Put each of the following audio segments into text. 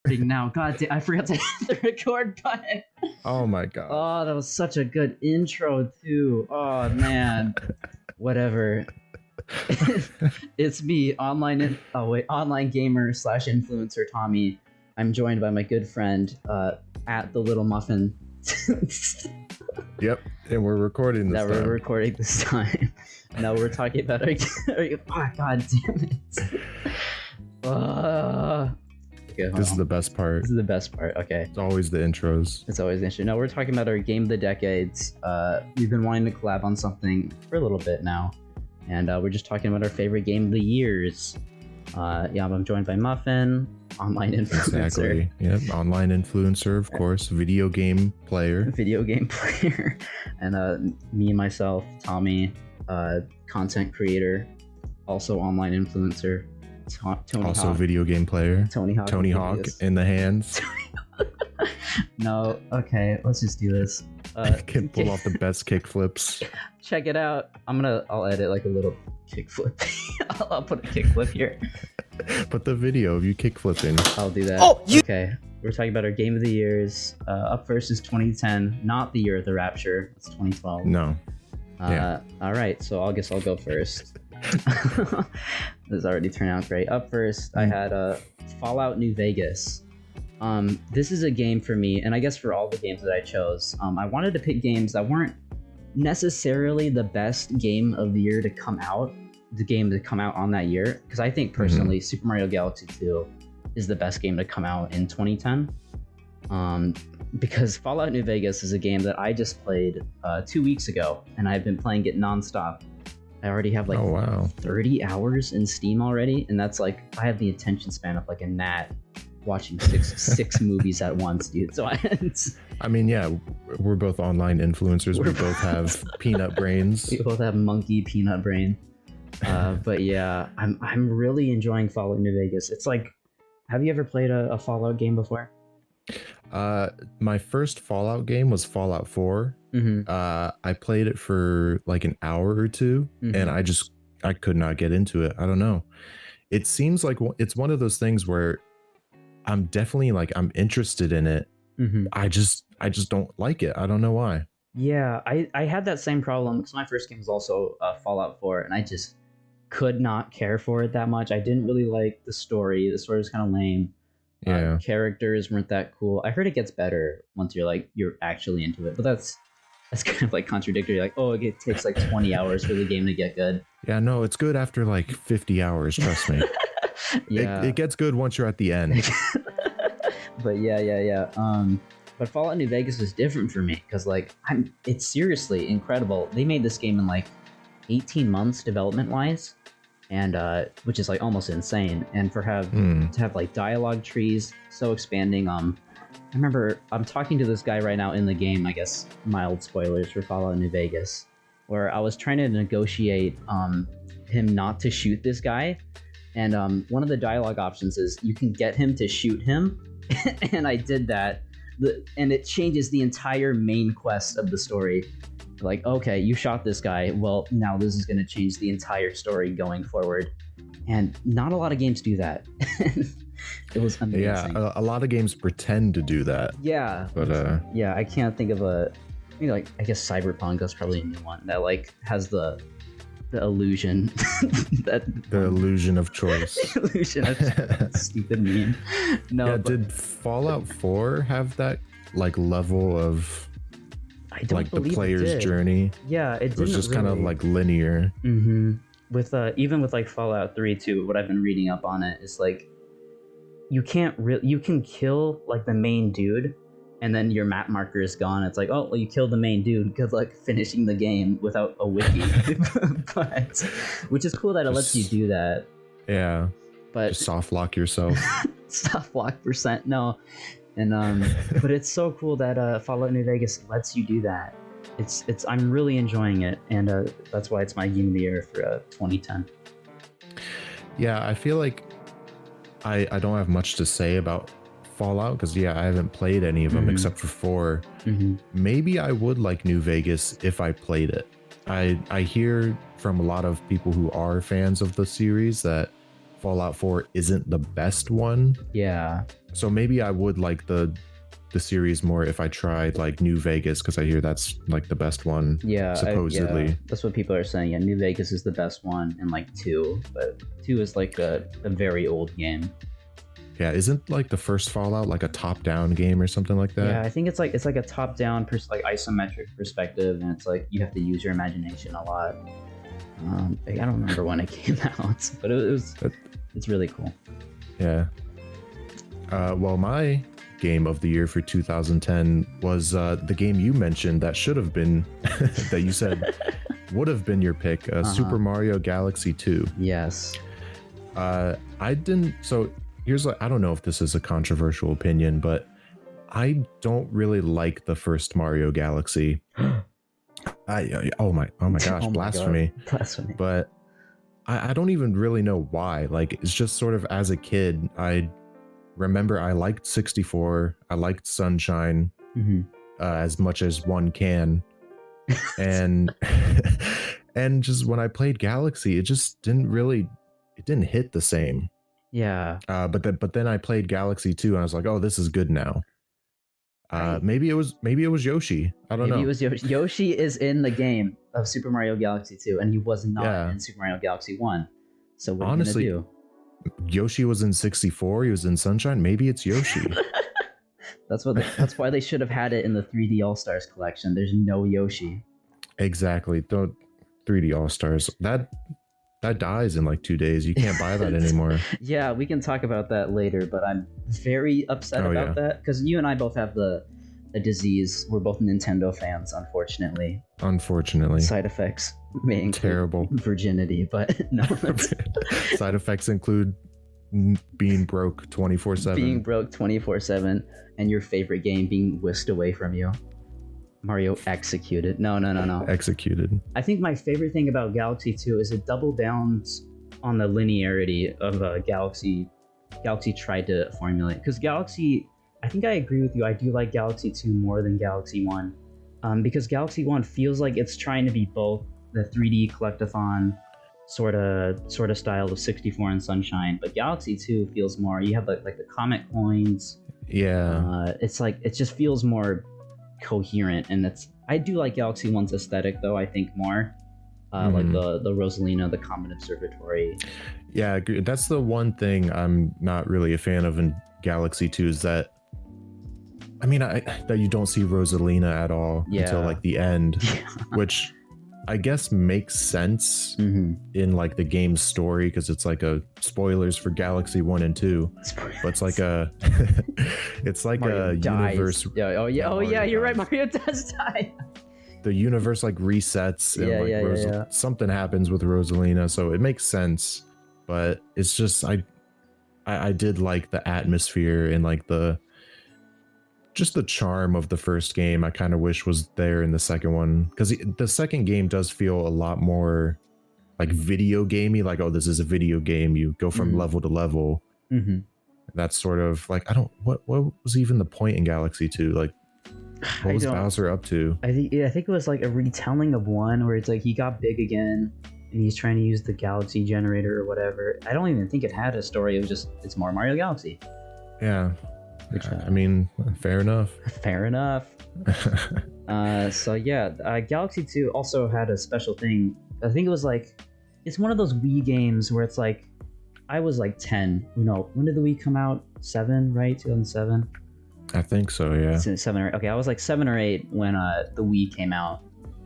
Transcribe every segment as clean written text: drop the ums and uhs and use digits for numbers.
recording now. God damn, I forgot to hit the record button. Oh my god. Oh, that was such a good intro too. Oh man. Whatever. It's me, online gamer / influencer Tommy. I'm joined by my good friend at the Little Muffin. Yep, and we're recording this that time. We're recording this time. No, we're talking about our oh, god damn it. Okay, this is the best part. This is the best part. Okay. It's always the intros. It's always interesting. No, we're talking about our game of the decades. We've been wanting to collab on something for a little bit now. And we're just talking about our favorite game of the years. Yeah, I'm joined by Muffen, online influencer. Exactly. Yep, online influencer, of course. Video game player. Video game player. And me, myself, Tommy, content creator, also online influencer. Tony also Hawk. video game player. Tony Hawk in the hands. No, okay, let's just do this. Can pull off the best kick flips. Check it out. I'll edit like a little kick flip. I'll put a kick flip here. Put the video of you kick flipping. I'll do that. Okay, we're talking about our game of the years. Up first is 2010, not the year of the rapture. It's 2012. No. Yeah. All right, so I guess I'll go first. This already turned out great. Up first, I had Fallout New Vegas. This is a game for me, and I guess for all the games that I chose. I wanted to pick games that weren't necessarily the best game of the year to come out, the game to come out on that year, because I think personally Super Mario Galaxy 2 is the best game to come out in 2010. Because Fallout New Vegas is a game that I just played 2 weeks ago, and I've been playing it nonstop. I already have like 30 hours in Steam already, and that's like, I have the attention span of like a gnat watching six movies at once, dude. So I mean, yeah, we're both online influencers. We both have peanut brains. We both have monkey peanut brain. But yeah, I'm really enjoying Fallout New Vegas. It's like, have you ever played a Fallout game before? My first Fallout game was Fallout 4. I played it for like an hour or two, and I could not get into it. I don't know. It seems like it's one of those things where I'm definitely like, I'm interested in it. I just don't like it. I don't know why. Yeah, I had that same problem because my first game was also Fallout 4, and I just could not care for it that much. I didn't really like the story. The story was kind of lame. Yeah. Characters weren't that cool. I heard it gets better once you're actually into it, but that's kind of like contradictory. Like, oh, it takes like 20 hours for the game to get good. Yeah, no, it's good after like 50 hours. Trust me. Yeah, it gets good once you're at the end. But yeah. But Fallout New Vegas was different for me because like it's seriously incredible. They made this game in like 18 months development wise, and which is like almost insane. And to have like dialogue trees so expanding. I remember I'm talking to this guy right now in the game. I guess mild spoilers for Fallout New Vegas, where I was trying to negotiate him not to shoot this guy. And one of the dialogue options is you can get him to shoot him, and I did that, and it changes the entire main quest of the story. Like, okay, you shot this guy, well, now this is going to change the entire story going forward, and not a lot of games do that. It was amazing. Yeah, a lot of games pretend to do that. Yeah, but yeah, I can't think of like I guess Cyberpunk is probably a new one that like has the illusion the illusion of choice. Illusion of stupid meme. No, yeah, did Fallout 4 have that like level of like the player's journey? Yeah, it was just kind of like linear. With even with like Fallout 3 too, what I've been reading up on it is like you can kill like the main dude, and then your map marker is gone. It's like, oh, well, you killed the main dude. Good luck finishing the game without a wiki. But which is cool that it lets you do that. Yeah. But just soft lock yourself. Soft lock %. No. And but it's so cool that Fallout New Vegas lets you do that. I'm really enjoying it, and that's why it's my game of the year for 2010. Yeah, I feel like I don't have much to say about Fallout because I haven't played any of them except for 4. Maybe I would like New Vegas if I played it. I hear from a lot of people who are fans of the series that Fallout 4 isn't the best one. Yeah. So maybe I would like the series more if I tried like New Vegas, because I hear that's like the best one. Yeah, supposedly. yeah, that's what people are saying. Yeah, New Vegas is the best one, and like 2, but 2 is like a very old game. Yeah, isn't like the first Fallout like a top-down game or something like that? Yeah, I think it's like a top-down, like isometric perspective, and it's like you have to use your imagination a lot. I don't remember when it came out, but it's really cool. Yeah. Well, my game of the year for 2010 was the game you mentioned that should have been that you said would have been your pick, Super Mario Galaxy 2. Yes. I didn't. So here's like, I don't know if this is a controversial opinion, but I don't really like the first Mario Galaxy. Oh my gosh, blasphemy. Blasphemy. But I don't even really know why. Like, it's just sort of, as a kid, I remember I liked 64, I liked Sunshine, as much as one can, and and just when I played Galaxy, it just didn't hit the same. Yeah. But then I played Galaxy 2 and I was like, oh, this is good now. Maybe it was Yoshi. I don't know. Maybe it was Yoshi. Yoshi is in the game of Super Mario Galaxy 2, and he was not in Super Mario Galaxy 1. So what honestly, are you gonna do? Yoshi was in 64. He was in Sunshine. Maybe it's Yoshi. That's why they should have had it in the 3D All Stars collection. There's no Yoshi. Exactly. Don't 3D All Stars. That dies in like 2 days. You can't buy that anymore. Yeah, we can talk about that later, but I'm very upset about that because you and I both have the disease. We're both Nintendo fans, unfortunately. Side effects may terrible virginity, but no. Side effects include being broke 24/7. Being broke 24/7, and your favorite game being whisked away from you. Mario Executed. No. Executed. I think my favorite thing about Galaxy 2 is it double downs on the linearity of Galaxy tried to formulate. Because Galaxy, I think I agree with you. I do like Galaxy 2 more than Galaxy 1. Because Galaxy 1 feels like it's trying to be both the 3D collectathon sort of style of 64 and Sunshine, but Galaxy 2 feels more, you have like the comet coins. Yeah. It's like, it just feels more coherent, and I do like Galaxy 1's aesthetic though, I think more. Like the Rosalina, the Comet Observatory. Yeah, that's the one thing I'm not really a fan of in Galaxy 2 is that, I mean, that you don't see Rosalina at all until like the end, which I guess makes sense in like the game's story because it's like spoilers for Galaxy 1 and 2. But it's like it's like Mario dies. Universe. Oh yeah, you're right. Mario does die. The universe like resets and something happens with Rosalina, so it makes sense. But it's just I did like the atmosphere and like the charm of the first game. I kind of wish was there in the second one, because the second game does feel a lot more like video gamey, like, oh, this is a video game, you go from level to level. That's sort of like, what was even the point in Galaxy 2? Like, what was Bowser up to? I think it was like a retelling of 1 where it's like he got big again and he's trying to use the Galaxy generator or whatever. I don't even think it had a story. It was just, it's more Mario Galaxy. Yeah. I mean, fair enough. Fair enough. So yeah, Galaxy 2 also had a special thing. I think it was like, it's one of those Wii games where it's like, I was like 10. No, when did the Wii come out? 7, right? 2007? I think so, yeah. 7 or 8. Okay, I was like 7 or 8 when the Wii came out.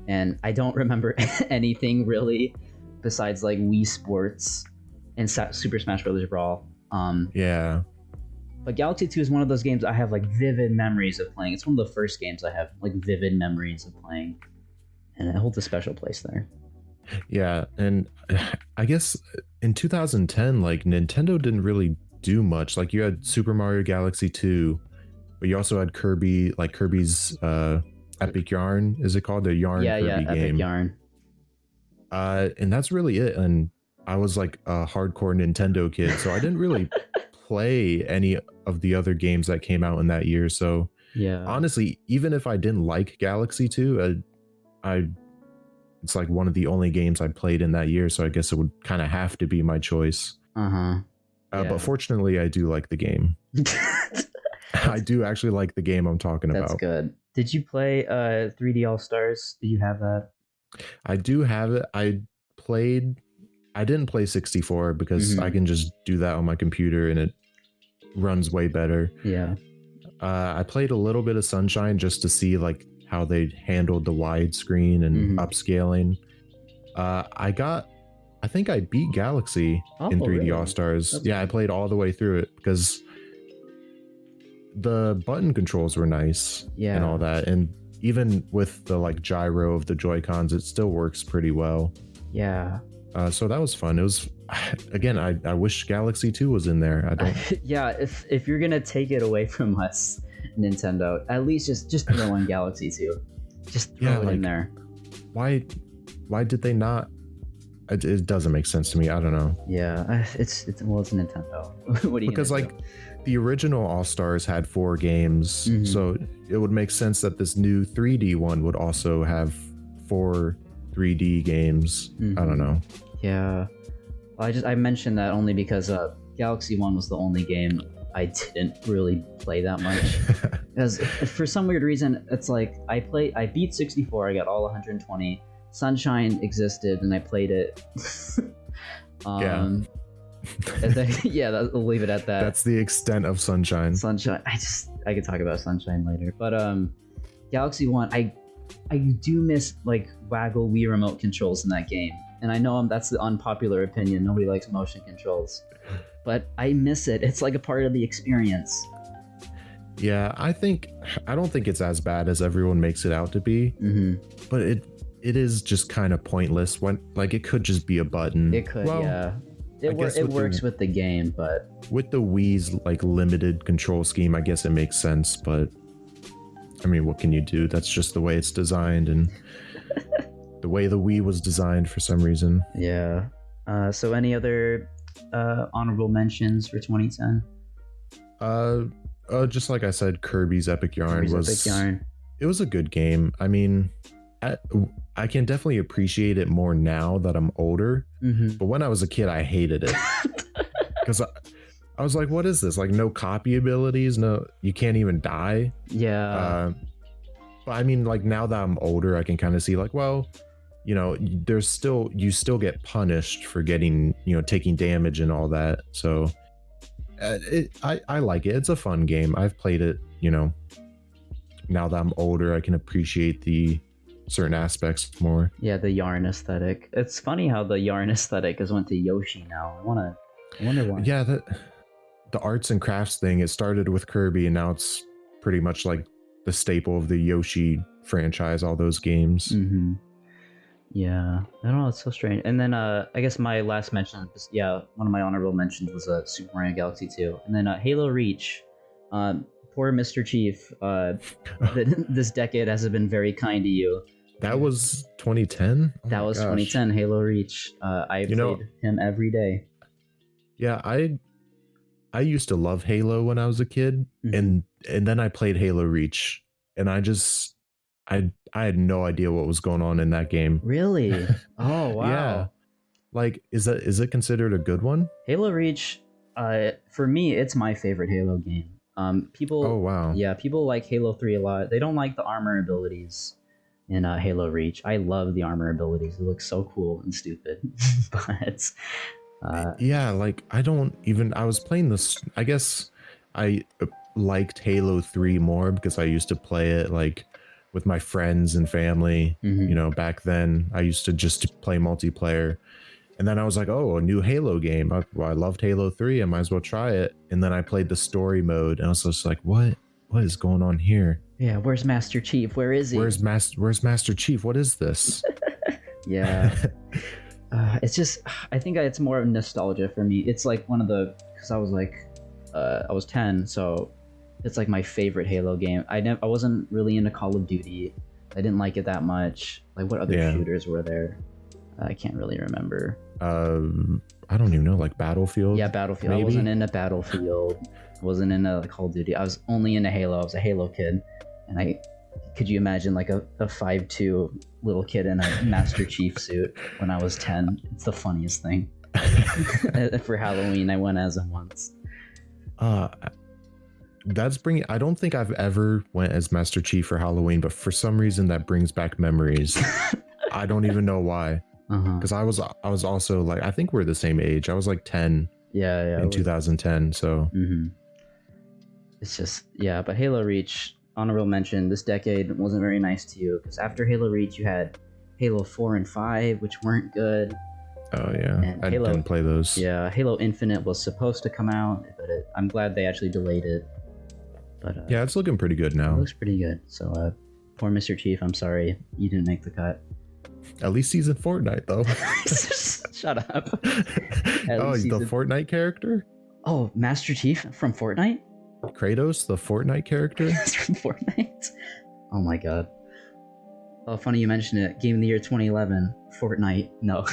And I don't remember anything really besides like Wii Sports and Super Smash Bros. Brawl. Yeah. But Galaxy 2 is one of those games I have like vivid memories of playing. It's one of the first games I have like vivid memories of playing. And it holds a special place there. Yeah, and I guess in 2010, like Nintendo didn't really do much. Like you had Super Mario Galaxy 2, but you also had Kirby, like Kirby's Epic Yarn, is it called? The Yarn Kirby game. Epic Yarn. And that's really it. And I was like a hardcore Nintendo kid, so I didn't really play any of the other games that came out in that year. So yeah, honestly, even if I didn't like Galaxy 2, it's like one of the only games I played in that year, so I guess it would kind of have to be my choice. Uh-huh. But fortunately, I do like the game. I do actually like the game I'm talking about. That's good. Did you play 3D All Stars? Do you have that? I do have it. I didn't play 64 because I can just do that on my computer and it runs way better. Yeah. I played a little bit of Sunshine just to see like how they handled the widescreen and upscaling. I think I beat Galaxy in 3D really? All-Stars. That's I played all the way through it because the button controls were nice and all that. And even with the like gyro of the Joy-Cons, it still works pretty well. Yeah. So that was fun. It was, again, I wish Galaxy 2 was in there. I don't. Yeah, if you're gonna take it away from us, Nintendo, at least just throw in Galaxy 2. Just throw it in there. Why did they not? It doesn't make sense to me. I don't know. Yeah, it's Nintendo. What are you because like the original All Stars had 4 games, so it would make sense that this new 3D one would also have 4 3D games. I don't know. Yeah, I mentioned that only because Galaxy 1 was the only game I didn't really play that much. Because for some weird reason, it's like I beat 64. I got all 120. Sunshine existed and I played it. And then, we'll leave it at that. That's the extent of Sunshine. I could talk about Sunshine later, but Galaxy 1, I do miss like waggle Wii remote controls in that game, and I know that's the unpopular opinion. Nobody likes motion controls, but I miss it. It's like a part of the experience. Yeah, I don't think it's as bad as everyone makes it out to be, but it is just kind of pointless when like it could just be a button. It could, yeah. It works with the game, but with the Wii's like limited control scheme, I guess it makes sense. But I mean, what can you do? That's just the way it's designed and the way the Wii was designed for some reason. Yeah. So any other honorable mentions for 2010? Just like I said, Kirby's Epic Yarn it was a good game. I mean, I can definitely appreciate it more now that I'm older, but when I was a kid, I hated it because I was like, what is this? Like no copy abilities, no, you can't even die. Yeah. But I mean, like now that I'm older, I can kind of see like, well, you know, you still get punished for getting, you know, taking damage and all that. So I like it. It's a fun game. I've played it, you know, now that I'm older, I can appreciate the certain aspects more. Yeah, the yarn aesthetic. It's funny how the yarn aesthetic has went to Yoshi now. I wonder why. Yeah, the arts and crafts thing, it started with Kirby and now it's pretty much like the staple of the Yoshi franchise, all those games. Yeah, I don't know, it's so strange. And then I guess my last mention, one of my honorable mentions was Super Mario Galaxy 2. And then Halo Reach. Poor Mr. Chief. This decade hasn't been very kind to you. That was 2010? That was 2010, Halo Reach. I played him every day. Yeah, I used to love Halo when I was a kid, and then I played Halo Reach, and I had no idea what was going on in that game. Really? Oh wow. Yeah. Like, is it considered a good one? Halo Reach, for me, it's my favorite Halo game. People. Oh wow. Yeah, people like Halo 3 a lot. They don't like the armor abilities in Halo Reach. I love the armor abilities. It looks so cool and stupid. But yeah, like I was playing this. I guess I liked Halo 3 more because I used to play it like with my friends and family. You know, back then I used to just play multiplayer. And then I was like, oh, a new Halo game. I loved Halo 3. I might as well try it. And then I played the story mode. And I was just like, what is going on here? Yeah, where's Master Chief? Where is he? Where's Master Chief? What is this? Yeah. It's just, I think it's more of nostalgia for me. It's like because I was like, I was 10. So it's like my favorite Halo game. I wasn't really into Call of Duty. I didn't like it that much. Like what other shooters were there? I can't really remember. I don't even know, like Battlefield? Yeah, Battlefield. Maybe? I wasn't into Battlefield. I wasn't into like, Call of Duty. I was only into Halo. I was a Halo kid. And could you imagine like a 5'2" little kid in a Master Chief suit when I was 10? It's the funniest thing. For Halloween, I went as him once. That's bringing. I don't think I've ever went as Master Chief for Halloween, but for some reason that brings back memories. I don't even know why. Because I was also like, I think we're the same age. I was like 10. Yeah. In 2010. So. It's just but Halo Reach, honorable mention. This decade wasn't very nice to you because after Halo Reach, you had Halo 4 and 5, which weren't good. Oh yeah, I didn't play those. Yeah, Halo Infinite was supposed to come out, but I'm glad they actually delayed it. But yeah, it's looking pretty good now. It looks pretty good. So poor Mr. Chief, I'm sorry you didn't make the cut. At least he's in Fortnite though. Shut up. Oh, he's the Fortnite character? Oh, Master Chief from Fortnite? Kratos, the Fortnite character? From Fortnite? Oh my god. Oh, funny you mentioned it. Game of the year 2011. Fortnite. No.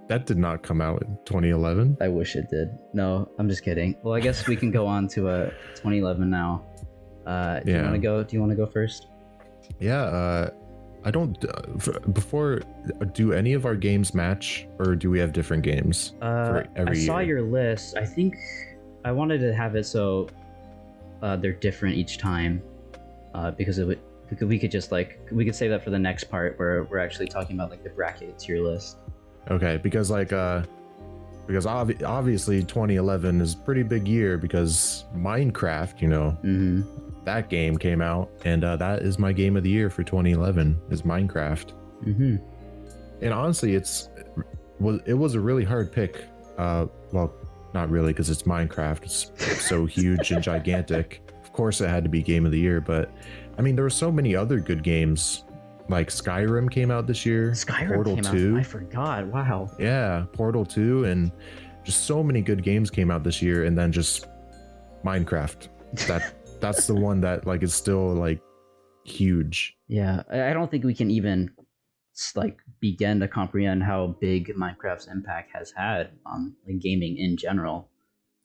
That did not come out in 2011. I wish it did. No, I'm just kidding. Well, I guess we can go on to 2011 now. Do you want to go? Do you want to go first? Yeah. I don't. Before, do any of our games match, or do we have different games for every year? I saw your list. I think I wanted to have it so they're different each time, because we could just we could save that for the next part where we're actually talking about like the bracket tier list. Okay, because obviously 2011 is a pretty big year because Minecraft, that game came out, and that is my game of the year for 2011 is Minecraft. And honestly, it was a really hard pick. Well, not really, because it's Minecraft. It's so huge and gigantic. Of course, it had to be game of the year, but I mean, there were so many other good games. Like Skyrim came out this year. Portal 2. I forgot. Wow. Yeah, Portal 2, and just so many good games came out this year, and then just Minecraft. That's the one that is still huge. Yeah, I don't think we can even begin to comprehend how big Minecraft's impact has had on gaming in general.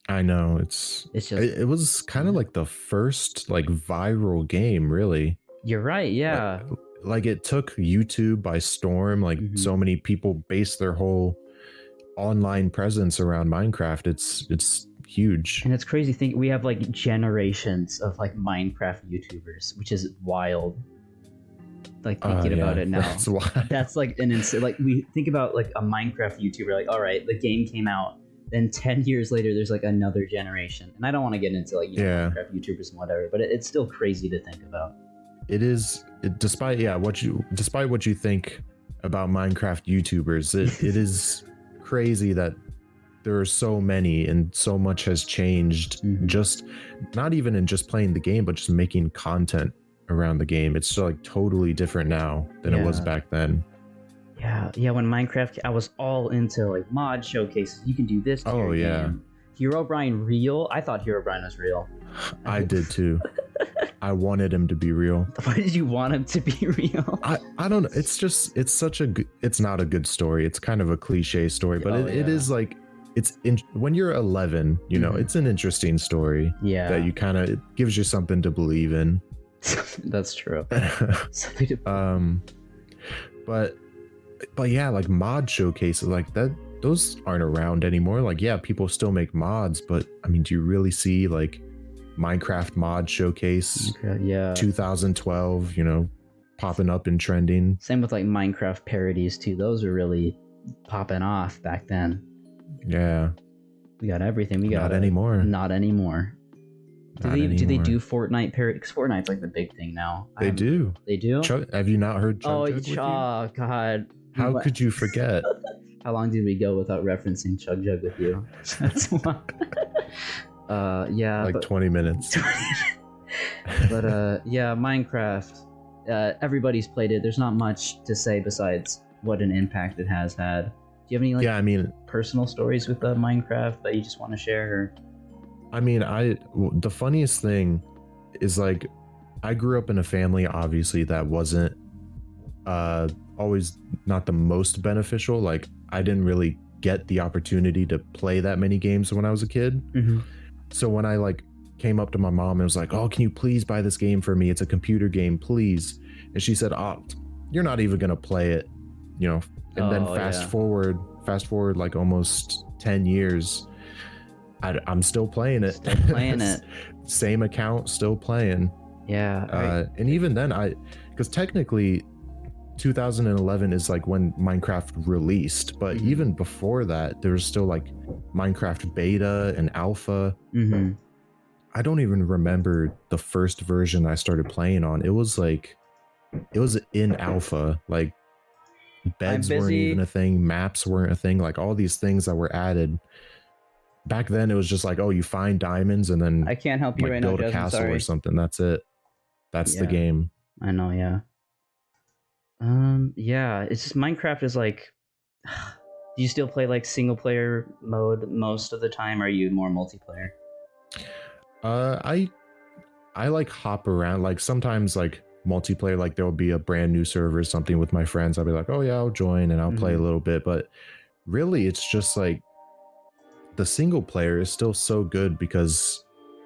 I know it was kind of like the first viral game, really. You're right. Yeah. It took YouTube by storm. So many people based their whole online presence around Minecraft. It's huge, and it's crazy. Think we have generations of Minecraft YouTubers, which is wild. Thinking about it now, that's an insane. We think about a Minecraft YouTuber. All right, the game came out, then 10 years later, there's another generation, and I don't want to get into Minecraft YouTubers and whatever, but it's still crazy to think about. It is, despite what you think about Minecraft YouTubers, it is crazy that there are so many and so much has changed. Just not even in just playing the game, but just making content around the game. It's totally different now than it was back then. Yeah. When Minecraft, I was all into mod showcases. You can do this. Oh yeah. Game. Herobrine real? I thought Herobrine was real. I did too. I wanted him to be real. Why did you want him to be real? I don't know. It's not a good story. It's kind of a cliche story, but it is when you're 11, it's an interesting story. Yeah. That you it gives you something to believe in. That's true. But yeah, mod showcases that, those aren't around anymore. People still make mods, but I mean, do you really see Minecraft mod showcase 2012 popping up and trending? Same with Minecraft parodies too. Those are really popping off back then. Yeah, we got everything. Not anymore. Do they do Fortnite parody? Because Fortnite's the big thing now. They do. Have you not heard Chug Jug? Oh god, how could you forget? How long did we go without referencing Chug Jug with you? That's one. 20 minutes. But Minecraft. Everybody's played it. There's not much to say besides what an impact it has had. Do you have any personal stories with Minecraft that you just want to share? Or? I mean, the funniest thing is I grew up in a family obviously that wasn't always not the most beneficial. I didn't really get the opportunity to play that many games when I was a kid. So when I came up to my mom and was like, "Oh, can you please buy this game for me? It's a computer game, please." And she said, "Oh, you're not even gonna play it," And then fast fast forward like almost 10 years, I'm still playing it. Still playing it. Same account, still playing. Yeah. And even then, because technically 2011 is like when Minecraft released, but even before that, there was still like Minecraft beta and alpha. I don't even remember the first version I started playing on. It was in alpha, like beds weren't even a thing, maps weren't a thing, like all these things that were added. Back then it was just like, oh, you find diamonds and then I can't help you like right build now, a castle sorry. or something. That's it. That's the game. I know, yeah. Yeah, it's just Minecraft is like, do you still play like single player mode most of the time, or are you more multiplayer? I like hop around, like sometimes like multiplayer, like there'll be a brand new server or something with my friends. I'll be like, oh yeah, I'll join and I'll play a little bit, but really it's just like the single player is still so good because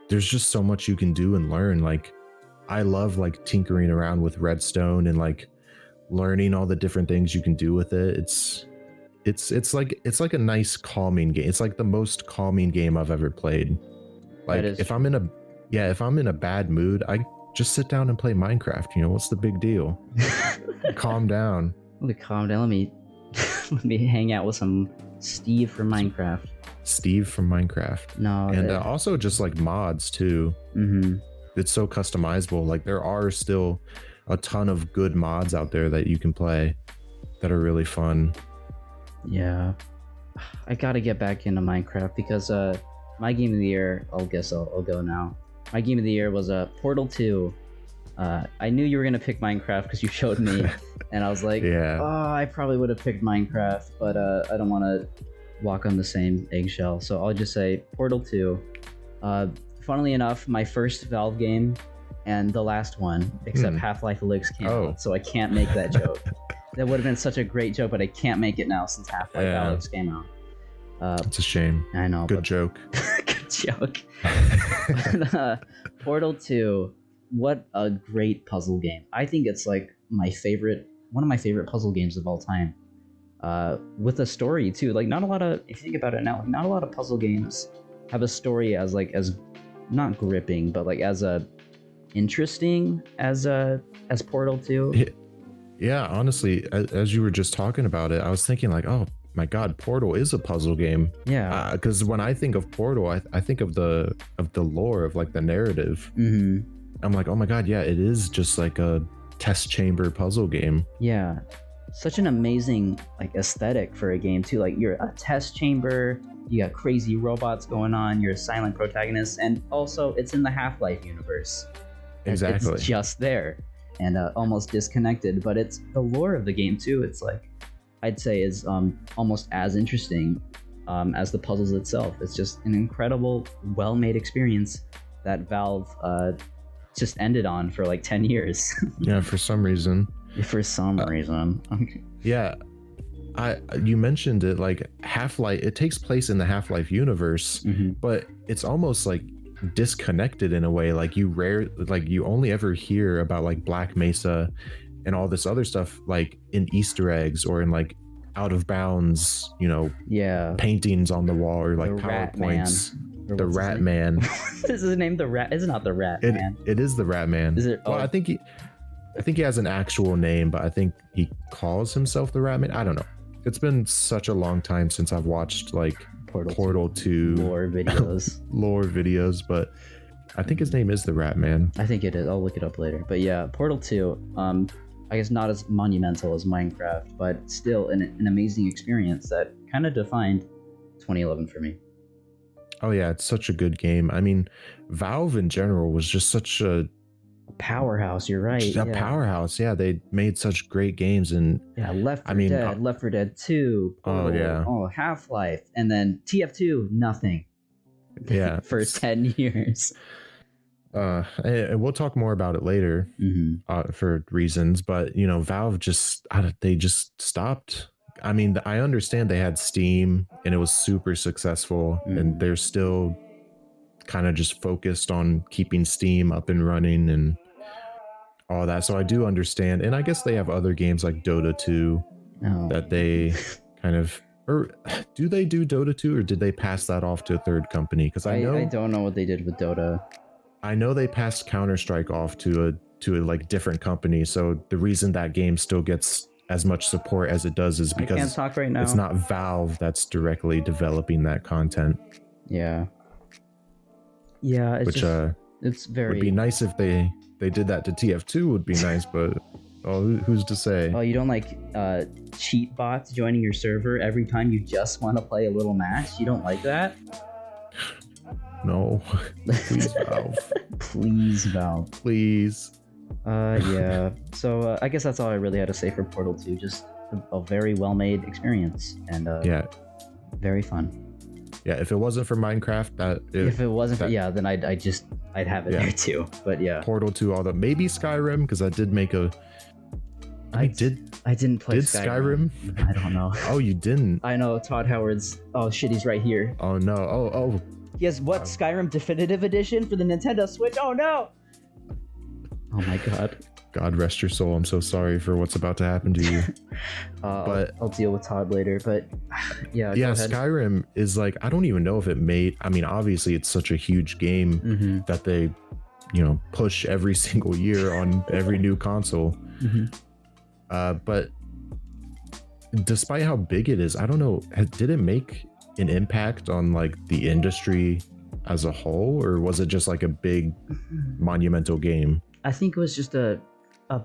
there's just so much you can do and learn. Like I love like tinkering around with redstone and like learning all the different things you can do with it. It's like a nice calming game. It's like the most calming game I've ever played. Like if I'm in a bad mood, I just sit down and play Minecraft. You know, what's the big deal? Calm down. Let me calm down. Let me hang out with some Steve from Minecraft. Steve from Minecraft. No, and also just like mods too. It's so customizable. Like there are still a ton of good mods out there that you can play that are really fun. Yeah, I gotta get back into Minecraft because my game of the year, I'll go now. My game of the year was Portal 2. I knew you were gonna pick Minecraft because you showed me, and I was like, oh, I probably would have picked Minecraft, but I don't want to walk on the same eggshell, so I'll just say Portal 2. Funnily enough, my first Valve game and the last one, except Half-Life Alyx came out, so I can't make that joke. That would have been such a great joke, but I can't make it now since Half-Life Alyx came out. It's a shame. I know. Good joke. Good joke. Portal 2, what a great puzzle game. I think it's like one of my favorite puzzle games of all time. With a story too. Like not a lot of, if you think about it now, like not a lot of puzzle games have a story as not gripping, but like as interesting as Portal 2. Yeah, honestly, as you were just talking about it, I was thinking like, oh my god, Portal is a puzzle game. Yeah, because when I think of Portal, I think of the lore, of like the narrative. I'm like, oh my god, yeah, it is just like a test chamber puzzle game. Yeah, such an amazing like aesthetic for a game too. Like you're a test chamber, you got crazy robots going on, you're a silent protagonist, and also it's in the Half-Life universe. Exactly. It's just there and almost disconnected, but it's the lore of the game too. It's like, I'd say is almost as interesting as the puzzles itself. It's just an incredible, well-made experience that Valve just ended on for like 10 years. Yeah, for some reason. For some reason. Yeah, you mentioned it, like Half-Life, it takes place in the Half-Life universe, but it's almost like disconnected in a way. Like you only ever hear about like Black Mesa and all this other stuff like in Easter eggs or in like out of bounds, you know, paintings on the wall or like PowerPoints. The Rat Man. Is his name the Rat? It's not the Rat Man. It is the Rat Man. Is it? Well, I think he has an actual name, but I think he calls himself the Rat Man. I don't know. It's been such a long time since I've watched like Portal 2 lore videos. But I think his name is the Rat Man. I think it is. I'll look it up later. But yeah, Portal 2, I guess not as monumental as Minecraft, but still an amazing experience that kind of defined 2011 for me. Oh yeah, it's such a good game. I mean, Valve in general was just such a powerhouse. You're right. Powerhouse. Yeah, they made such great games, and Left 4 Dead 2. Half-Life, and then TF2, nothing. Yeah, for 10 years. And we'll talk more about it later for reasons, but you know, Valve they just stopped. I mean, I understand they had Steam and it was super successful, and they're still kind of just focused on keeping Steam up and running and all that. So I do understand. And I guess they have other games like Dota 2 that they kind of Or do they do Dota 2, or did they pass that off to a third company? Because I don't know what they did with Dota. I know they passed Counter-Strike off to a like different company. So the reason that game still gets as much support as it does is because I can't talk right now. It's not Valve that's directly developing that content. Yeah. Yeah, it's very... Would be nice if they did that to TF2 would be nice, but who's to say? Oh, you don't like cheat bots joining your server every time you just want to play a little match? You don't like that? No. Please, Valve. Please, Valve. Please. Yeah. So I guess that's all I really had to say for Portal 2. Just a very well-made experience and yeah, very fun. Yeah, if it wasn't for Minecraft, then I'd have it there too. But yeah, Portal 2, maybe Skyrim, because I did make a. I didn't play Skyrim. I don't know. Oh, you didn't? I know Todd Howard's. Oh shit, he's right here. Oh no. Oh. He has what? Skyrim Definitive Edition for the Nintendo Switch. Oh no. Oh my god. God rest your soul. I'm so sorry for what's about to happen to you. But I'll deal with Todd later. But yeah. Yeah, Skyrim is like, I don't even know if it made. I mean, obviously it's such a huge game that they, push every single year on every new console. But despite how big it is, I don't know. Did it make an impact on like the industry as a whole, or was it just like a big monumental game? I think it was just a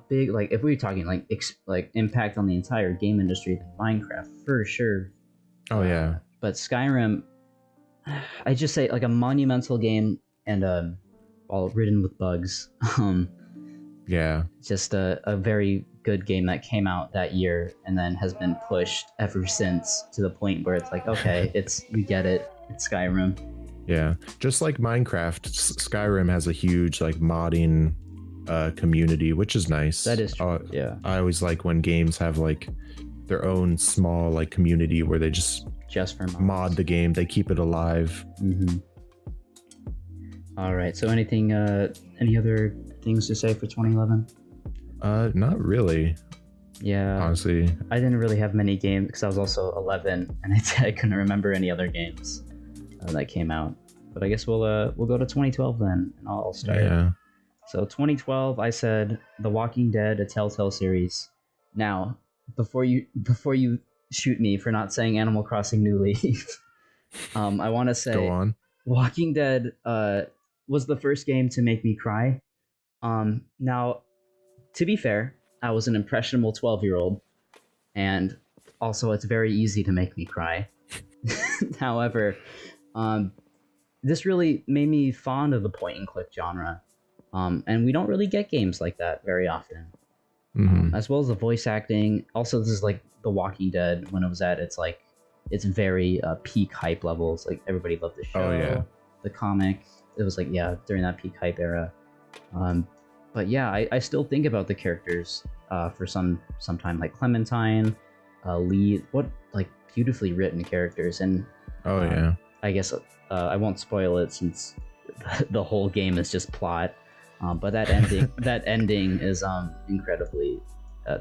big, like, if we were talking like impact on the entire game industry, like Minecraft for sure. Oh yeah. But Skyrim, I just say like a monumental game and all ridden with bugs. Yeah. Just a very good game that came out that year and then has been pushed ever since to the point where it's like, okay, you get it. It's Skyrim. Yeah. Just like Minecraft, Skyrim has a huge like modding community, which is nice. That is true. Yeah. I always like when games have like their own small like community where they just for mods. Mod the game. They keep it alive. All right. So any other things to say for 2011? Not really. Yeah. Honestly, I didn't really have many games because I was also 11 and I couldn't remember any other games that came out. But I guess we'll go to 2012 then, and I'll start. Yeah. So 2012, I said The Walking Dead, a Telltale series. Now, before you shoot me for not saying Animal Crossing New Leaf, I want to say Go on. Walking Dead was the first game to make me cry. Now, to be fair, I was an impressionable 12-year-old, and also it's very easy to make me cry. However, this really made me fond of the point-and-click genre. And we don't really get games like that very often. As well as the voice acting. Also, this is like The Walking Dead when it was at its very peak hype levels. Like everybody loved the show. Oh yeah. The comic. It was like, yeah, during that peak hype era. But yeah, I still think about the characters for some time, like Clementine, Lee. What like beautifully written characters. And yeah. I guess I won't spoil it since the whole game is just plot. But that ending is incredibly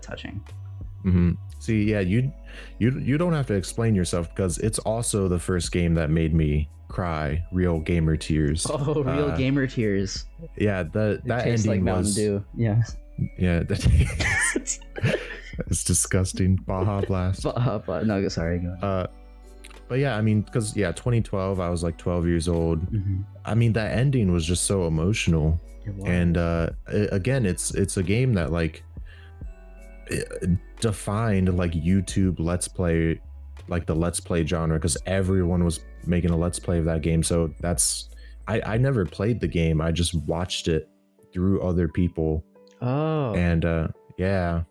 touching. See, yeah, you don't have to explain yourself because it's also the first game that made me cry, real gamer tears. Oh, real gamer tears. Yeah, that tastes ending like Mountain Dew. Yeah. Yeah, it's disgusting. Baja Blast. No, sorry. Go ahead. But yeah, I mean, because 2012, I was like 12 years old. I mean, that ending was just so emotional. And again, it's a game that like defined like YouTube Let's Play, like the Let's Play genre, because everyone was making a Let's Play of that game. So I never played the game. I just watched it through other people. Oh. And yeah,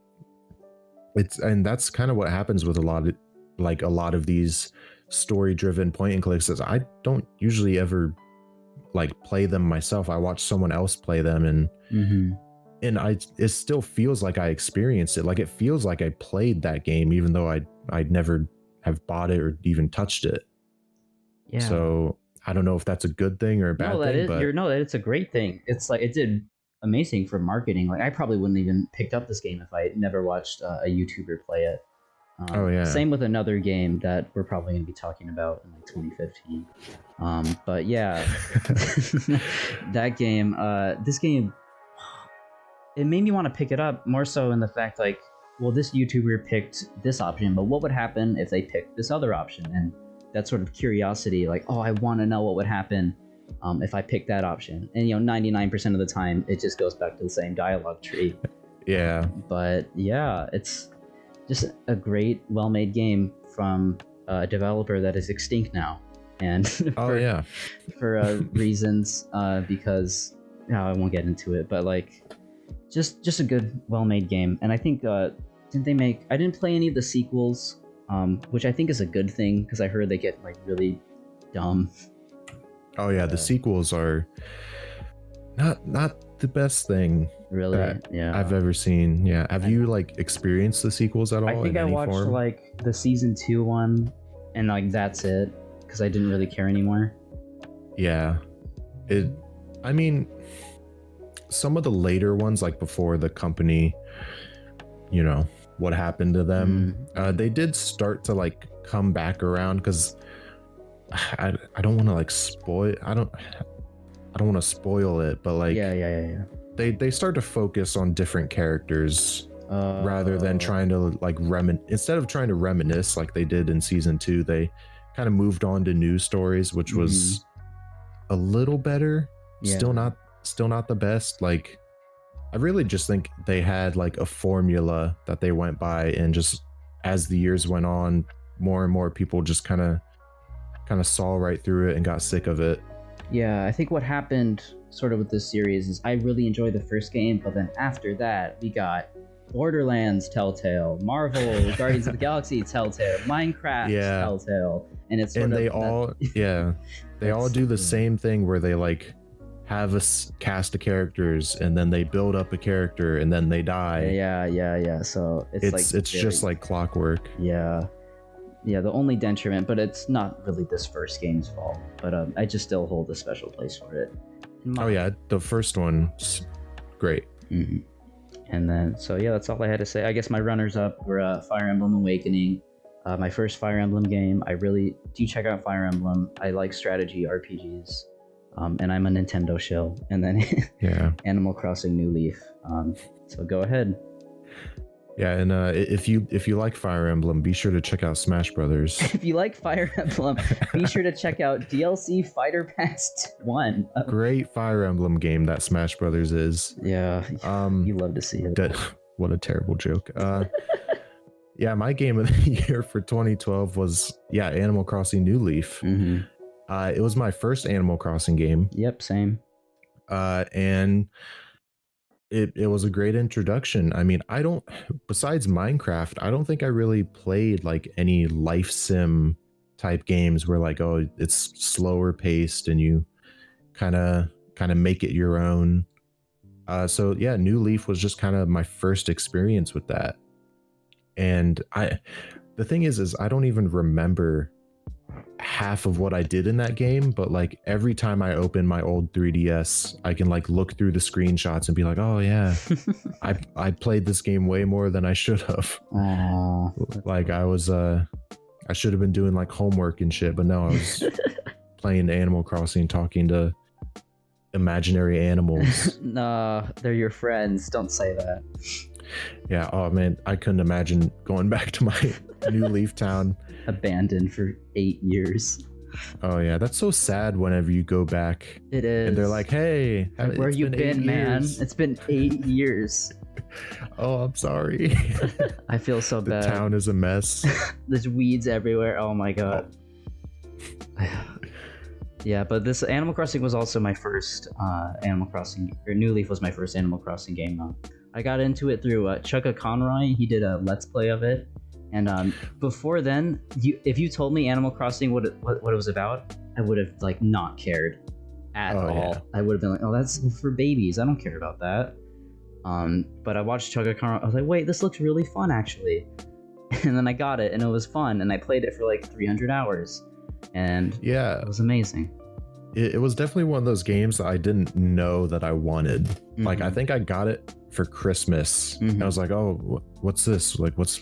that's kind of what happens with a lot of these story-driven point and clicks. Is I don't usually ever like play them myself. I watch someone else play them, and it still feels like I experienced it. Like it feels like I played that game, even though I'd never have bought it or even touched it. Yeah. So I don't know if that's a good thing or a bad thing. It's a great thing. It's like it did amazing for marketing. Like I probably wouldn't even picked up this game if I never watched a YouTuber play it. Oh yeah. Same with another game that we're probably going to be talking about in like 2015. But yeah, that game, this game, it made me want to pick it up more so in the fact like, well, this YouTuber picked this option, but what would happen if they picked this other option? And that sort of curiosity, like, oh, I want to know what would happen if I picked that option. And 99% of the time, it just goes back to the same dialogue tree. Yeah. But yeah, it's just a great, well-made game from a developer that is extinct now. And for reasons, because I won't get into it, but like, just a good, well-made game. And I think didn't they make? I didn't play any of the sequels, which I think is a good thing because I heard they get like really dumb. Oh yeah, the sequels are not the best thing really I've ever seen. Yeah, have you like experienced the sequels at all? I think I watched like the season 2 one, and like that's it because I didn't really care anymore. Yeah, I mean, some of the later ones, like before the company, what happened to them, they did start to like come back around because I don't want to like spoil. I don't want to spoil it, but like yeah. They start to focus on different characters rather than trying to like instead of trying to reminisce like they did in season 2. They kind of moved on to new stories, which was a little better. Yeah. Still not the best. Like, I really just think they had like a formula that they went by, and just as the years went on, more and more people just kind of saw right through it and got sick of it. Yeah, I think what happened sort of with this series is I really enjoyed the first game, but then after that we got Borderlands Telltale, Marvel, Guardians of the Galaxy Telltale, Minecraft Telltale, and it's sort and of they all do the same thing where they like have a cast of characters and then they build up a character and then they die. Yeah. So it's just like clockwork. Yeah, the only detriment, but it's not really this first game's fault, but I just still hold a special place for it. Oh yeah, the first one's great. And then, so yeah, that's all I had to say. I guess my runners up were Fire Emblem Awakening, my first Fire Emblem game. I really do check out Fire Emblem. I like strategy RPGs, and I'm a Nintendo shill. And then Animal Crossing New Leaf. So go ahead. Yeah, and if you like Fire Emblem, be sure to check out Smash Brothers. If you like Fire Emblem, be sure to check out DLC Fighter Pass 1. Great Fire Emblem game that Smash Brothers is. Yeah, you love to see it. What a terrible joke. Yeah, my game of the year for 2012 was Animal Crossing New Leaf. It was my first Animal Crossing game. Yep, same. And it was a great introduction. I mean, besides Minecraft, I don't think I really played like any life sim type games where like, oh, it's slower paced and you kind of make it your own. So yeah, New Leaf was just kind of my first experience with that. And the thing is I don't even remember half of what I did in that game, but like every time I open my old 3DS, I can like look through the screenshots and be like, oh yeah, I played this game way more than I should have. Like I should have been doing like homework and shit, but no, I was playing Animal Crossing, talking to imaginary animals. Nah, they're your friends. Don't say that. Yeah, oh man, I couldn't imagine going back to my New Leaf town. Abandoned for 8 years. Oh yeah, that's so sad whenever you go back. It is. And they're like, hey, like, where you been, man? It's been 8 years. Oh, I'm sorry. I feel so bad. The town is a mess. There's weeds everywhere. Oh my god. Yeah, but this Animal Crossing was also my first Animal Crossing, or New Leaf was my first Animal Crossing game. I got into it through Chugga Conroy. He did a Let's Play of it. And before then, if you told me Animal Crossing what it was about, I would have like not cared at all. Yeah. I would have been like, oh, that's for babies. I don't care about that. But I watched Chugga Conroy. I was like, wait, this looks really fun actually. And then I got it, and it was fun, and I played it for like 300 hours, and yeah, it was amazing. It was definitely one of those games that I didn't know that I wanted. Like, I think I got it for Christmas. And I was like, oh, what's this? Like, what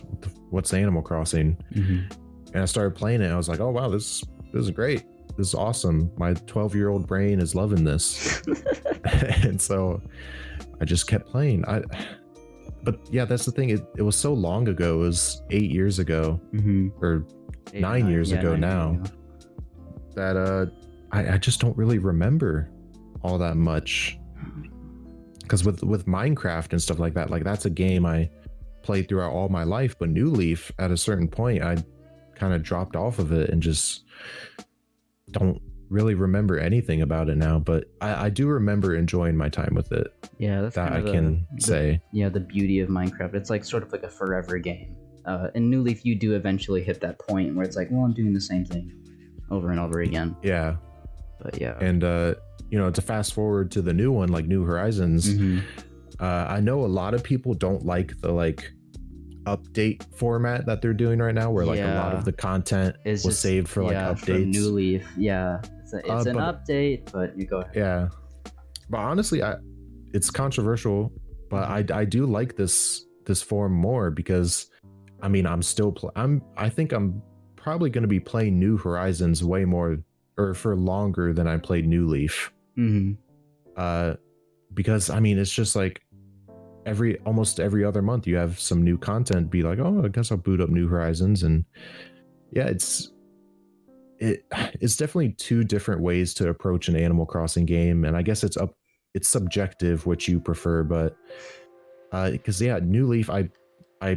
what's Animal Crossing? Mm-hmm. And I started playing it. And I was like, oh wow, this is great. This is awesome. My 12-year-old brain is loving this. And so I just kept playing. But yeah, that's the thing. It was so long ago. It was 8 years ago, or 9 years ago now, that I just don't really remember all that much. Because with Minecraft and stuff like that, like that's a game I played throughout all my life. But New Leaf, at a certain point, I kind of dropped off of it and just don't really remember anything about it now. But I do remember enjoying my time with it. Yeah, that's that kind of I can say. Yeah, the beauty of Minecraft. It's like sort of like a forever game. In New Leaf, you do eventually hit that point where it's like, well, I'm doing the same thing over and over again. Yeah. But yeah. And you know, to fast forward to the new one, like New Horizons, I know a lot of people don't like the like update format that they're doing right now, where like a lot of the content was saved for like updates. For New Leaf, it's an update, but you go ahead. Yeah, but honestly, it's controversial, but I do like this form more because, I mean, I think I'm probably going to be playing New Horizons way more, or for longer than I played New Leaf. Because I mean, it's just like almost every other month you have some new content. Be like, oh, I guess I'll boot up New Horizons. And yeah, it's definitely two different ways to approach an Animal Crossing game, and I guess it's subjective which you prefer. But because yeah, New Leaf, I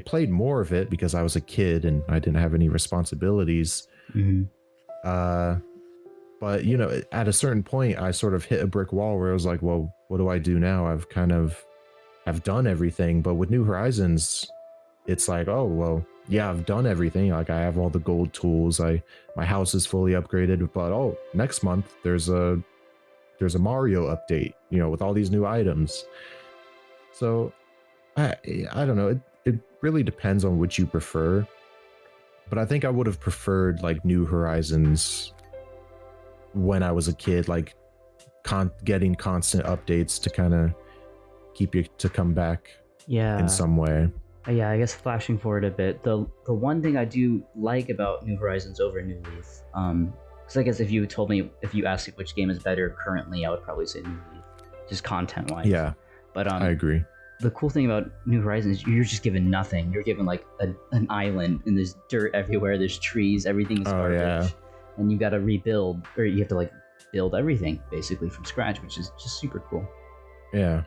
played more of it because I was a kid and I didn't have any responsibilities. But you know, at a certain point I sort of hit a brick wall where I was like, well, what do I do now? I've done everything. But with New Horizons, it's like, oh well, yeah, I've done everything. Like I have all the gold tools. My house is fully upgraded. But oh, next month there's a Mario update, you know, with all these new items. So I don't know. It really depends on which you prefer. But I think I would have preferred like New Horizons when I was a kid, like getting constant updates to kind of keep you to come back in some way. Yeah, I guess flashing forward a bit, the one thing I do like about New Horizons over New Leaf, because I guess if you asked me which game is better currently, I would probably say New Leaf, just content wise. Yeah, but I agree. The cool thing about New Horizons, you're just given nothing. You're given like an island, and there's dirt everywhere. There's trees. Everything is garbage. Yeah. And you got to rebuild, or you have to like build everything basically from scratch, which is just super cool. Yeah.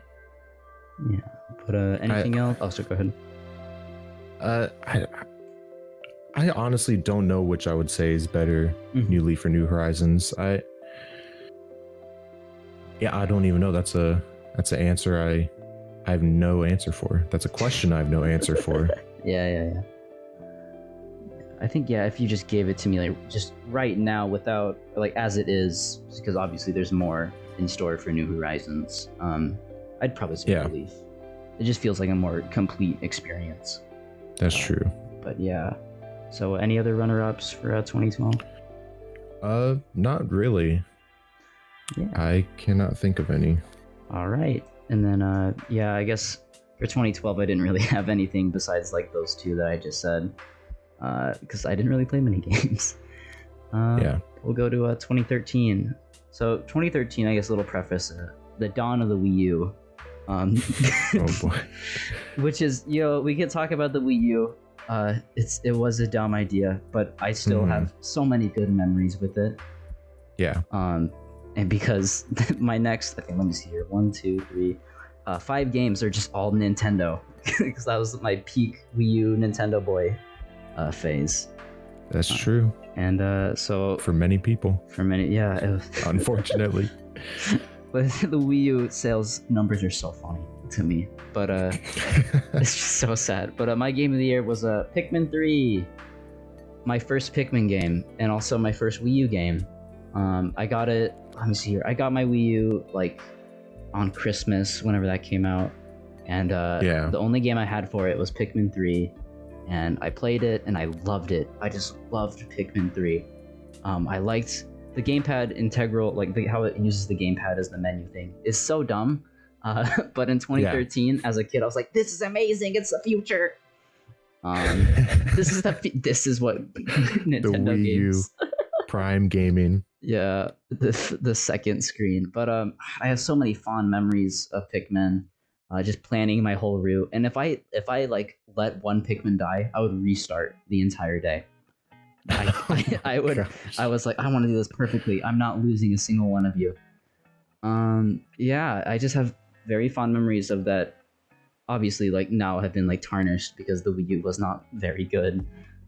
Yeah. But anything else? Oh, so go ahead. I honestly don't know which I would say is better, New Leaf or New Horizons. I don't even know. That's an answer I have no answer for. That's a question I have no answer for. Yeah. I think, if you just gave it to me like just right now without like as it is, because obviously there's more in store for New Horizons, I'd probably say New Leaf. It just feels like a more complete experience. That's true. But yeah. So any other runner-ups for 2012? Not really. Yeah. I cannot think of any. All right. And then I guess for 2012 I didn't really have anything besides like those two that I just said. Because I didn't really play many games. We'll go to 2013. So 2013, I guess a little preface, the dawn of the Wii U. Oh boy. Which is, we could talk about the Wii U. It was a dumb idea, but I still have so many good memories with it. Yeah. And because my next, okay, let me see here, 1, 2, 3, 5 games are just all Nintendo. Because that was my peak Wii U Nintendo boy phase. That's true. And so for many people, it was unfortunately. But the Wii U sales numbers are so funny to me. But it's just so sad. But my game of the year was Pikmin 3, my first Pikmin game, and also my first Wii U game. I got it. Let me see here. I got my Wii U like on Christmas, whenever that came out, and the only game I had for it was Pikmin 3. And I played it and I loved it. I just loved Pikmin 3. I liked the gamepad integral, like how it uses the gamepad as the menu thing is so dumb. But in 2013, as a kid, I was like, this is amazing. It's the future. Um, this is what Nintendo Wii U. games. Prime gaming. Yeah, the second screen. But I have so many fond memories of Pikmin. Just planning my whole route, and if I like let one Pikmin die, I would restart the entire day. I would. Gosh. I was like, I want to do this perfectly. I'm not losing a single one of you. Yeah, I just have very fond memories of that. Obviously, like now have been like tarnished because the Wii U was not very good.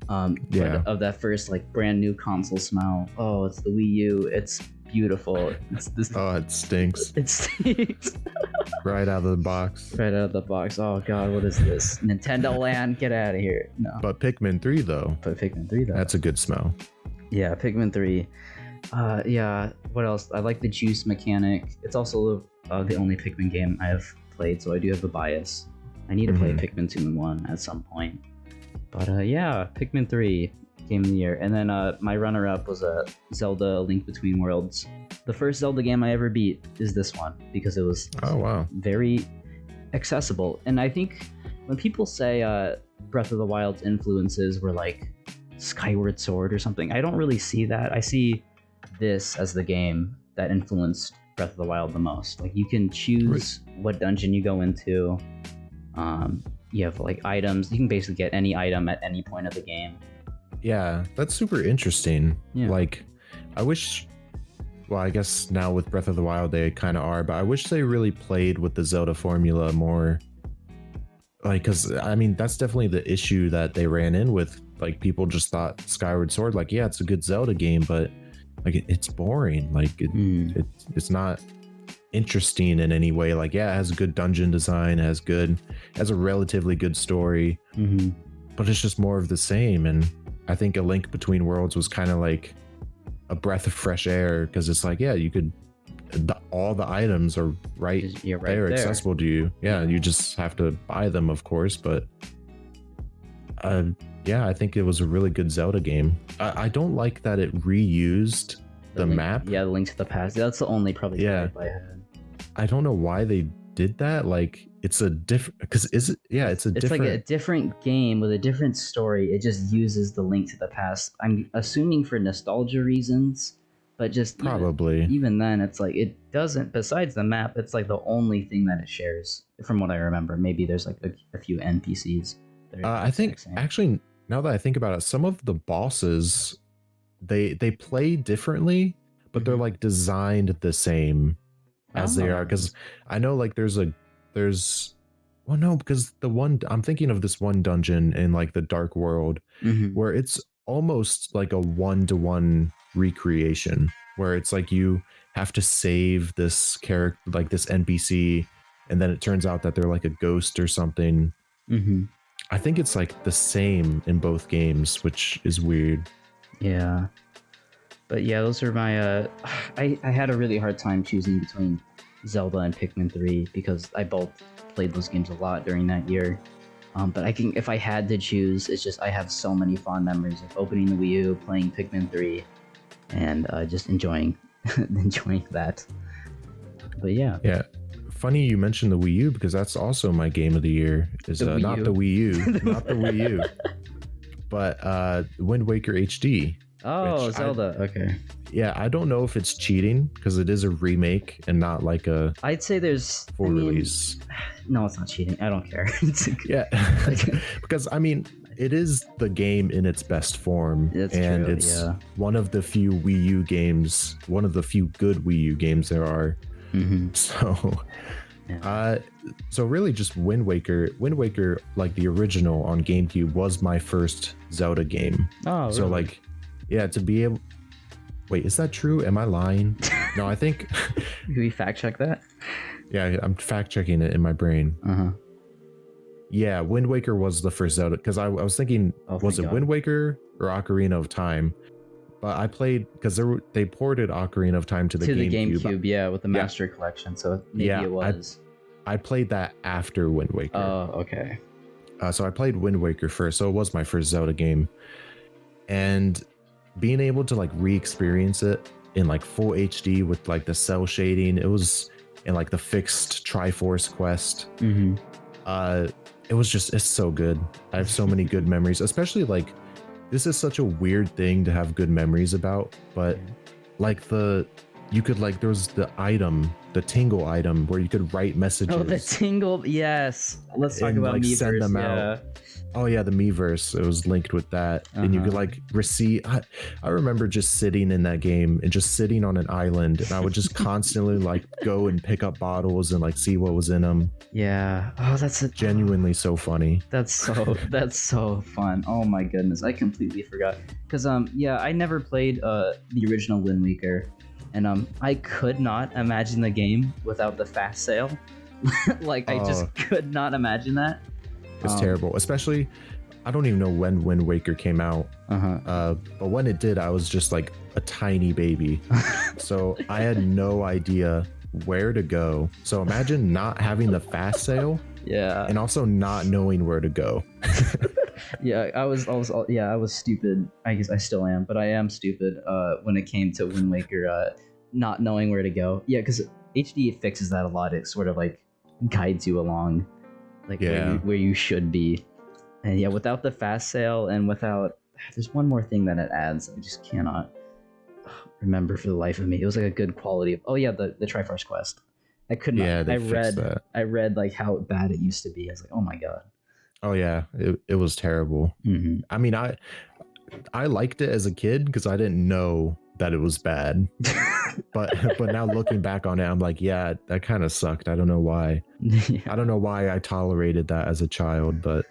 Yeah. But of that first like brand new console smell. Oh, it's the Wii U. It's beautiful. It's this. Oh, it stinks. It stinks. Right out of the box. Right out of the box. Oh god, what is this? Nintendo Land, get out of here. No. But Pikmin 3 though. But Pikmin 3 though. That's a good smell. Yeah, Pikmin 3. Yeah, what else? I like the juice mechanic. It's also the only Pikmin game I have played, so I do have a bias. I need to play Pikmin 2 and 1 at some point. But yeah, Pikmin 3, Game of the Year. And then my runner-up was Zelda A Link Between Worlds. The first Zelda game I ever beat is this one, because it was very accessible. And I think when people say Breath of the Wild's influences were like Skyward Sword or something, I don't really see that. I see this as the game that influenced Breath of the Wild the most. Like you can choose what dungeon you go into. You have like items. You can basically get any item at any point of the game. Yeah, that's super interesting. Yeah. Like, I wish. Well, I guess now with Breath of the Wild they kind of are, but I wish they really played with the Zelda formula more. Like, because I mean that's definitely the issue that they ran in with. Like, people just thought Skyward Sword, like, yeah, it's a good Zelda game, but like it's boring. Like it's not interesting in any way. Like, yeah, it has a good dungeon design, has a relatively good story, but it's just more of the same. And I think A Link Between Worlds was kind of like a breath of fresh air, because it's like, yeah, you could all the items are right there, accessible to you. Yeah, you just have to buy them, of course, but yeah, I think it was a really good Zelda game. I don't like that it reused the map. Yeah, the Link to the Past. That's the only probably gripe I had. I don't know why they did that. Like, it's a different, because it's like a different game with a different story. It just uses the Link to the Past. I'm assuming for nostalgia reasons, but just probably even then, it's like it doesn't. Besides the map, it's like the only thing that it shares, from what I remember. Maybe there's like a few NPCs. I think actually, now that I think about it, some of the bosses they play differently, but they're like designed the same as they are. Because I know like because the one I'm thinking of, this one dungeon in like the Dark World where it's almost like a 1-to-1 recreation, where it's like you have to save this character, like this NPC, and then it turns out that they're like a ghost or something. I think it's like the same in both games, which is weird. Yeah. But yeah, those are my I had a really hard time choosing between Zelda and Pikmin 3, because I both played those games a lot during that year. But I can, if I had to choose, it's just I have so many fond memories of opening the Wii U, playing Pikmin 3, and just enjoying that. But yeah. Yeah. Funny you mentioned the Wii U, because that's also my game of the year. Is not the Wii U, not the Wii U, but Wind Waker HD. Oh, Zelda. Okay. Yeah, I don't know if it's cheating, because it is a remake and not like a. I'd say there's full release. No, it's not cheating. I don't care. Yeah, because I mean, it is the game in its best form, and true, it's one of the few Wii U games, one of the few good Wii U games there are. So really just Wind Waker, like the original on GameCube, was my first Zelda game. Oh, really? So like, yeah, to be able. Wait, is that true? Am I lying? No, I think. Can we fact check that? Yeah, I'm fact checking it in my brain. Yeah, Wind Waker was the first Zelda, because I was thinking, was it Wind Waker or Ocarina of Time? But I played, because they ported Ocarina of Time to the GameCube. Yeah, with the Master Collection. So maybe it was. I played that after Wind Waker. Oh, okay. So I played Wind Waker first, so it was my first Zelda game. And being able to like re-experience it in like full HD with like the cell shading, it was in like the fixed Triforce quest. It's so good. I have so many good memories, especially like this is such a weird thing to have good memories about, but like you could like, there was the tingle item where you could write messages. Oh, the tingle, yes. Let's talk about like send them Miiverse, out. Oh yeah, the Miiverse. It was linked with that, and you could like receive. I remember just sitting in that game and just sitting on an island, and I would just constantly like go and pick up bottles and like see what was in them. Yeah. Oh, that's genuinely so funny. That's so fun. Oh my goodness, I completely forgot. Cause yeah, I never played the original Windwaker, and I could not imagine the game without the fast sale. Like I just could not imagine that. It's terrible, especially I don't even know when Wind Waker came out. But when it did, I was just like a tiny baby. So I had no idea where to go. So imagine not having the fast sale. Yeah. And also not knowing where to go. Yeah, I was stupid. I guess I still am, but I am stupid when it came to Wind Waker not knowing where to go. Yeah, because HD fixes that a lot. It sort of like guides you along like where you should be. And yeah, without the fast sale and without, there's one more thing that it adds I just cannot remember for the life of me. It was like a good quality of, the Triforce Quest. I couldn't. Yeah, I read like how bad it used to be. I was like, oh my god. Oh yeah, it was terrible. I mean, I liked it as a kid because I didn't know that it was bad. but now looking back on it, I'm like, yeah, that kind of sucked. I don't know why. Yeah. I don't know why I tolerated that as a child, but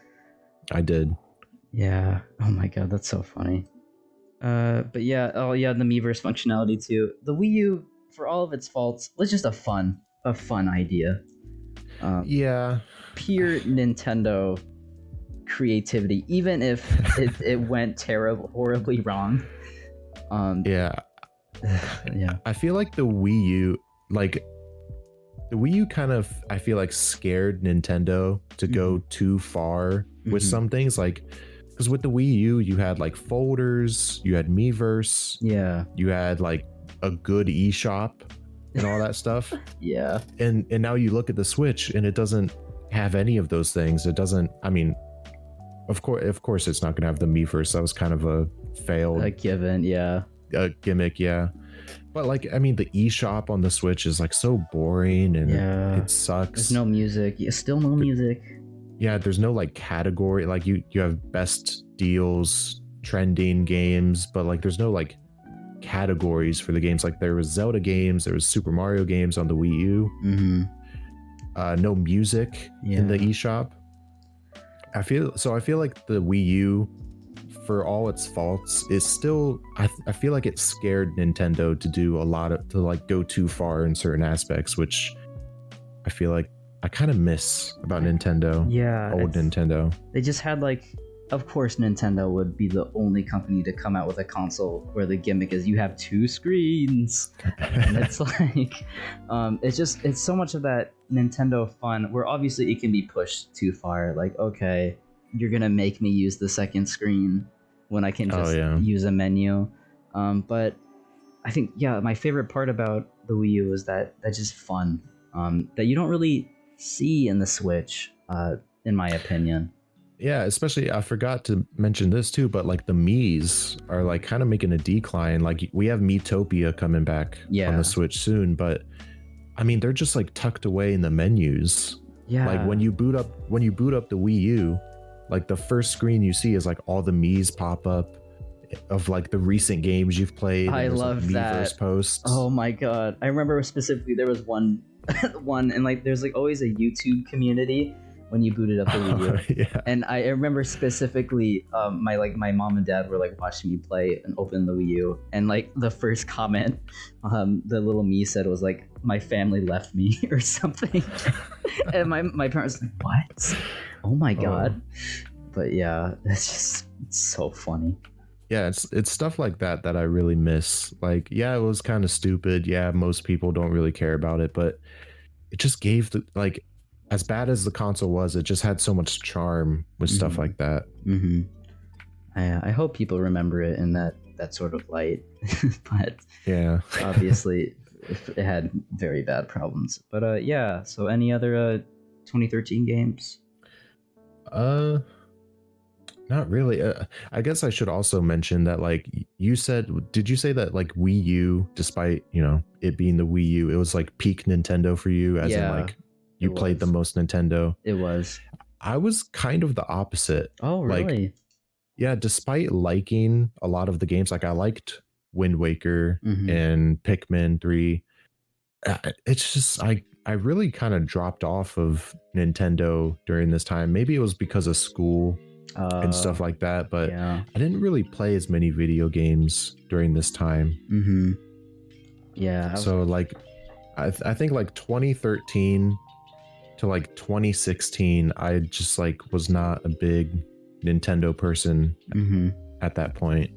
I did. Yeah. Oh my god, that's so funny. But yeah, the Miiverse functionality too. The Wii U, for all of its faults, was just a fun idea. Yeah. Pure Nintendo creativity, even if it went horribly wrong. Yeah. I feel like the Wii U kind of, I feel like, scared Nintendo to go too far with some things, like, because with the Wii U you had like folders, you had Miiverse, you had like a good eShop and all that stuff. And now you look at the Switch and it doesn't have any of those things. It doesn't, I mean, of course it's not gonna have the Miiverse. That was kind of a failed gimmick. But like, I mean, the eShop on the Switch is like so boring and it sucks. There's no music. Still no music. Yeah, there's no like category. Like you have best deals, trending games, but like there's no like categories for the games. Like there was Zelda games, there was Super Mario games on the Wii U. No music in the eShop. I feel like the Wii U, for all its faults, is still, I feel like it scared Nintendo to do to like go too far in certain aspects, which I feel like I kind of miss about Nintendo. Old Nintendo. They just had like, of course Nintendo would be the only company to come out with a console where the gimmick is you have two screens. And it's like, it's so much of that Nintendo fun where obviously it can be pushed too far. Like, okay, you're gonna make me use the second screen when I can just use a menu. But I think, my favorite part about the Wii U is that's just fun. That you don't really see in the Switch, in my opinion. Yeah, especially, I forgot to mention this too, but like the Miis are like kind of making a decline. Like we have Miitopia coming back on the Switch soon, but I mean, they're just like tucked away in the menus. Yeah. Like when you boot up the Wii U, like the first screen you see is like all the Miis pop up of like the recent games you've played. I love like that. Posts. Oh my god. I remember specifically there was one and like there's like always a YouTube community when you booted up the Wii U. And I remember specifically my mom and dad were like watching me play and open the Wii U, and like the first comment the little me said was like, my family left me or something. And my parents like, what? Oh my god. But yeah, it's so funny. Yeah, it's stuff like that I really miss. Like, yeah, it was kind of stupid. Yeah, most people don't really care about it, but it just gave like, as bad as the console was, it just had so much charm with stuff like that. I hope people remember it in that sort of light. But obviously it had very bad problems. But so any other 2013 games? Not really. I guess I should also mention that, like you said, did you say that like Wii U, despite, you know, it being the Wii U, it was like peak Nintendo for you, as in like you played the most Nintendo? It was. I was kind of the opposite. Oh, really? Like, yeah, despite liking a lot of the games, like I liked Windwaker and Pikmin 3. It's just I really kind of dropped off of Nintendo during this time. Maybe it was because of school and stuff like that, but I didn't really play as many video games during this time. Yeah. So like, I think like 2013 to like 2016, I just like was not a big Nintendo person at that point.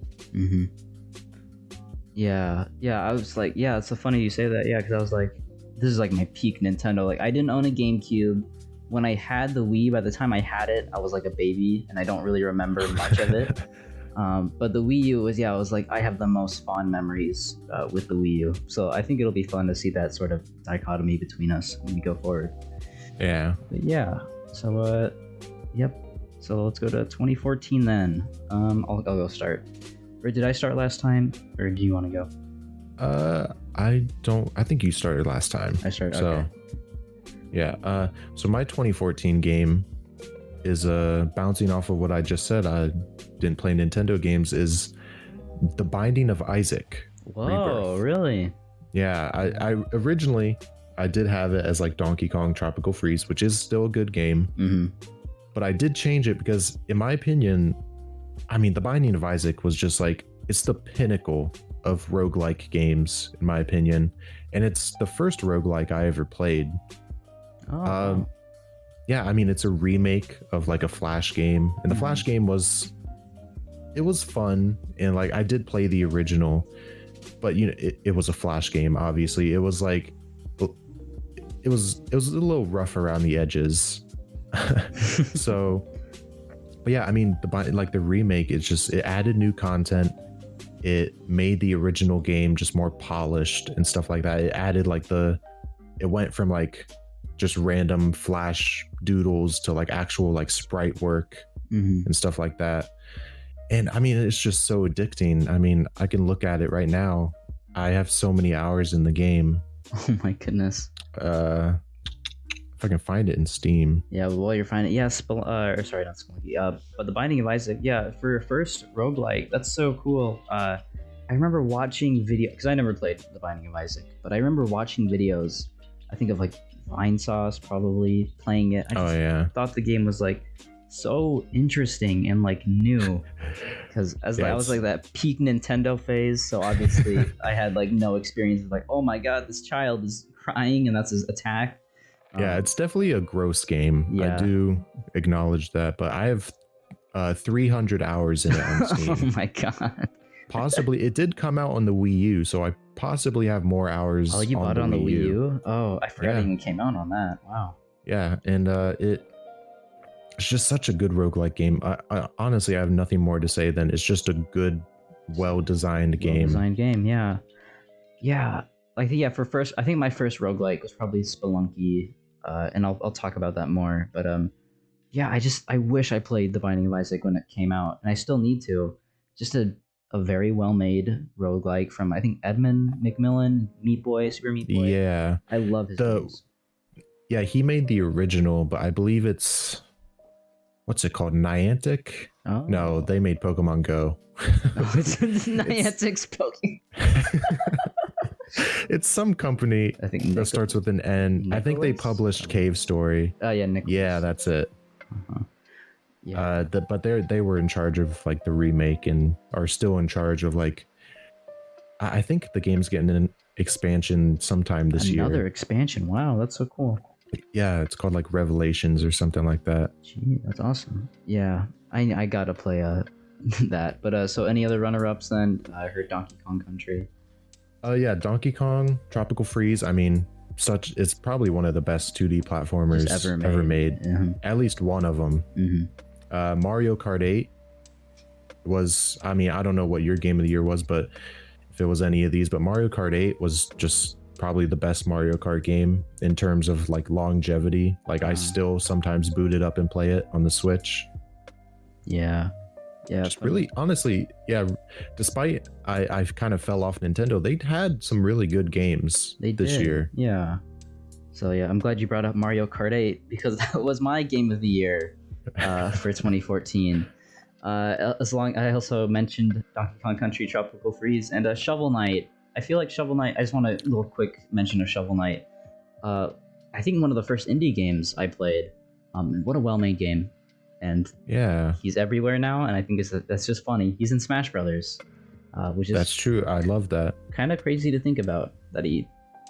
Yeah, I was like, yeah, it's so funny you say that. Yeah, because I was like, this is like my peak Nintendo. Like, I didn't own a GameCube. When I had the Wii, by the time I had it, I was like a baby, and I don't really remember much of it. But the Wii U was, I was like, I have the most fond memories with the Wii U. So I think it'll be fun to see that sort of dichotomy between us when we go forward. Yeah. But yeah. So, yep. So let's go to 2014 then. I'll go start. Or did I start last time? Or do you want to go? I think you started last time. I started, so, okay. Yeah. So my 2014 game is bouncing off of what I just said. I didn't play Nintendo games. Is The Binding of Isaac. Whoa, Rebirth. Really? Yeah. I originally I did have it as like Donkey Kong Tropical Freeze, which is still a good game. But I did change it because, in my opinion, I mean, The Binding of Isaac was just like, it's the pinnacle of roguelike games, in my opinion. And it's the first roguelike I ever played. Yeah, I mean, it's a remake of like a Flash game. And the Flash game was fun. And like, I did play the original, but you know, it was a Flash game, obviously. It was like, it was a little rough around the edges. So, but yeah, I mean, the remake, it added new content. It made the original game just more polished and stuff like that. It added like it went from like just random Flash doodles to like actual like sprite work and stuff like that. And I mean, it's just so addicting. I mean, I can look at it right now. I have so many hours in the game. Oh my goodness. If I can find it in Steam. Yeah, while you're finding it, yeah, sorry, not Spelunky. But The Binding of Isaac, yeah, for your first roguelike, that's so cool. I remember watching because I never played The Binding of Isaac, but I remember watching videos, I think of like Vinesauce probably playing it. I thought the game was like so interesting and like new, because I was like that peak Nintendo phase, so obviously I had like no experience with like, oh my god, this child is crying and that's his attack. Yeah, it's definitely a gross game. Yeah. I do acknowledge that, but I have 300 hours in it on Steam. Oh my god. Possibly, it did come out on the Wii U, so I possibly have more hours. Oh, you bought it on the Wii U? Oh, I forgot it even came out on that. Wow. Yeah, and it's just such a good roguelike game. I honestly, I have nothing more to say than it's just a good, well-designed game. Well-designed game, yeah. Yeah, I think my first roguelike was probably Spelunky. And I'll talk about that more, but yeah, I wish I played The Binding of Isaac when it came out, and I still need to. Just a very well made roguelike from, I think, Edmund McMillan, Super Meat Boy. Yeah, I love his games. Yeah, he made the original, but I believe it's, what's it called, Niantic? Oh. No, they made Pokemon Go. Oh, it's Niantic's Pokemon. It's some company that starts with an N. Nicholas? I think they published Cave Story. Oh yeah, Nicholas. Yeah, that's it. Yeah. But they were in charge of like the remake and are still in charge of like. I think the game's getting an expansion sometime this year. Another expansion. Wow, that's so cool. Yeah, it's called like Revelations or something like that. Gee, that's awesome. Yeah, I gotta play that. But so any other runner-ups then? I heard Donkey Kong Country. Yeah, Donkey Kong Tropical Freeze. I mean, it's probably one of the best 2D platformers ever made. At least one of them. Mario Kart 8 was, I mean, I don't know what your game of the year was, but if it was any of these, but Mario Kart 8 was just probably the best Mario Kart game in terms of like longevity. Like I still sometimes boot it up and play it on the Switch. Yeah. Just really, honestly, yeah. Despite I've kind of fell off Nintendo, they had some really good games this year. Yeah. So yeah, I'm glad you brought up Mario Kart 8 because that was my game of the year for 2014. I also mentioned Donkey Kong Country Tropical Freeze and Shovel Knight. I feel like Shovel Knight. I just want a little quick mention of Shovel Knight. I think one of the first indie games I played. What a well-made game, and yeah, he's everywhere now. And I think that's just funny. He's in Smash Brothers, which is that's true. I love that. Kind of crazy to think about that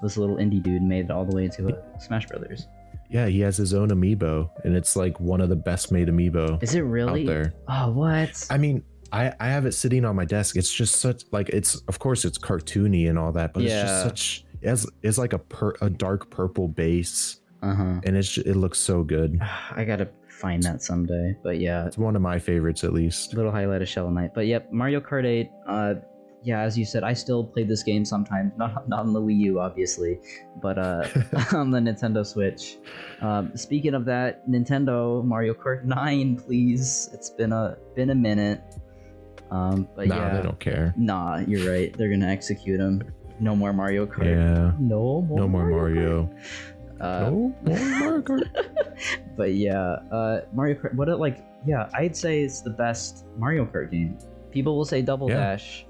this little indie dude made it all the way into Smash Brothers. Yeah, he has his own amiibo, and it's like one of the best made amiibo. Is it really? Out there. Oh, what? I mean, I have it sitting on my desk. It's just such like of course it's cartoony and all that, but it's just such. It's like a dark purple base, and it looks so good. I gotta find that someday, but yeah, it's one of my favorites at least. Little highlight of Shovel Knight, but yep, Mario Kart 8. Yeah, as you said, I still play this game sometimes. Not on the Wii U, obviously, but on the Nintendo Switch. Speaking of that, Nintendo Mario Kart 9, please. It's been a minute. But they don't care. Nah, you're right. They're gonna execute them. No more Mario Kart. Yeah. No more Mario. No more Mario Kart. But yeah, Mario Kart. I'd say it's the best Mario Kart game. People will say Double Dash.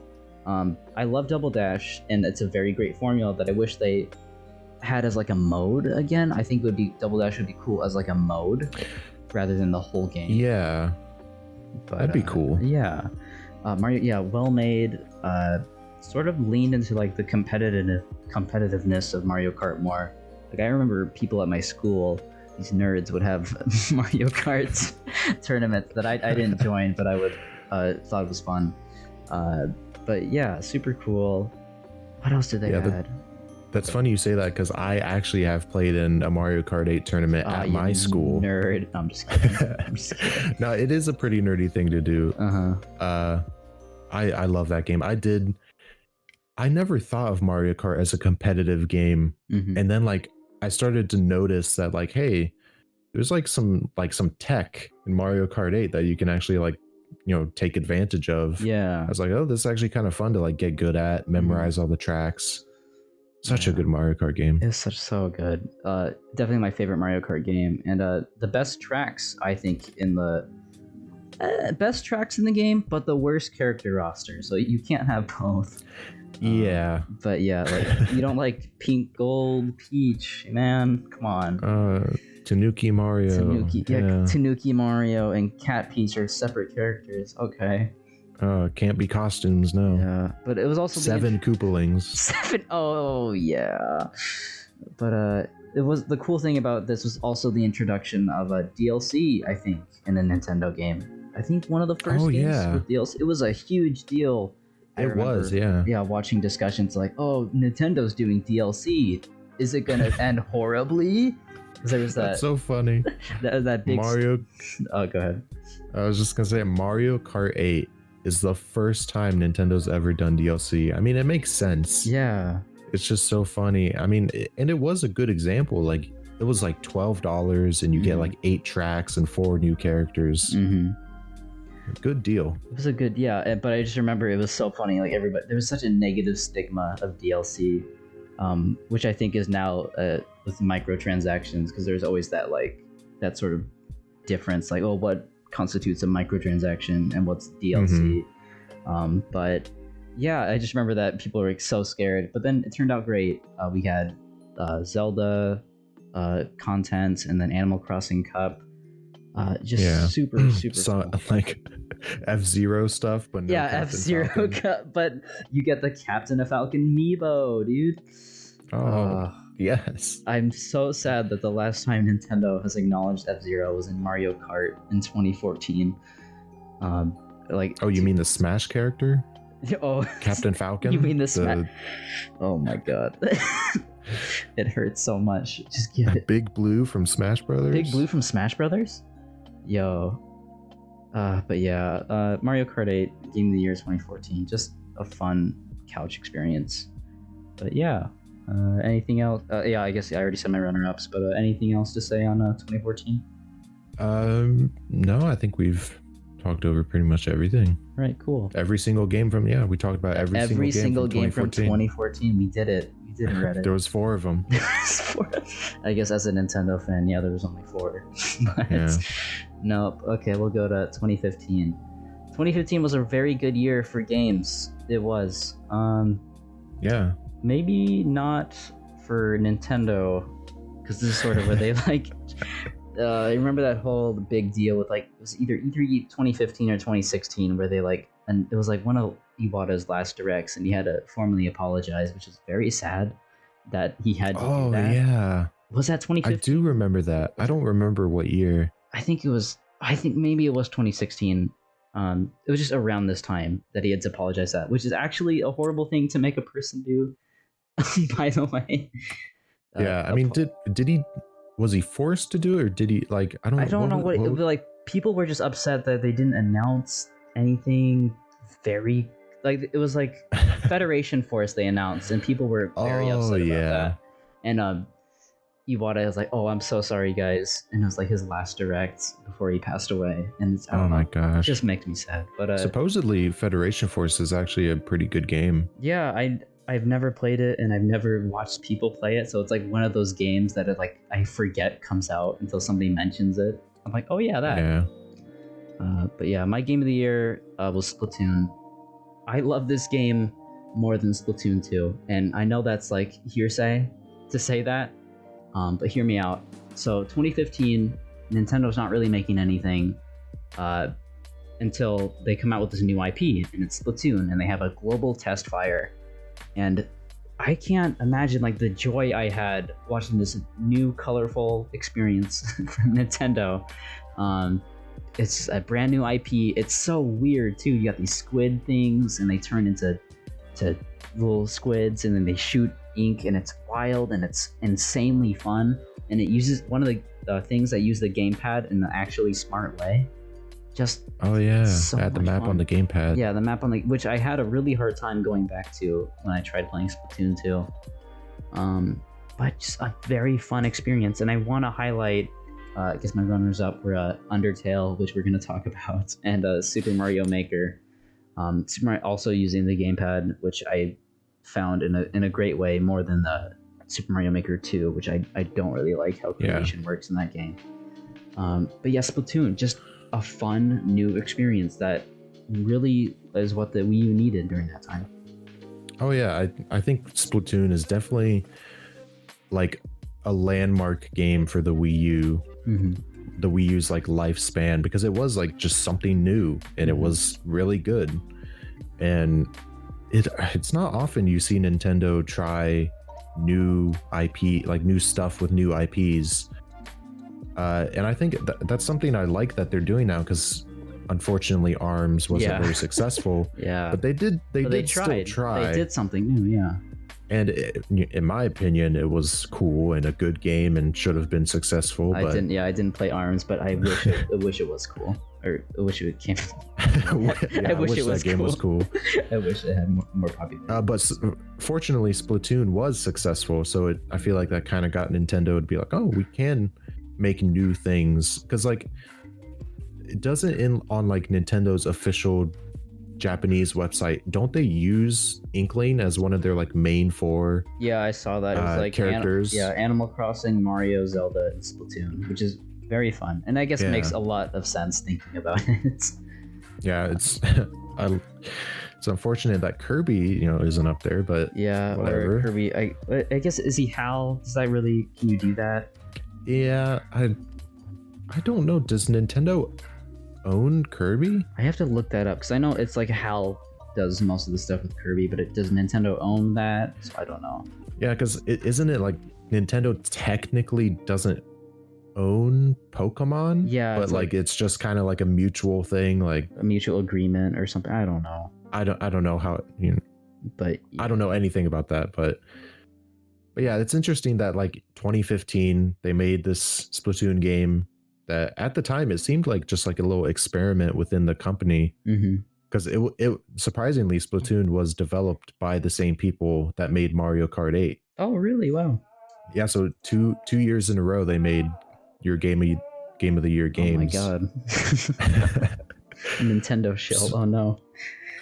I love Double Dash, and it's a very great formula that I wish they had as like a mode again. I think Double Dash would be cool as like a mode rather than the whole game. Yeah, but, that'd be cool. Yeah, Mario. Well made. Sort of leaned into like the competitiveness of Mario Kart more. Like I remember people at my school, these nerds would have Mario Kart tournaments that I didn't join, but I would thought it was fun. But yeah, super cool. What else did they add? That's funny you say that because I actually have played in a Mario Kart 8 tournament at my school. Nerd. I'm just kidding. No, it is a pretty nerdy thing to do. I love that game. I never thought of Mario Kart as a competitive game, and then like I started to notice that like, hey, there's like some tech in Mario Kart 8 that you can actually like, take advantage of. Yeah, I was like, oh, this is actually kind of fun to like get good at, memorize all the tracks. Such a good Mario Kart game. It's so good. Definitely my favorite Mario Kart game, and the best tracks I think in the best tracks in the game, but the worst character roster. So you can't have both. Yeah. But yeah, like you don't like Pink, Gold, Peach, man. Come on. Tanuki Mario. Tanuki Mario and Cat Peach are separate characters. Okay. Can't be costumes, no. Yeah, but it was also 7 Koopalings. 7. Oh yeah. But it was the cool thing about this was also the introduction of a DLC. I think in a Nintendo game. I think one of the first games with DLC. It was a huge deal. It was, yeah. Yeah, watching discussions like, oh, Nintendo's doing DLC. Is it gonna end horribly? There was that. That's so funny. that big Mario. Oh, go ahead. I was just gonna say Mario Kart 8 is the first time Nintendo's ever done DLC. I mean, it makes sense. Yeah. It's just so funny. I mean, and it was a good example. Like, it was like $12 and you get like 8 tracks and 4 new characters. Good deal. It was a good, but I just remember it was so funny. Like, everybody, there was such a negative stigma of DLC, which I think is now with microtransactions, because there's always that sort of difference. Like, oh, what constitutes a microtransaction and what's DLC? But yeah, I just remember that people were like, so scared, but then it turned out great. We had Zelda content, and then Animal Crossing Cup. Super so, cool. Like F-Zero stuff, but no F-Zero but you get the Captain of Falcon Meebo, dude. Yes. I'm so sad that the last time Nintendo has acknowledged F-Zero was in Mario Kart in 2014. You mean the Smash character? Oh, Captain Falcon? You mean the Smash? Oh my god. It hurts so much. Just get it. Big Blue from Smash Brothers? Big Blue from Smash Brothers? Yo. But yeah, Mario Kart 8, Game of the Year 2014. Just a fun couch experience. But yeah. Anything else? Yeah, I guess I already said my runner-ups, but anything else to say on 2014? No, I think we've talked over pretty much everything. Right, cool. Every single game from we talked about every single game from 2014. We did it. We did it, Reddit. There was 4 of them. I guess as a Nintendo fan, yeah, there was only 4. But yeah. Nope. Okay, we'll go to 2015. 2015 was a very good year for games. It was. Yeah. Maybe not for Nintendo, because this is sort of where they like. I remember that whole big deal with like it was either E3 2015 or 2016 where they like, and it was like one of Iwata's last directs, and he had to formally apologize, which is very sad that he had to do that. Oh yeah. Was that 2015? I do remember that. I don't remember what year. I think maybe it was 2016. It was just around this time that he had to apologize that, which is actually a horrible thing to make a person do. By the way. Yeah, I mean, did he? Was he forced to do it, or did he like? I don't know what like. People were just upset that they didn't announce anything. Very like it was like Federation Force they announced, and people were very upset about that. And Iwata was like, "Oh, I'm so sorry, guys," and it was like his last direct before he passed away. And it's, I don't know, my gosh, it just makes me sad. But supposedly Federation Force is actually a pretty good game. Yeah, I've never played it, and I've never watched people play it, so it's like one of those games that I forget comes out until somebody mentions it. I'm like, oh yeah, that. Yeah. But yeah, my game of the year was Splatoon. I love this game more than Splatoon 2, and I know that's like hearsay to say that, but hear me out. So 2015, Nintendo's not really making anything until they come out with this new IP, and it's Splatoon, and they have a global test fire. And I can't imagine like the joy I had watching this new colorful experience from Nintendo. It's a brand new IP. It's so weird too. You got these squid things, and they turn into little squids, and then they shoot ink, and it's wild, and it's insanely fun. And it uses one of the things that use the gamepad in the actually smart way. Just so add the map fun. On the gamepad. Yeah, the map on the which I had a really hard time going back to when I tried playing Splatoon 2. But just a very fun experience, and I want to highlight. I guess my runners up were Undertale, which we're going to talk about, and Super Mario Maker. Super Mario also using the gamepad, which I found in a great way more than the Super Mario Maker 2, which I don't really like how creation works in that game. But yeah, Splatoon, just a fun new experience that really is what the Wii U needed during that time. Oh yeah, I think Splatoon is definitely like a landmark game for the Wii U. Mm-hmm. The Wii U's like lifespan, because it was like just something new, and it was really good. And it's not often you see Nintendo try new IP, like new stuff with new IPs. And I think that's something I like that they're doing now, because unfortunately ARMS wasn't very successful. But they did still try. They did something new. And in my opinion, it was cool and a good game and should have been successful. I didn't play ARMS, but I wish it was cool, or I wish it came. I wish it was that game was cool. I wish it had more popularity. But fortunately, Splatoon was successful, so I feel like that kind of got Nintendo to be like, oh, we can make new things, because like it doesn't on like Nintendo's official Japanese website, don't they use Inkling as one of their like main 4? Yeah, I saw that. It was like characters. Animal Crossing, Mario, Zelda, and Splatoon, which is very fun, and I guess makes a lot of sense thinking about it. Yeah, it's it's unfortunate that Kirby, isn't up there, but whatever. Or Kirby, I guess, is he HAL? Can you do that? Yeah, I don't know. Does Nintendo own Kirby? I have to look that up, because I know it's like HAL does most of the stuff with Kirby, but does Nintendo own that? So I don't know. Yeah, because isn't it like Nintendo technically doesn't own Pokemon? Yeah, but like it's just kind of like a mutual thing, like a mutual agreement or something. I don't know. I don't know how but I don't know anything about that, but yeah, it's interesting that like 2015 they made this Splatoon game that at the time it seemed like just like a little experiment within the company. Mm-hmm. because it surprisingly, Splatoon was developed by the same people that made Mario Kart 8. Oh, really? Wow. Yeah, so two years in a row they made your game of the year games. Oh my god. Nintendo shill. Oh no.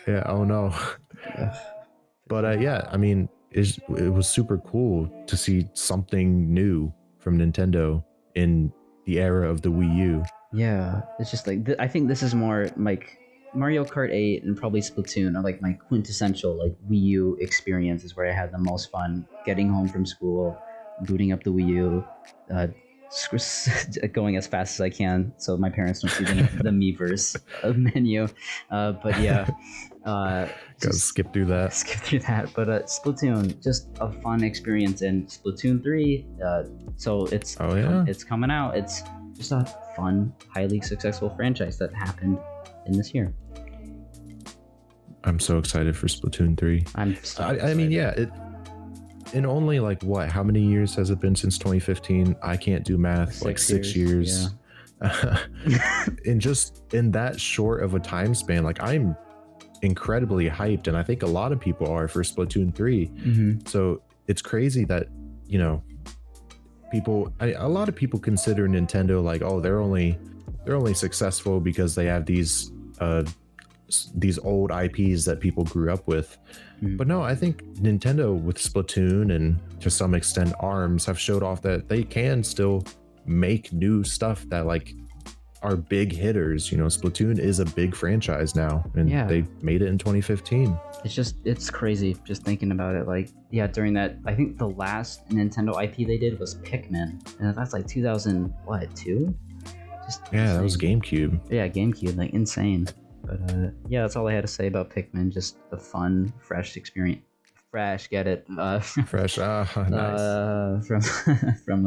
Yeah. Oh no. But yeah, I mean, it was super cool to see something new from Nintendo in the era of the Wii U. Yeah, it's just like I think this is more like Mario Kart 8 and probably Splatoon are like my quintessential like Wii U experiences where I had the most fun getting home from school, booting up the Wii U, going as fast as I can so my parents don't see the Miiverse menu. But yeah, gotta skip through that. But Splatoon, just a fun experience. In Splatoon 3, so it's it's coming out. It's just a fun, highly successful franchise that happened in this year. I'm so excited for Splatoon 3. I mean, yeah, in only like what? How many years has it been since 2015? I can't do math. Like 6 years. Yeah. in that short of a time span, like I'm incredibly hyped, and I think a lot of people are for Splatoon 3. Mm-hmm. So it's crazy that, you know, a lot of people consider Nintendo like, oh, they're only successful because they have these old IPs that people grew up with. But no, I think Nintendo with Splatoon and to some extent ARMS have showed off that they can still make new stuff that like are big hitters. You know, Splatoon is a big franchise now, and they made it in 2015. It's crazy just thinking about it. Like, yeah, during that, I think the last Nintendo IP they did was Pikmin, and that's like 2002. That was GameCube. Yeah, GameCube, like insane. But yeah, that's all I had to say about Pikmin. Just a fun, fresh experience. Fresh, get it? Fresh. Nice. From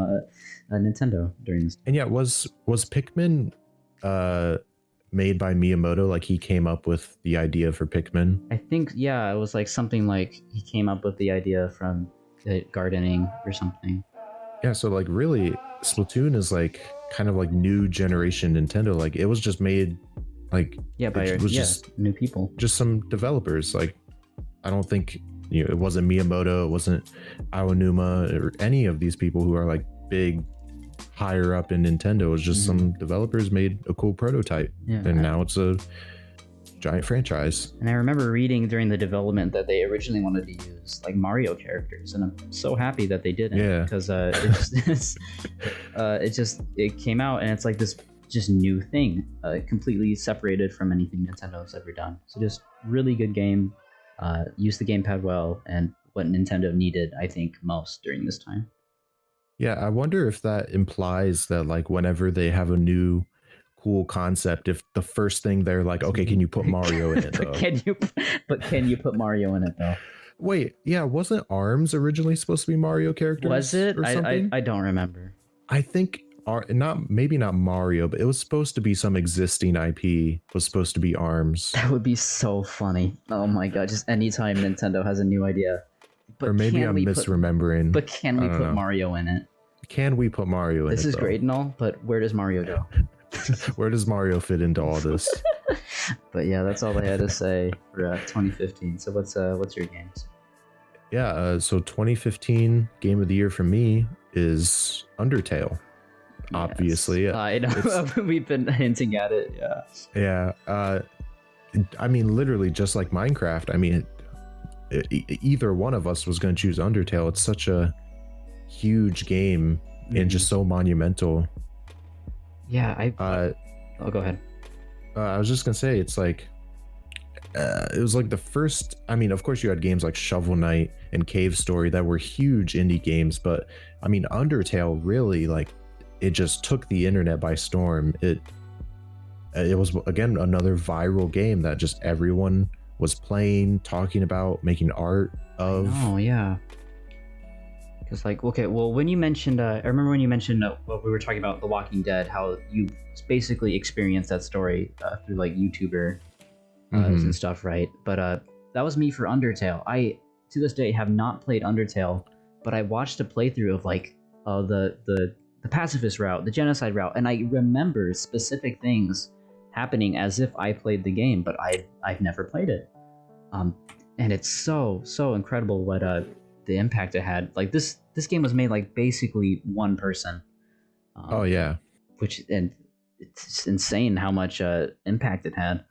Nintendo during this. And yeah, was Pikmin made by Miyamoto? Like he came up with the idea for Pikmin? I think it was like something like he came up with the idea from gardening or something. Yeah, so like really, Splatoon is like kind of like new generation Nintendo. Like it was just made like just new people, just some developers. Like I don't think it wasn't Miyamoto, it wasn't Aonuma or any of these people who are like big higher up in Nintendo. It was just some developers made a cool prototype, and now it's a giant franchise. And I remember reading during the development that they originally wanted to use like Mario characters, and I'm so happy that they didn't, because it came out and it's like this just new thing, completely separated from anything Nintendo's ever done. So just really good game, used the gamepad well, and what Nintendo needed, I think, most during this time. Yeah, I wonder if that implies that like whenever they have a new cool concept, if the first thing they're like, okay, can you put Mario in it though? Can you put Mario in it though? Wait, yeah, wasn't ARMS originally supposed to be Mario characters? Was it? Or something? I don't remember. I think maybe not Mario, but it was supposed to be some existing IP was supposed to be ARMS. That would be so funny. Oh my god, just anytime Nintendo has a new idea. But or maybe I'm misremembering. But can we put Mario in it? Can we put Mario in it? This is great and all, but where does Mario go? Where does Mario fit into all this? But yeah, that's all I had to say for 2015. So what's your games? Yeah, so 2015 game of the year for me is Undertale. Yes. Obviously, I know we've been hinting at it. I mean, literally, just like Minecraft. I mean, either one of us was going to choose Undertale. It's such a huge game and just so monumental. Yeah, I'll go ahead. I was just gonna say, it's like it was like the first. I mean, of course, you had games like Shovel Knight and Cave Story that were huge indie games, but I mean, Undertale really, like, it just took the internet by storm. It was, again, another viral game that just everyone was playing, talking about, making art of. Oh yeah. Because like, okay, well, when you mentioned, I remember when you mentioned what we were talking about The Walking Dead, how you basically experienced that story through like YouTuber and stuff, right? But that was me for Undertale. I, to this day, have not played Undertale, but I watched a playthrough of like the pacifist route, the genocide route, and I remember specific things happening as if I played the game, but I've never played it. And it's so incredible what the impact it had. Like this game was made like basically one person. Oh yeah. And it's insane how much impact it had.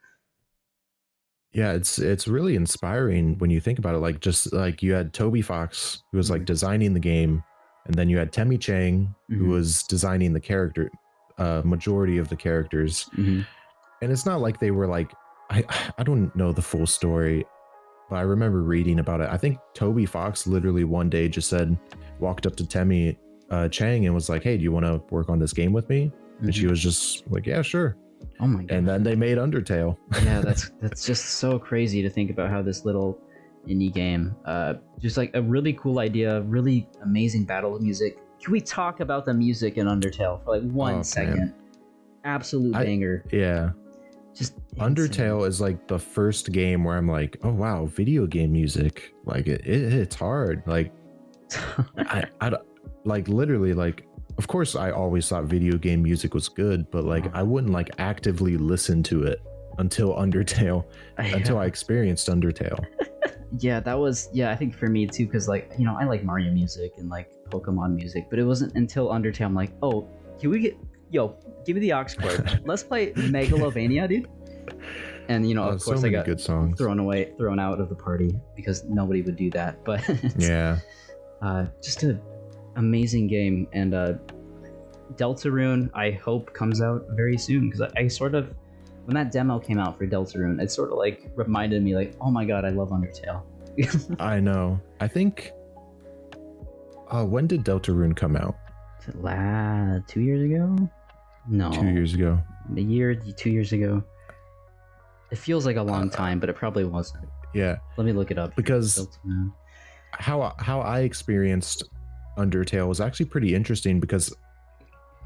Yeah, it's really inspiring when you think about it. Like just like you had Toby Fox, who was like designing the game, and then you had Temmie Chang, who was designing the character, majority of the characters. And it's not like they were like, I don't know the full story, but I remember reading about it. I think Toby Fox literally one day just walked up to Temmie Chang and was like, "Hey, do you want to work on this game with me?" And she was just like, "Yeah, sure." Oh my god. And then they made Undertale. Yeah, that's just so crazy to think about how this little indie game, just like a really cool idea, really amazing battle music. Can we talk about the music in Undertale for like 1 second? Man. Absolute banger. Yeah. Just Undertale is like the first game where I'm like, oh wow, video game music. Like it's hard. Like I like literally like, of course I always thought video game music was good, but like I wouldn't like actively listen to it until Undertale, until I experienced Undertale. Yeah, that was, I think for me too, because like, you know, I like Mario music and like Pokemon music, but it wasn't until Undertale I'm like, oh, can we give me the aux cord. Let's play Megalovania, dude. And you know, of course, I got good songs thrown out of the party because nobody would do that. But yeah, just an amazing game. And Deltarune, I hope comes out very soon, because I sort of, when that demo came out for Deltarune, it sort of like reminded me like, oh my god, I love Undertale. I know. I think when did Deltarune come out? 2 years ago? No. 2 years ago. 2 years ago. It feels like a long time, but it probably wasn't. Yeah. Let me look it up. Because how I experienced Undertale was actually pretty interesting, because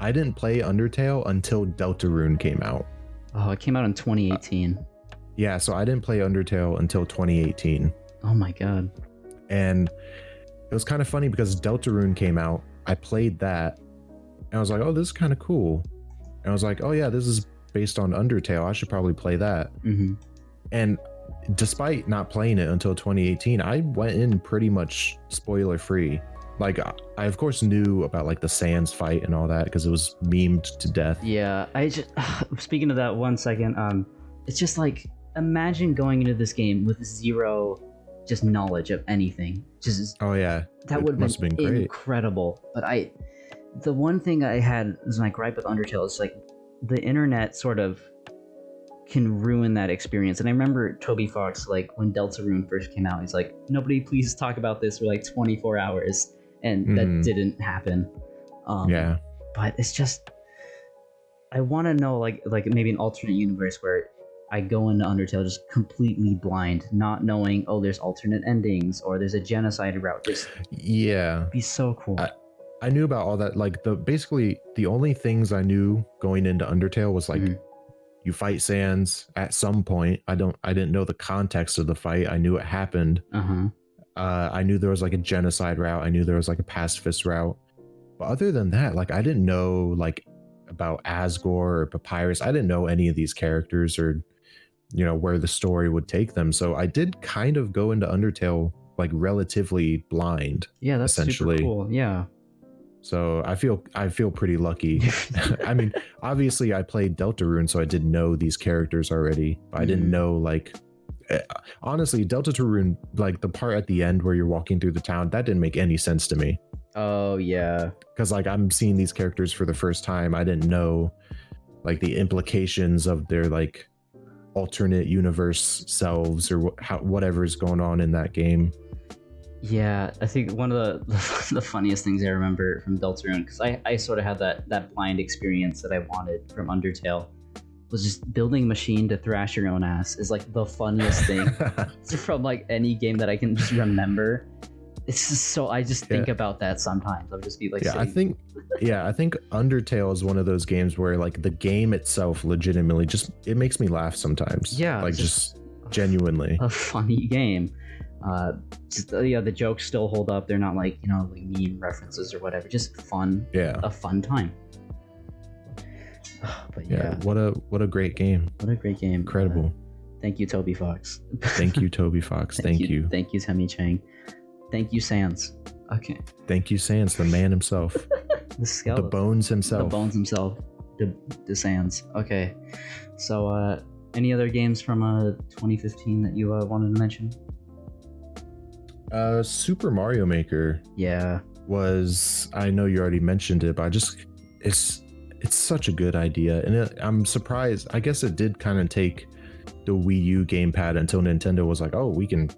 I didn't play Undertale until Deltarune came out. Oh, it came out in 2018. Yeah, so I didn't play Undertale until 2018. Oh my god. And it was kind of funny because Deltarune came out. I played that and I was like, oh, this is kind of cool. And I was like, oh yeah, this is based on Undertale. I should probably play that. And despite not playing it until 2018, I went in pretty much spoiler free. Like I of course knew about like the Sans fight and all that because it was memed to death. Yeah, I just speaking of that 1 second, it's just like, imagine going into this game with zero just knowledge of anything. Just oh yeah, that would have been incredible. But the one thing I had was my gripe with Undertale is like the internet sort of can ruin that experience. And I remember Toby Fox, like when Deltarune first came out, he's like, nobody please talk about this for like 24 hours. And that didn't happen. Yeah. But it's just, I want to know like maybe an alternate universe where I go into Undertale just completely blind, not knowing, oh, there's alternate endings or there's a genocide route. It'd be so cool. I knew about all that. Like basically the only things I knew going into Undertale was like, you fight Sans at some point. I didn't know the context of the fight. I knew it happened. I knew there was like a genocide route. I knew there was like a pacifist route. But other than that, like I didn't know like about Asgore or Papyrus. I didn't know any of these characters or, you know, where the story would take them. So I did kind of go into Undertale like relatively blind. Yeah, that's essentially super cool. Yeah. So I feel pretty lucky. I mean, obviously I played Deltarune, so I did know these characters already. But I didn't know like, honestly, Deltarune, like the part at the end where you're walking through the town, that didn't make any sense to me. Oh yeah, because like I'm seeing these characters for the first time. I didn't know like the implications of their like alternate universe selves or whatever is going on in that game. Yeah, I think one of the funniest things I remember from Deltarune, because I sort of had that blind experience that I wanted from Undertale, was just building a machine to thrash your own ass is like the funniest thing from like any game that I can just remember. It's just so, I just think about that sometimes. I'll just be like, I think Undertale is one of those games where like the game itself legitimately just, it makes me laugh sometimes. Yeah, like just genuinely a funny game. The jokes still hold up. They're not like, you know, like meme references or whatever. Just fun. Yeah, a fun time. But Yeah, what a great game. What a great game. Incredible. Thank you, Toby Fox. Thank you, Toby Fox. Thank you. Thank you, Temmie Chang. Thank you, Sans. Okay. Thank you, Sans, the man himself. The skeleton. The bones himself. The bones himself. The Sans. Okay. So, any other games from 2015 that you wanted to mention? Super Mario Maker. Yeah. I know you already mentioned it, but it's such a good idea, and I'm surprised. I guess it did kind of take the Wii U gamepad until Nintendo was like, oh, we can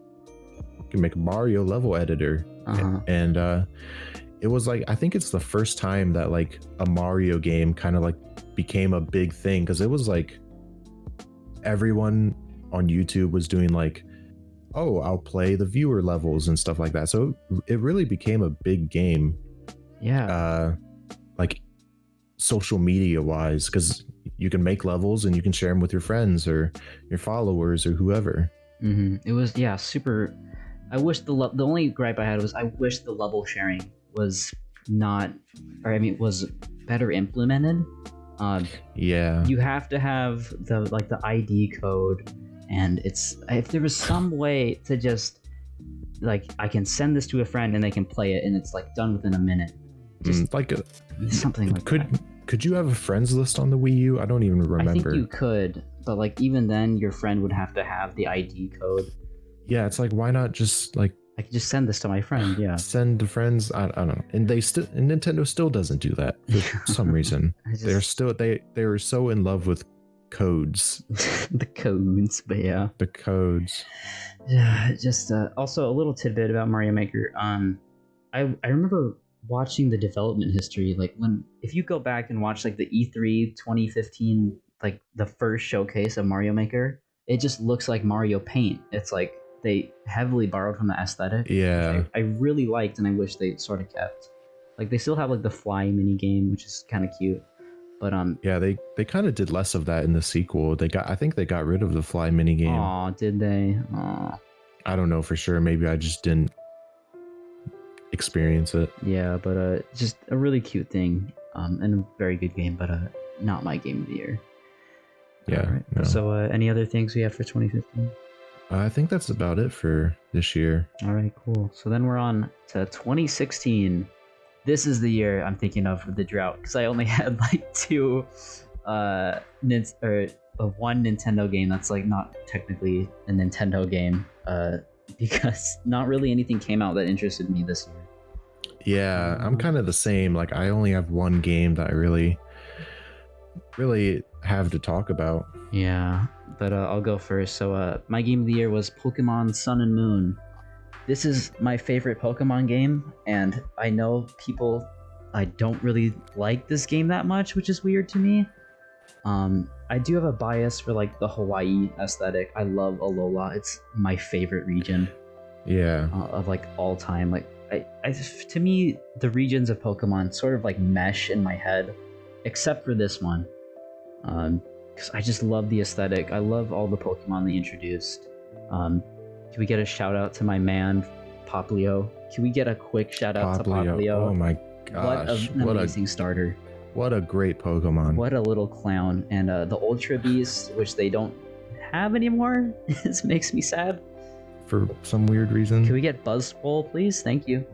make a Mario level editor. And it was like, I think it's the first time that like a Mario game kind of like became a big thing, because it was like everyone on YouTube was doing like, oh, I'll play the viewer levels and stuff like that. So it really became a big game. Yeah. Like social media wise, because you can make levels and you can share them with your friends or your followers or whoever. It was, yeah, super. I wish the only gripe I had was I wish the level sharing was was better implemented. Yeah. You have to have the ID code, and if there was some way to just like, I can send this to a friend and they can play it and it's like done within a minute. Just something like that. Could you have a friends list on the Wii U? I don't even remember. I think you could, but like even then, your friend would have to have the ID code. Yeah, it's like, why not just like, I could just send this to my friend. Yeah, send to friends. I don't know. And Nintendo still doesn't do that for some reason. They were so in love with codes. The codes, but yeah, the codes. Yeah, just also a little tidbit about Mario Maker. I remember watching the development history, like if you go back and watch like the E3 2015, like the first showcase of Mario Maker, it just looks like Mario Paint. It's like they heavily borrowed from the aesthetic. Yeah, I really liked, and I wish they sort of kept. Like they still have like the fly mini game, which is kind of cute, but yeah, they kind of did less of that in the sequel. I think they got rid of the fly mini game. Aw, did they? Aw. I don't know for sure. Maybe I just didn't experience it. Yeah, but just a really cute thing, and a very good game, but not my game of the year. Yeah. All right. No. So any other things we have for 2015? I think that's about it for this year. All right, cool. So then we're on to 2016. This is the year I'm thinking of for the drought, because I only had like one Nintendo game that's like not technically a Nintendo game, because not really anything came out that interested me this year. Yeah, I'm kind of the same. Like I only have one game that I really have to talk about. Yeah, but I'll go first. So my game of the year was Pokemon Sun and Moon. This is my favorite Pokemon game, and I know I don't really like this game that much, which is weird to me. I do have a bias for like the Hawaii aesthetic. I love Alola. It's my favorite region. Yeah. Of like all time. Like to me, the regions of Pokemon sort of like mesh in my head, except for this one. Because I just love the aesthetic. I love all the Pokemon they introduced. Can we get a shout out to my man, Poplio? Can we get a quick shout out to Poplio? Oh my gosh. What an amazing starter. What a great Pokemon. What a little clown. And the Ultra Beast, which they don't have anymore, this makes me sad. For some weird reason. Can we get Buzzpole, please? Thank you.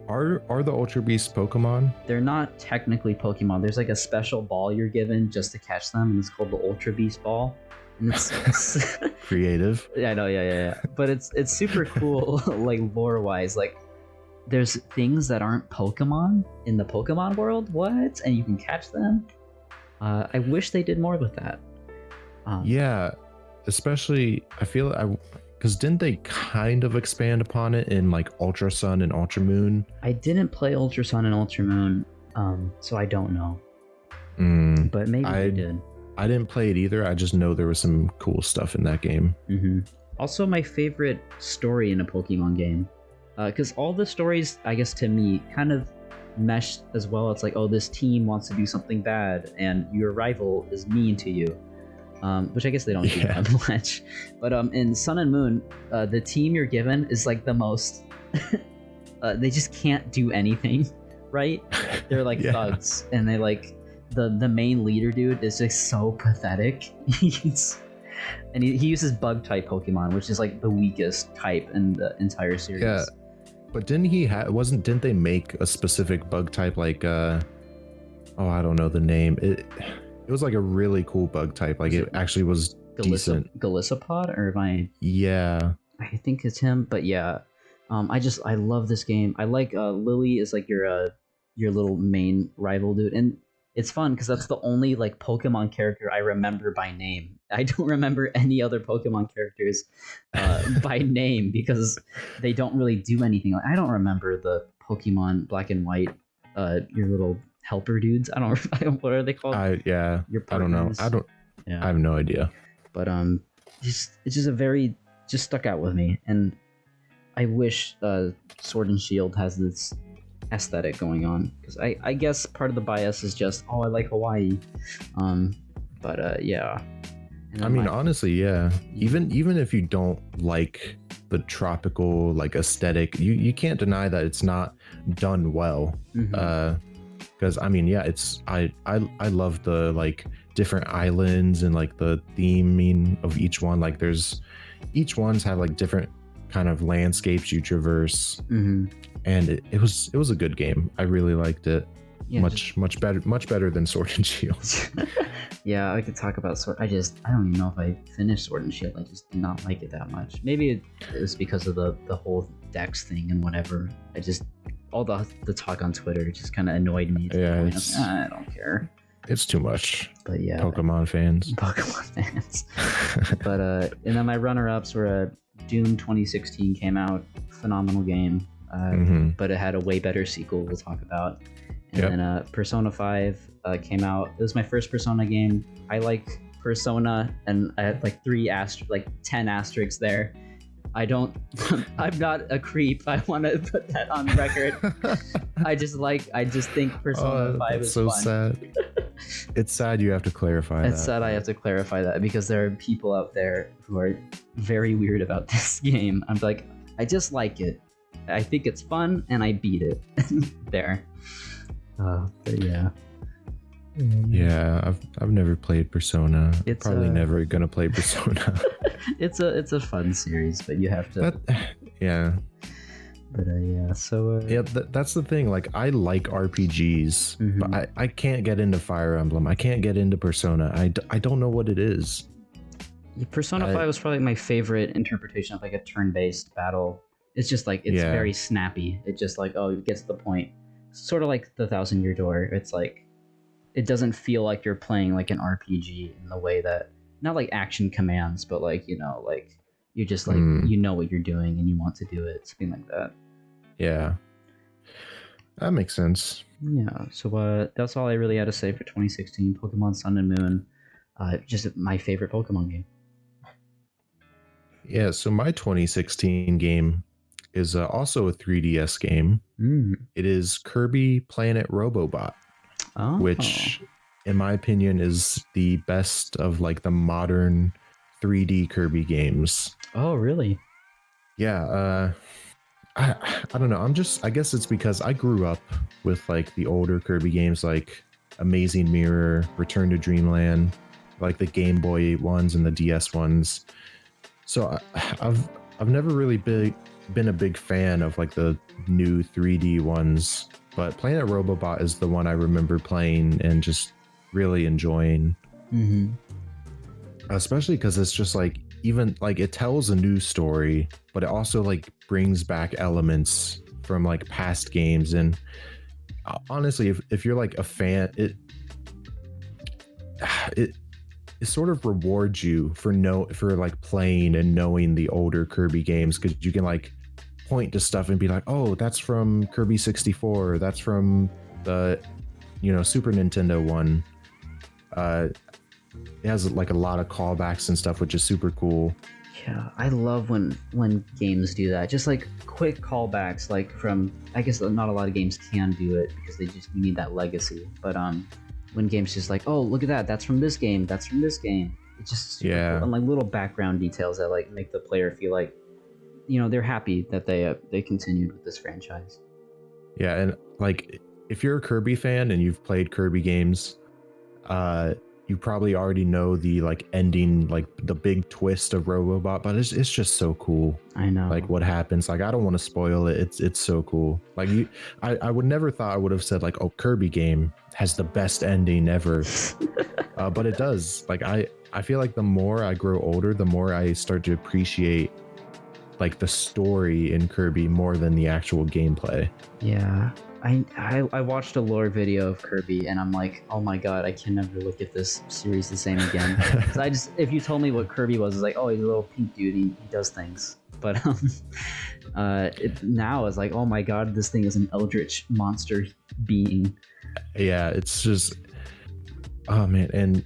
Are the Ultra Beasts Pokemon? They're not technically Pokemon. There's like a special ball you're given just to catch them, and it's called the Ultra Beast Ball. And it's creative. Yeah, I know, yeah. But it's super cool, like lore-wise. Like, there's things that aren't Pokemon in the Pokemon world. What? And you can catch them. I wish they did more with that. Yeah, especially I feel because didn't they kind of expand upon it in like Ultra Sun and Ultra Moon? I didn't play Ultra Sun and Ultra Moon, so I don't know. But maybe they did. I didn't play it either. I just know there was some cool stuff in that game. Also, my favorite story in a Pokemon game, because all the stories, I guess to me, kind of mesh as well. It's like, oh, this team wants to do something bad, and your rival is mean to you. Which I guess they don't do that much. But in Sun and Moon, the team you're given is like the most... they just can't do anything, right? They're like thugs, and they like the main leader dude is just so pathetic. He uses bug type Pokemon, which is like the weakest type in the entire series. Yeah, but didn't they make a specific bug type like I don't know the name. It was like a really cool bug type. Like it actually was decent. Galissapod, or am I? Yeah, I think it's him. But yeah, I love this game. I like Lily is like your little main rival dude, and it's fun because that's the only like Pokemon character I remember by name. I don't remember any other Pokemon characters by name because they don't really do anything. Like, I don't remember the Pokemon Black and White, your little helper dudes. I don't. What are they called? Yeah. Your partners. I don't know. Yeah. I have no idea. But it's just stuck out with me, and I wish Sword and Shield has this aesthetic going on, because I guess part of the bias is just I like Hawaii, but yeah. I mean, honestly, yeah. Even if you don't like the tropical like aesthetic, you can't deny that it's not done well. Because I mean, yeah, it's I love the like different islands and like the theming of each one. Like each ones have like different kind of landscapes you traverse, and it was a good game. I really liked it. Yeah, much better than Sword and Shield. Yeah, I could talk about Sword. I don't even know if I finished Sword and Shield. I just did not like it that much. Maybe it was because of the whole Dex thing and whatever. All the talk on Twitter just kind of annoyed me. Yeah, I don't care. It's too much. But yeah, Pokemon fans. But and then my runner-ups were Doom 2016 came out, phenomenal game. But it had a way better sequel we'll talk about. And then Persona 5 came out. It was my first Persona game. I like Persona, and I had like 10 asterisks there. I'm not a creep. I want to put that on record. I just think Persona 5 is so fun. Sad. It's sad you have to clarify that. It's sad I have to clarify that, because there are people out there who are very weird about this game. I'm like, I just like it. I think it's fun, and I beat it. There. But yeah. Yeah, I've never played Persona. It's probably never gonna play Persona. It's a fun series, but you have to. Yeah. But yeah, so yeah, that's the thing. Like, I like RPGs, but I can't get into Fire Emblem. I can't get into Persona. I don't know what it is. Persona 5 was probably my favorite interpretation of like a turn-based battle. It's just like it's very snappy. It just like it gets to the point. Sort of like the Thousand Year Door. It's like it doesn't feel like you're playing like an RPG in the way that, not like action commands, but like like you're just like what you're doing and you want to do it, something like that. Yeah, that makes sense. Yeah. So that's all I really had to say for 2016. Pokemon Sun and Moon, just my favorite Pokemon game. Yeah. So my 2016 game is also a 3DS game. It is Kirby Planet Robobot, which in my opinion is the best of like the modern 3D Kirby games. Oh, really? Yeah. I don't know. I guess it's because I grew up with like the older Kirby games like Amazing Mirror, Return to Dreamland, like the Game Boy ones and the DS ones. So I've never really been a big fan of like the new 3D ones, but Planet Robobot is the one I remember playing and just really enjoying. Especially because it's just like, even like it tells a new story, but it also like brings back elements from like past games. And honestly, if you're like a fan, it sort of rewards you for like playing and knowing the older Kirby games, because you can like point to stuff and be like, oh, that's from Kirby 64, that's from the Super Nintendo one. It has like a lot of callbacks and stuff, which is super cool. Yeah, I love when games do that. Just like quick callbacks, like from, I guess not a lot of games can do it because you need that legacy. But when games just like, oh, look at that, that's from this game, that's from this game. It's just super cool. And like little background details that like make the player feel like, they're happy that they continued with this franchise. Yeah, and like if you're a Kirby fan and you've played Kirby games, You probably already know the like ending, like the big twist of Robobot, but it's just so cool. I know. Like what happens. Like I don't want to spoil it. It's so cool. Like I would never thought I would have said like, oh, Kirby game has the best ending ever. But it does. Like I feel like the more I grow older, the more I start to appreciate like the story in Kirby more than the actual gameplay. Yeah. I watched a lore video of Kirby and I'm like, oh my god, I can never look at this series the same again. So if you told me what Kirby was, it's like, oh, he's a little pink dude, he does things. But now it's like, oh my god, this thing is an eldritch monster being. Yeah, it's just, oh man, and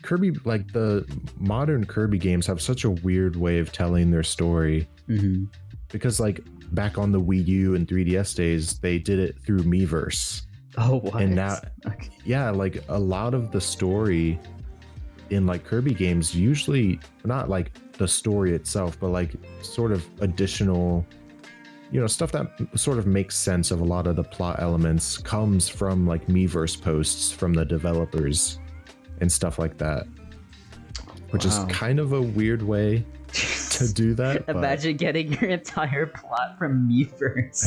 Kirby, like the modern Kirby games have such a weird way of telling their story. Because like back on the Wii U and 3DS days, they did it through Miiverse. Oh, what? And now, yeah, like a lot of the story in like Kirby games, usually not like the story itself, but like sort of additional, you know, stuff that sort of makes sense of a lot of the plot elements comes from like Miiverse posts from the developers and stuff like that, which is kind of a weird way to do that. Imagine getting your entire plot from Miiverse.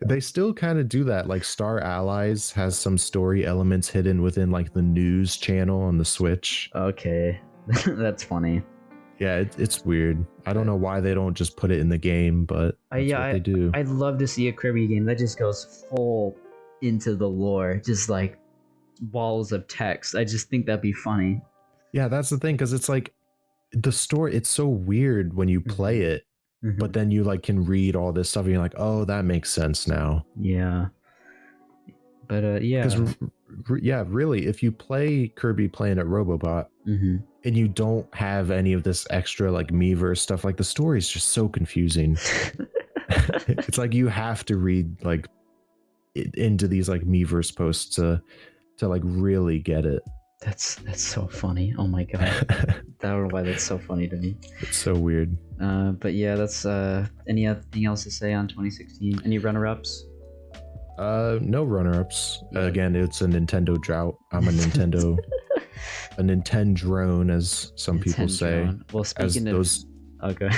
They still kind of do that. Like Star Allies has some story elements hidden within like the news channel on the Switch. Okay. That's funny. Yeah, it's weird. I don't know why they don't just put it in the game, but that's what they do. I'd love to see a Kirby game that just goes full into the lore, just like walls of text. I just think that'd be funny. Yeah, that's the thing, because it's like the story, it's so weird when you play it, but then you like can read all this stuff and you're like, oh, that makes sense now. Yeah. But yeah. Because yeah, really, if you play Kirby Planet Robobot and you don't have any of this extra like Miiverse stuff, like the story is just so confusing. It's like you have to read like into these like Miiverse posts to like really get it. That's so funny. Oh my god. I don't know why that's so funny to me. It's so weird. But yeah, that's anything else to say on 2016? Any runner-ups? No runner-ups. Again, it's a Nintendo drought. I'm a Nintendo a Nintendrone, as some people say. Well, speaking of those, okay.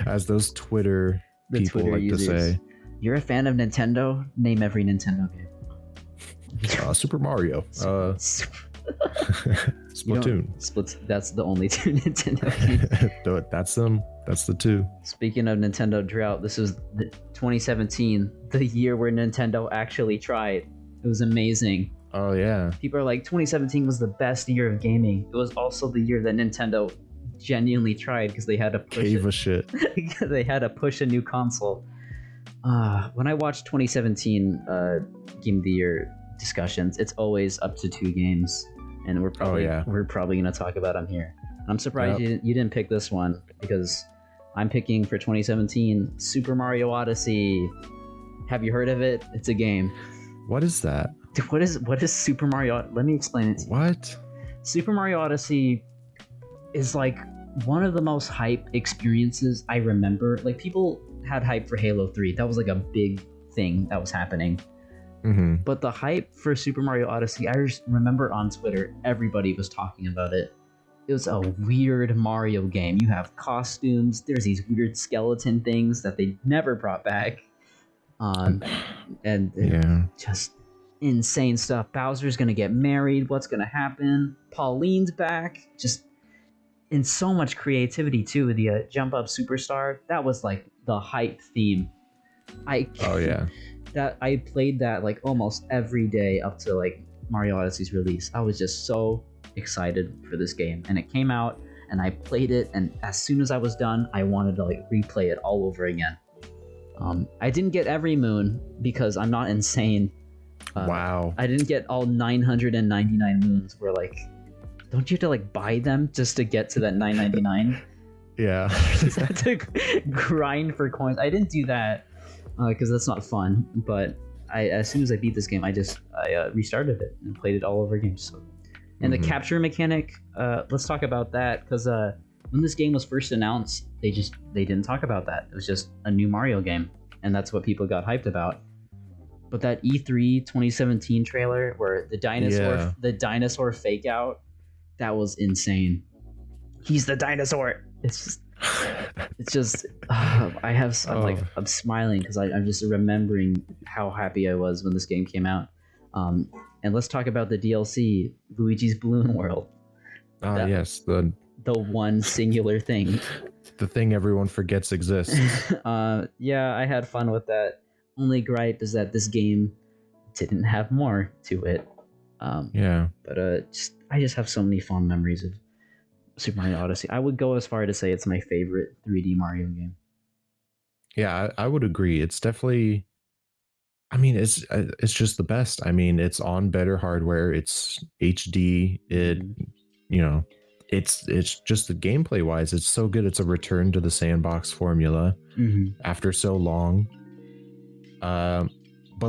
As those Twitter people Twitter like users. To say. You're a fan of Nintendo? Name every Nintendo game. Super Mario. Splatoon. That's the only two Nintendo games. That's them. That's the two. Speaking of Nintendo drought, this was 2017, the year where Nintendo actually tried. It was amazing. Oh yeah. People are like, 2017 was the best year of gaming. It was also the year that Nintendo genuinely tried because they had to push Gave a shit. They had to push a new console. When I watch 2017 Game of the Year discussions, it's always up to 2 games, and we're probably gonna talk about them here. I'm surprised you didn't pick this one, because I'm picking for 2017 Super Mario Odyssey. Have you heard of it? It's a game. What is that? What is Super Mario? Let me explain it to you. What? Super Mario Odyssey is like one of the most hype experiences I remember. Like, people had hype for Halo 3. That was like a big thing that was happening. But the hype for Super Mario Odyssey, I just remember on Twitter, everybody was talking about it. It was a weird Mario game. You have costumes. There's these weird skeleton things that they never brought back. Just insane stuff. Bowser's gonna get married. What's gonna happen? Pauline's back. Just in so much creativity too. The Jump Up Superstar. That was like the hype theme. I played that like almost every day up to like Mario Odyssey's release. I was just so excited for this game, and it came out and I played it, and as soon as I was done, I wanted to like replay it all over again. I didn't get every moon because I'm not insane. Wow. I didn't get all 999 moons, where like, don't you have to like buy them just to get to that 999? Yeah. Just have to grind for coins. I didn't do that because that's not fun, but as soon as I beat this game, I restarted it and played it all over again. So, and the capture mechanic, let's talk about that, because when this game was first announced, they didn't talk about that. It was just a new Mario game, and that's what people got hyped about. But that E3 2017 trailer where the dinosaur fake out, that was insane. He's the dinosaur. It's just I'm smiling because I'm just remembering how happy I was when this game came out. And let's talk about the DLC, Luigi's Balloon World. Yes, the one singular thing. The thing everyone forgets exists. Yeah, I had fun with that. Only gripe is that this game didn't have more to it. But I just have so many fond memories of Super Mario Odyssey. I would go as far to say it's my favorite 3D Mario game. Yeah, I would agree. It's definitely. I mean, it's just the best. I mean, it's on better hardware. It's HD. It's just the gameplay wise, it's so good. It's a return to the sandbox formula after so long. But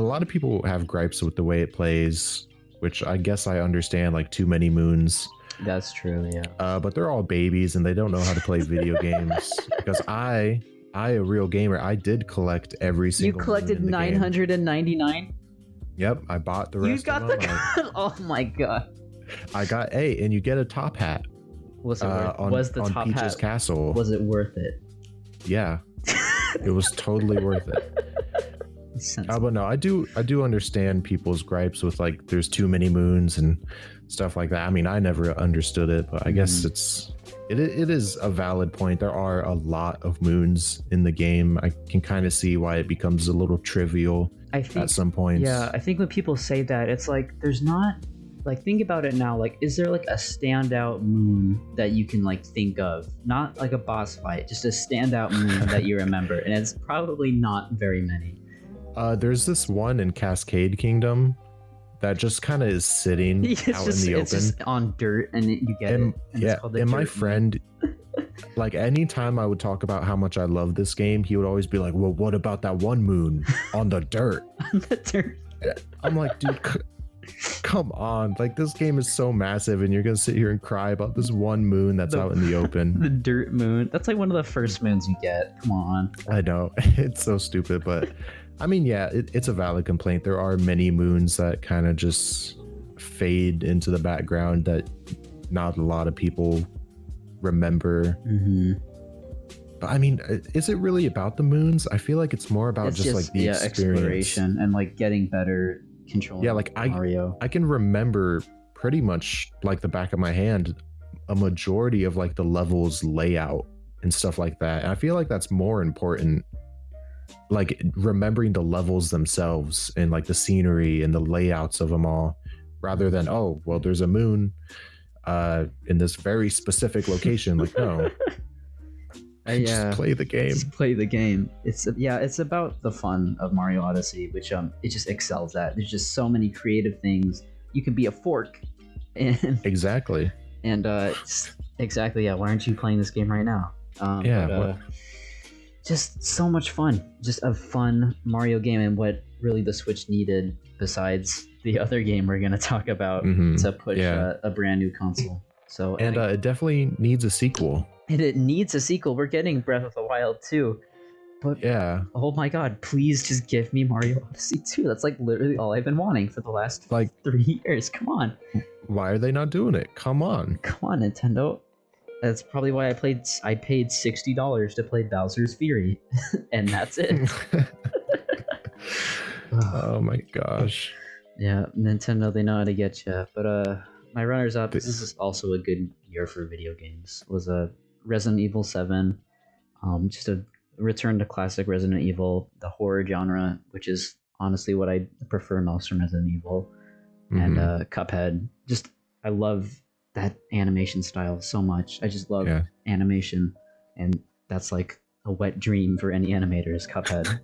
a lot of people have gripes with the way it plays, which I guess I understand, like too many moons. That's true, yeah. But they're all babies and they don't know how to play video games. Because I, a real gamer, I did collect every single. You collected 999? Yep, I bought the rest. You got the. Oh my god! I got and you get a top hat. Was it was the top Peach's hat Castle? Was it worth it? Yeah, it was totally worth it. But no, I do understand people's gripes with like there's too many moons and stuff like that. I mean, I never understood it, but I guess it is a valid point. There are a lot of moons in the game. I can kind of see why it becomes a little trivial at some points. Yeah, I think when people say that, it's like there's not, like, think about it now, like, is there like a standout moon that you can like think of? Not like a boss fight, just a standout moon that you remember, and it's probably not very many. There's this one in Cascade Kingdom that just kind of is sitting out in the open. It's just on dirt, and you get it. And yeah, it's called the and dirt my friend, like anytime I would talk about how much I love this game, he would always be like, well, what about that one moon on the dirt? On the dirt. I'm like, dude, come on. Like, this game is so massive, and you're going to sit here and cry about this one moon that's out in the open. The dirt moon. That's like one of the first moons you get. Come on. I know. It's so stupid, but I mean, yeah, it's a valid complaint. There are many moons that kind of just fade into the background that not a lot of people remember. But I mean, is it really about the moons? I feel like it's more about just like the exploration and like getting better control. Yeah, like Mario. I can remember pretty much like the back of my hand a majority of like the levels layout and stuff like that. And I feel like that's more important, like remembering the levels themselves and like the scenery and the layouts of them all, rather than, oh, well, there's a moon in this very specific location. Like, no. Just play the game. Just play the game. It's about the fun of Mario Odyssey, which it just excels at. There's just so many creative things. You can be a fork. And exactly. And exactly, yeah. Why aren't you playing this game right now? Just so much fun. Just a fun Mario game, and what really the Switch needed, besides the other game we're gonna talk about, to push a brand new console. So it definitely needs a sequel. And it needs a sequel. We're getting Breath of the Wild 2. But yeah. Oh my god, please just give me Mario Odyssey 2. That's like literally all I've been wanting for the last like 3 years. Come on. Why are they not doing it? Come on. Come on, Nintendo. That's probably why I paid $60 to play Bowser's Fury. And that's it. Oh my gosh. Yeah, Nintendo, they know how to get you. But my runners up, this is also a good year for video games. Was a Resident Evil 7, just a return to classic Resident Evil, the horror genre, which is honestly what I prefer most from Resident Evil, and Cuphead. Just, I love that animation style so much. I just love animation, and that's like a wet dream for any animator is Cuphead.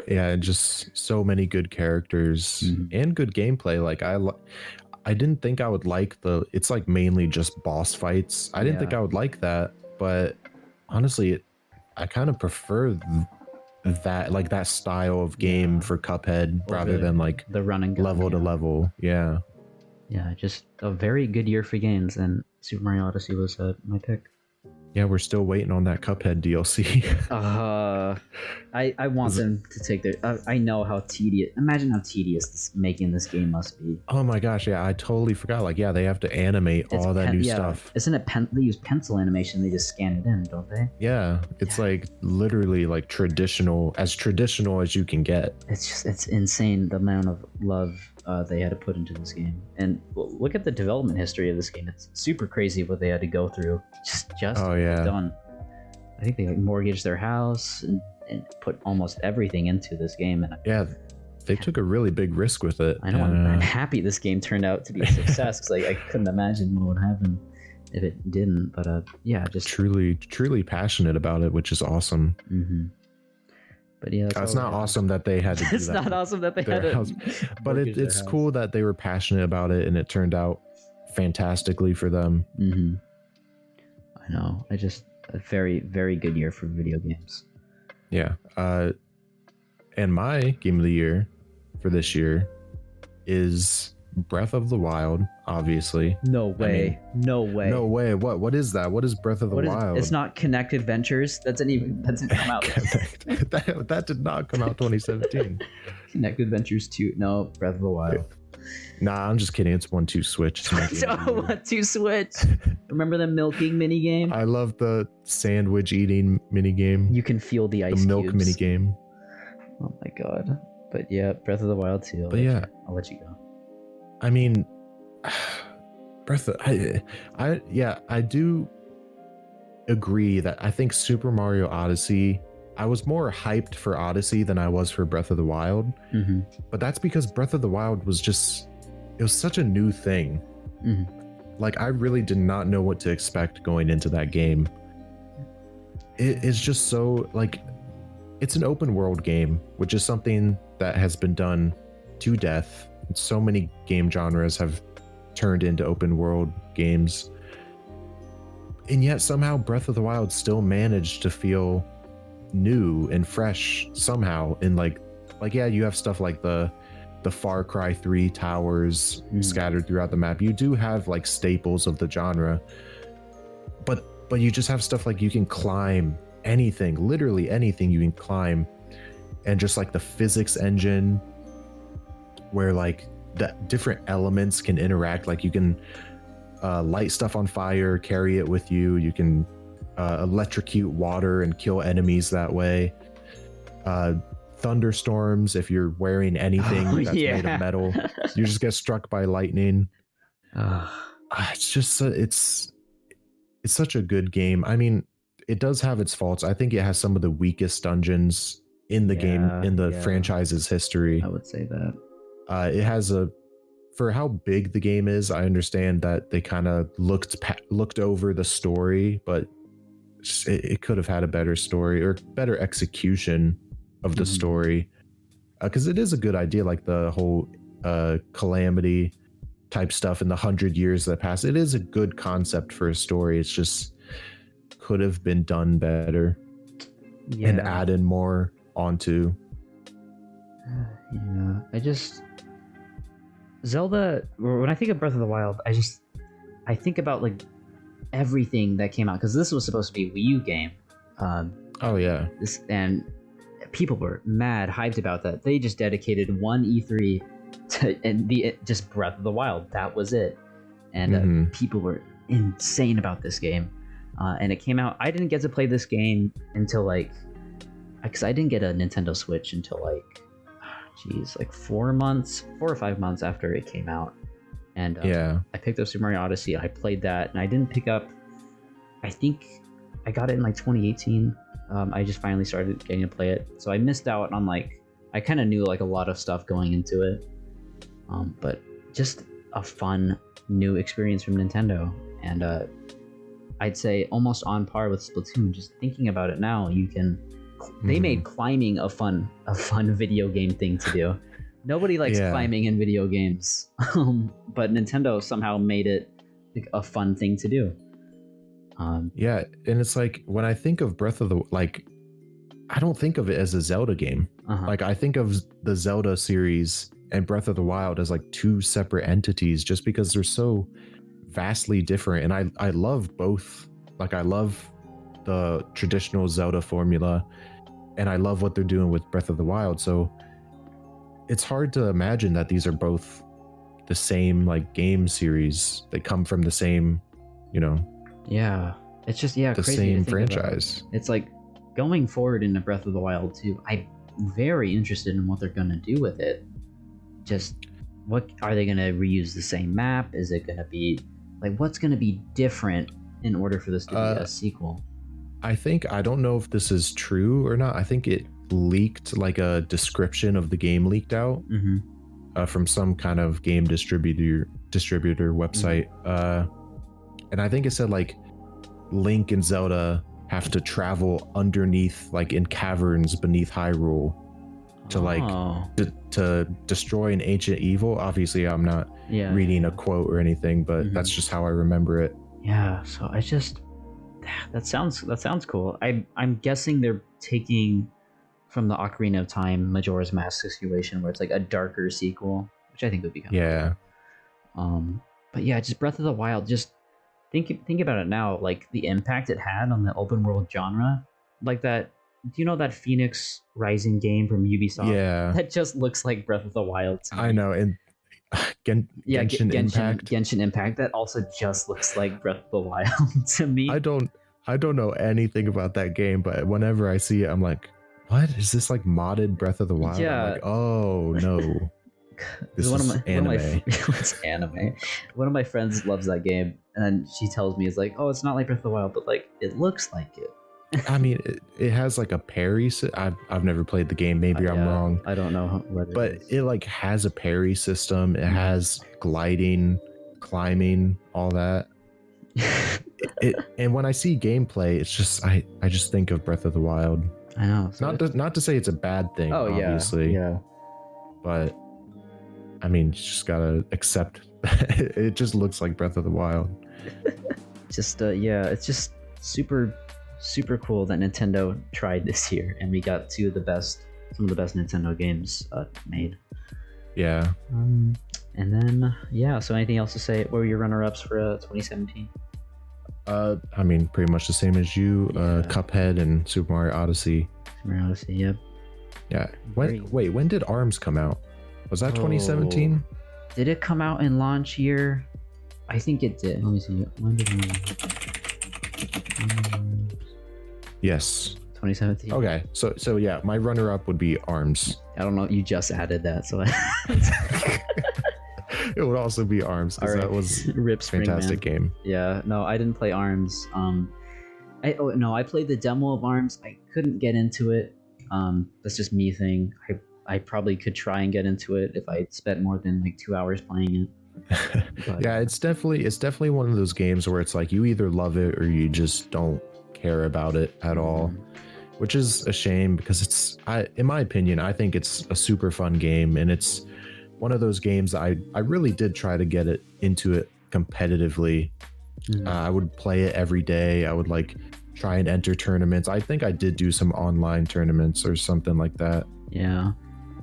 Yeah, and just so many good characters and good gameplay. Like I didn't think I would like it's like mainly just boss fights. I didn't think I would like that, but honestly, I kind of prefer that, like that style of game for Cuphead rather than like the running level to level. Yeah. Yeah, just a very good year for games, and Super Mario Odyssey was my pick. Yeah, we're still waiting on that Cuphead DLC. I want them to take their. I know how tedious. Imagine how tedious making this game must be. Oh my gosh, yeah, I totally forgot. Like, yeah, they have to animate all that new stuff. Isn't it they use pencil animation? They just scan it in, don't they? Yeah, it's like literally like traditional as you can get. It's insane the amount of love they had to put into this game. And look at the development history of this game. It's super crazy what they had to go through just oh yeah, done. I think they like mortgaged their house and put almost everything into this game. And yeah, they took a really big risk with it. I know. I'm happy this game turned out to be a success because like I couldn't imagine what would happen if it didn't. But yeah, just truly passionate about it, which is awesome. Mm-hmm. But yeah, it's not awesome that they had to do it's not awesome that they had to but it's cool that they were passionate about it and it turned out fantastically for them. Mm-hmm. I know. I just a very, very good year for video games. Yeah. And my game of the year for this year is Breath of the Wild, obviously. No way. No way. No way. What is that? What is Breath of the Wild? It's not Connected Ventures. That didn't come out. that did not come out 2017. Connected Ventures 2. No, Breath of the Wild. Nah, I'm just kidding. It's 1-2 Switch. 1-2 Switch. Remember the milking mini game? I love the sandwich eating mini game. You can feel the ice. The milk cubes. mini game. Oh my god. But yeah, Breath of the Wild 2. I'll let you go. I mean, I do agree that I think Super Mario Odyssey, I was more hyped for Odyssey than I was for Breath of the Wild. Mm-hmm. But that's because Breath of the Wild was it was such a new thing. Mm-hmm. Like, I really did not know what to expect going into that game. It's just so, like, it's an open world game, which is something that has been done to death. So many game genres have turned into open world games. And yet somehow Breath of the Wild still managed to feel new and fresh somehow. And like yeah, you have stuff like the Far Cry 3 towers scattered throughout the map. You do have like staples of the genre, but you just have stuff like you can climb anything, literally anything you can climb. And just like the physics engine where like the different elements can interact, like you can light stuff on fire, carry it with you. You can electrocute water and kill enemies that way. Thunderstorms, if you're wearing anything that's made of metal, you just get struck by lightning. It's just it's such a good game. I mean, it does have its faults. I think it has some of the weakest dungeons in the game, in the franchise's history. I would say that. It has for how big the game is, I understand that they kind of looked over the story, but it could have had a better story or better execution of the story. Because it is a good idea, like the whole calamity type stuff in the 100 years that passed. It is a good concept for a story. It's just could have been done better and added more onto. Yeah, Zelda, when I think of Breath of the Wild, I think about like everything that came out, because this was supposed to be a Wii U game. And people were mad hyped about that. They just dedicated one E3 to just Breath of the Wild. That was it. And people were insane about this game. And it came out. I didn't get to play this game until because I didn't get a Nintendo Switch until 4 or 5 months after it came out. And I picked up Super Mario Odyssey. I played that, and I didn't pick up. I think I got it in 2018. I just finally started getting to play it, so I missed out on I kind of knew a lot of stuff going into it. But just a fun new experience from Nintendo, and I'd say almost on par with Splatoon. Just thinking about it now, they made climbing a fun video game thing to do. Nobody likes climbing in video games, but Nintendo somehow made it a fun thing to do. And it's when I think of Breath of the I don't think of it as a Zelda game. I think of the Zelda series and Breath of the Wild as two separate entities, just because they're so vastly different. And I love both. I love the traditional Zelda formula, and I love what they're doing with Breath of the Wild. So it's hard to imagine that these are both the same like game series. They come from the same, Yeah, it's just the crazy same to think about. franchise. It's like going forward into Breath of the Wild 2. I'm very interested in what they're gonna do with it. Just what are they gonna reuse the same map? Is it gonna be like what's gonna be different in order for this to be a sequel? I don't know if this is true or not. I think it leaked, like a description of the game leaked out from some kind of game distributor website. And I think it said like Link and Zelda have to travel underneath, like in caverns beneath Hyrule to to destroy an ancient evil. Obviously I'm not reading a quote or anything, but that's just how I remember it. Yeah, so I just that sounds cool. I'm guessing they're taking from the Ocarina of Time Majora's Mask situation where it's like a darker sequel, which I think would be kind of cool. But yeah, just Breath of the Wild, just think about it now, like the impact it had on the open world genre. Like that, do you know that Phoenix Rising game from Ubisoft? Yeah. That just looks like Breath of the Wild to me. I know, and Genshin Impact. Genshin Impact, that also just looks like Breath of the Wild to me. I don't know anything about that game, but whenever I see it, I'm like, what? Is this like modded Breath of the Wild? Yeah. I'm like, oh no. This is anime. It's anime. One of my friends loves that game, and she tells me, it's like, oh, it's not like Breath of the Wild, but like it looks like it. I mean, it has like a parry. I've never played the game. Maybe I'm wrong. I don't know what it but is. It like has a parry system. It has gliding, climbing, all that. And when I see gameplay, it's just I just think of Breath of the Wild. I know. So not to say it's a bad thing. Oh obviously. Yeah. But I mean, you just gotta accept. It just looks like Breath of the Wild. Just it's just super cool that Nintendo tried this year, and we got some of the best Nintendo games made. Yeah. And then so anything else to say? What were your runner-ups for 2017? I mean, pretty much the same as you. Cuphead and Super Mario Odyssey. Super Mario Odyssey, yep. Yeah. When did ARMS come out? Was that 2017? Did it come out in launch year? I think it did. Let me see. When did it? Yes. 2017. Okay. So yeah, my runner-up would be ARMS. I don't know. You just added that, so it would also be ARMS because that was Rip a fantastic game. Yeah. No, I didn't play ARMS. I played the demo of ARMS. I couldn't get into it. That's just me thing. I probably could try and get into it if I spent more than like 2 hours playing it. But, yeah, it's definitely one of those games where it's like you either love it or you just don't care about it at all, which is a shame because in my opinion, I think it's a super fun game, and it's one of those games I really did try to get into it competitively. I would play it every day. I would like try and enter tournaments. I think I did do some online tournaments or something like that. Yeah.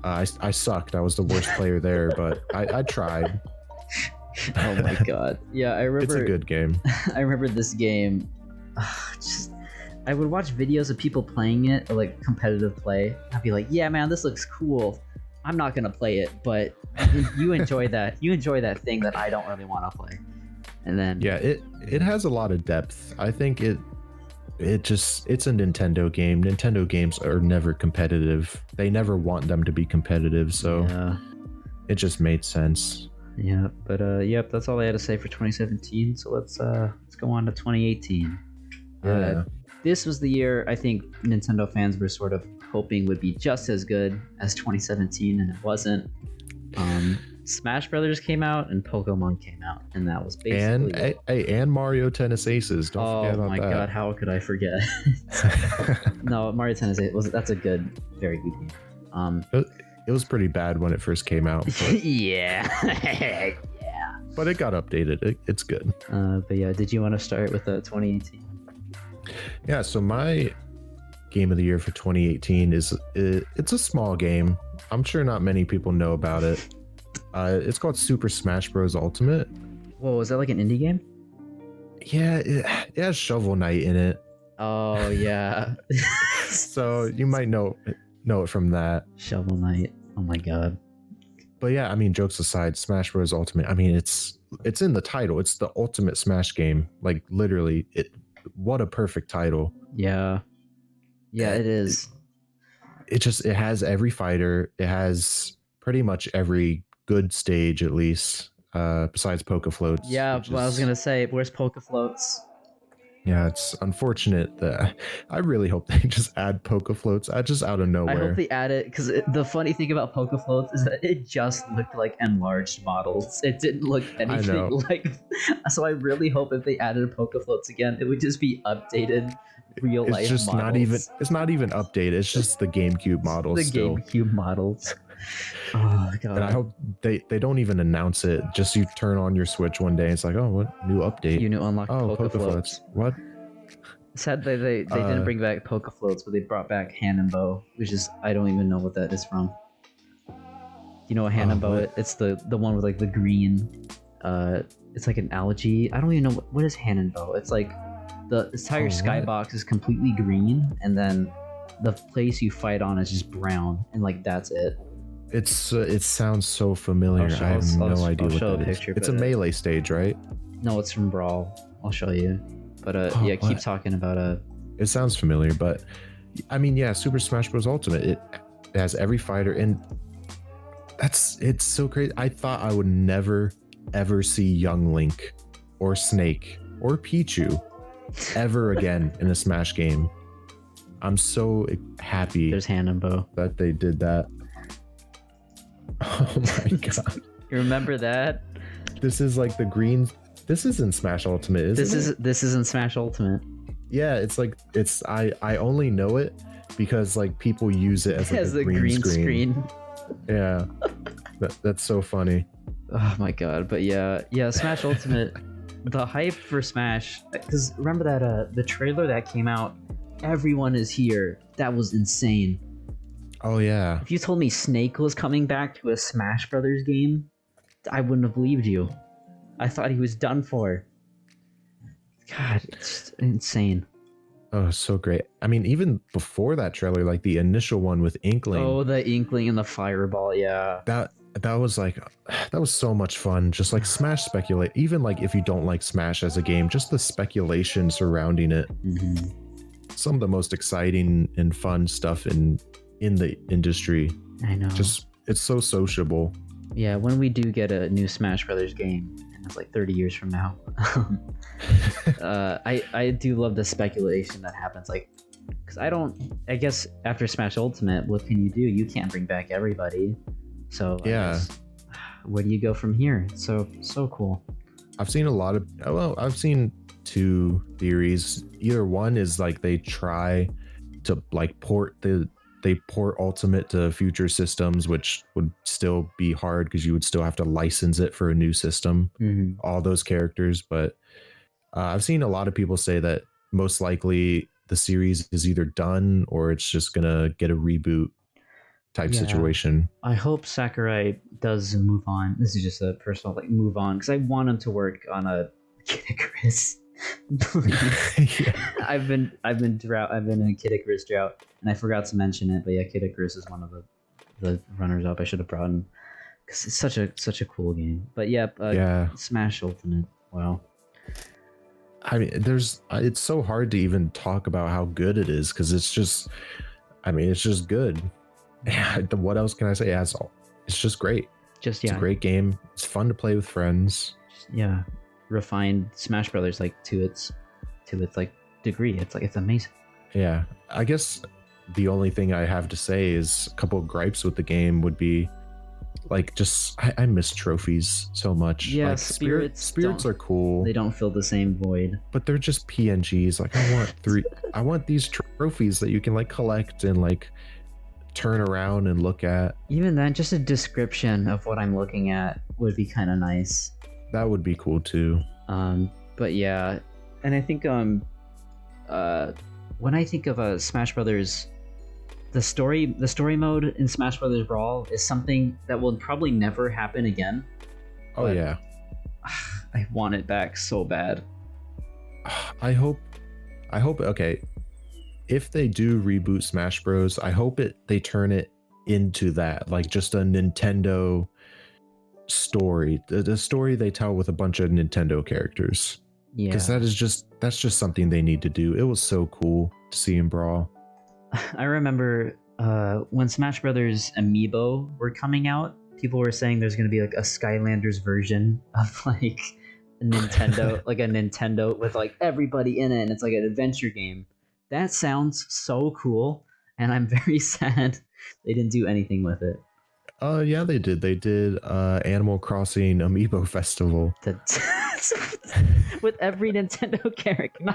I sucked. I was the worst player there, but I tried. Oh my god. Yeah, I remember. It's a good game. I remember this game. I would watch videos of people playing it, or like competitive play. I'd be like, yeah, man, this looks cool. I'm not gonna play it, but you enjoy that. You enjoy that thing that I don't really want to play. And then it has a lot of depth. I think it's a Nintendo game. Nintendo games are never competitive. They never want them to be competitive, so it just made sense. Yeah, but that's all I had to say for 2017. So let's go on to 2018. This was the year I think Nintendo fans were sort of hoping would be just as good as 2017, and it wasn't. Smash Brothers came out and Pokemon came out, and that was basically and Mario Tennis Aces. Don't forget about that. Oh my god, how could I forget? No, Mario Tennis Aces that's a very good game. It was pretty bad when it first came out. But, yeah. But it got updated. It's good. But yeah, did you want to start with 2018? Yeah, so my game of the year for 2018 it's a small game. I'm sure not many people know about it. It's called Super Smash Bros. Ultimate. Whoa, is that like an indie game? Yeah, it has Shovel Knight in it. Oh yeah. So you might know it from that. Shovel Knight. Oh my god. But yeah, I mean, jokes aside, Smash Bros. Ultimate. I mean, it's in the title. It's the ultimate Smash game. Like literally, what a perfect title. Yeah. Yeah, it is. It has every fighter. It has pretty much every good stage, at least, besides Poke Floats. Yeah, I was gonna say, where's Poke Floats? Yeah, it's unfortunate that I really hope they just add Poke Floats just out of nowhere. I hope they add it, because the funny thing about Poke Floats is that it just looked like enlarged models. It didn't look anything like. So I really hope if they added Poke Floats again, it would just be updated real life models. It's not even updated. It's just the GameCube models. The still. GameCube models. Oh god. And I hope they don't even announce it. Just you turn on your Switch one day and it's like, oh, what new update? You new unlocked Poke Floats. What? Sad they didn't bring back Poke Floats, but they brought back Hand and Bow, which is, I don't even know what that is from. You know what Hand and Bow is? It's the one with like the green, it's like an algae. I don't even know what is Hand and Bow. It's like the entire skybox is completely green, and then the place you fight on is just brown, and like that's it. It sounds so familiar. I have no idea what that is. It's a melee stage, right? No, it's from Brawl. I'll show you. But yeah, keep talking about It sounds familiar, but I mean, yeah, Super Smash Bros. Ultimate. It has every fighter, and it's so crazy. I thought I would never ever see young Link, or Snake, or Pichu ever again in a Smash game. I'm so happy. There's Hand and Bow that they did that. Oh my god! You remember that? This is like the green. This isn't Smash Ultimate, is it? This isn't Smash Ultimate. Yeah, it's like I only know it because like people use it as like a green screen. Yeah, that's so funny. Oh my god! But yeah, Smash Ultimate. The hype for Smash, because remember that the trailer that came out, everyone is here. That was insane. Oh yeah. If you told me Snake was coming back to a Smash Brothers game, I wouldn't have believed you. I thought he was done for. God, it's insane. Oh, so great. I mean, even before that trailer, like the initial one with Inkling. Oh, the Inkling and the Fireball, yeah. That was like, that was so much fun. Just like Smash speculate. Even like if you don't like Smash as a game, just the speculation surrounding it. Mm-hmm. Some of the most exciting and fun stuff in the industry. I know. Just, it's so sociable. Yeah, when we do get a new Smash Brothers game, and it's like 30 years from now, I do love the speculation that happens. Like, because I guess after Smash Ultimate, what can you do? You can't bring back everybody. So yeah, where do you go from here? So cool. I've seen two theories. Either one is like they try to like port Ultimate to future systems, which would still be hard because you would still have to license it for a new system, all those characters. But I've seen a lot of people say that most likely the series is either done or it's just gonna get a reboot type situation. I hope Sakurai does move on. This is just a personal move on, because I want him to work on a Kid Icarus. Yeah. I've been in a Kid Icarus drought, and I forgot to mention it, but yeah, Kid Icarus is one of the runners up. I should have brought him because it's such a cool game. But yeah, Smash Ultimate. Wow. I mean, it's so hard to even talk about how good it is because it's just good. Yeah, what else can I say? It's just great. It's a great game. It's fun to play with friends. Yeah, refined Smash Brothers to its like degree. It's amazing. Yeah, I guess the only thing I have to say is a couple of gripes with the game would be like I miss trophies so much. Yeah, like, spirits are cool. They don't fill the same void. But they're just PNGs. Like I want these trophies that you can like collect and like turn around and look at. Even then, just a description of what I'm looking at would be kind of nice. That would be cool too. But yeah, and I think when I think of Smash Brothers, the story mode in Smash Brothers Brawl is something that will probably never happen again. Oh yeah, I want it back so bad. I hope I hope, okay, if they do reboot Smash Bros, I hope they turn it into that, like just a Nintendo story, the story they tell with a bunch of Nintendo characters. Yeah, because that's just something they need to do. It was so cool to see him brawl. I remember when Smash Brothers Amiibo were coming out, people were saying there's going to be like a Skylanders version of like a Nintendo, like a Nintendo with like everybody in it, and it's like an adventure game. That sounds so cool, and I'm very sad they didn't do anything with it. Yeah, they did. They did Animal Crossing Amiibo Festival. With every Nintendo character. No.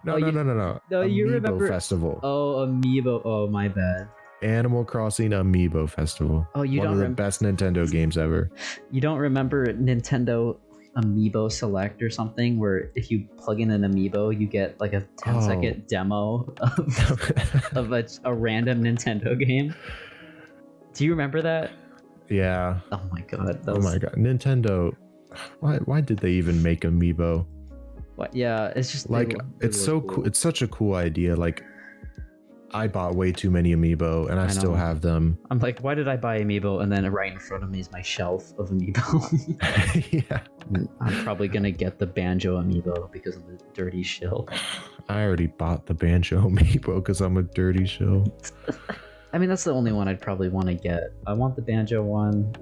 No, Amiibo you remember Festival. Oh, Amiibo. Oh, my bad. Animal Crossing Amiibo Festival. Oh, you One don't of the best Nintendo games ever. You don't remember Nintendo Amiibo Select or something, where if you plug in an Amiibo, you get like a 10-second demo of a random Nintendo game? Do you remember that? Yeah. Oh my god. Oh my god. Nintendo. Why did they even make Amiibo? What? Yeah, it's just like it's so cool. It's such a cool idea. Like, I bought way too many Amiibo, and I still have them. I'm like, why did I buy Amiibo? And then right in front of me is my shelf of Amiibo. Yeah. I'm probably gonna get the Banjo Amiibo because of the dirty shill. I already bought the Banjo Amiibo because I'm a dirty shill. I mean, that's the only one I'd probably want to get. I want the Banjo one,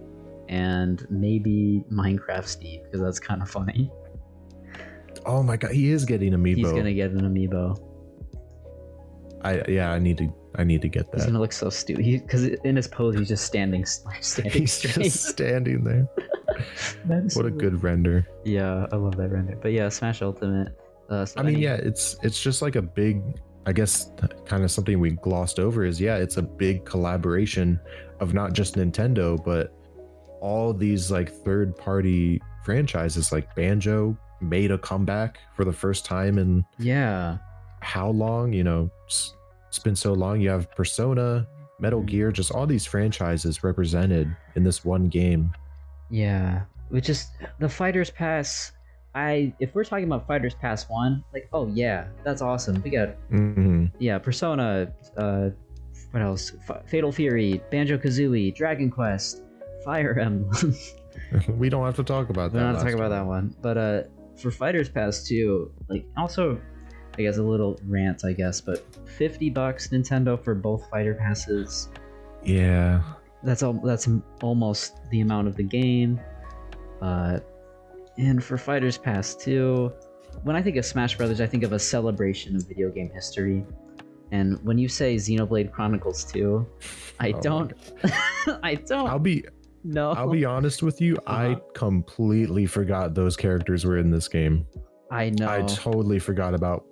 and maybe Minecraft Steve, because that's kind of funny. Oh my god, he is getting Amiibo. He's gonna get an Amiibo. I need to get that. He's gonna look so stupid because in his pose he's just standing He's straight. just standing there. What a good render. Yeah, I love that render. But yeah, Smash Ultimate. I mean, yeah, it's just like a big, I guess, kind of something we glossed over is, yeah, it's a big collaboration of not just Nintendo, but all these like third-party franchises. Like Banjo made a comeback for the first time in how long? You know, it's been so long. You have Persona, Metal Gear, just all these franchises represented in this one game. Yeah, which is the Fighters Pass. If we're talking about Fighters Pass 1, like, oh yeah, that's awesome. We got Persona, what else? Fatal Fury, Banjo-Kazooie, Dragon Quest, Fire Emblem. We don't have to talk about that. We don't have to talk about that one. But for Fighters Pass 2, like, also, I guess a little rant, I guess, but $50 Nintendo for both Fighter Passes. Yeah. That's almost the amount of the game. And for Fighters Pass 2, when I think of Smash Brothers, I think of a celebration of video game history. And when you say Xenoblade Chronicles 2, I don't. I'll be honest with you. I completely forgot those characters were in this game. I know. I totally forgot about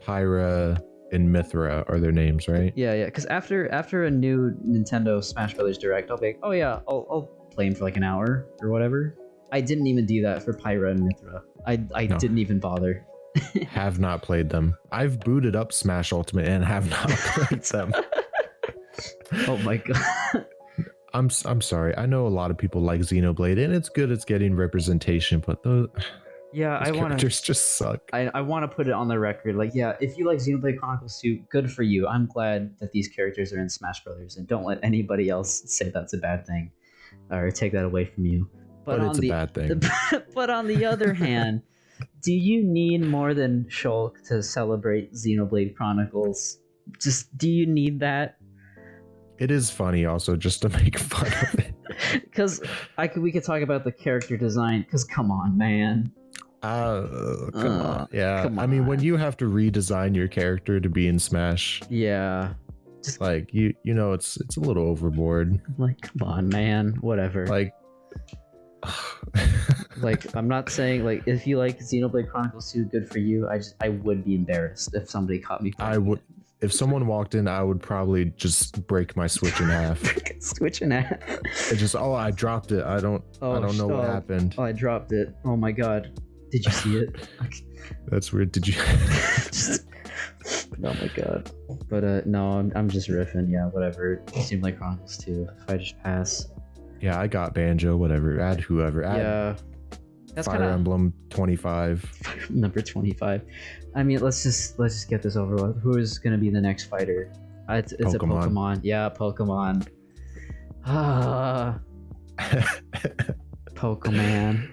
Pyra and Mithra are their names, right? Yeah. Because after a new Nintendo Smash Brothers Direct, I'll be like, oh yeah, I'll play him for like an hour or whatever. I didn't even do that for Pyra and Mithra. I didn't even bother. Have not played them. I've booted up Smash Ultimate and have not played them. Oh my god. I'm sorry. I know a lot of people like Xenoblade, and it's good. It's getting representation, but those characters just suck. I want to put it on the record. Like, yeah, if you like Xenoblade Chronicles 2, good for you. I'm glad that these characters are in Smash Brothers, and don't let anybody else say that's a bad thing or take that away from you. But it's a bad thing. But on the other hand, do you need more than Shulk to celebrate Xenoblade Chronicles? Do you need that? It is funny also just to make fun of it. Because we could talk about the character design, because come on, man. Come on. Yeah. I mean, when you have to redesign your character to be in Smash. Yeah. Just like you know, it's a little overboard. Like, come on, man. Whatever. Like, I'm not saying, like, if you like Xenoblade Chronicles 2, good for you. I would be embarrassed if somebody caught me. I would. If someone walked in, I would probably just break my Switch in half. Switch in half. It just, I dropped it. I don't know what happened. Oh, I dropped it. Oh my god. Did you see it? That's weird. Did you? Oh my god. But no, I'm just riffing. Yeah, whatever. It seemed like Chronicles 2. Fighters Pass. Yeah, I got Banjo. Whatever. Add whoever. That's Fire Emblem 25. Number 25. I mean, let's just get this over with. Who is going to be the next fighter? It's a Pokemon. Yeah, Pokemon. Pokemon.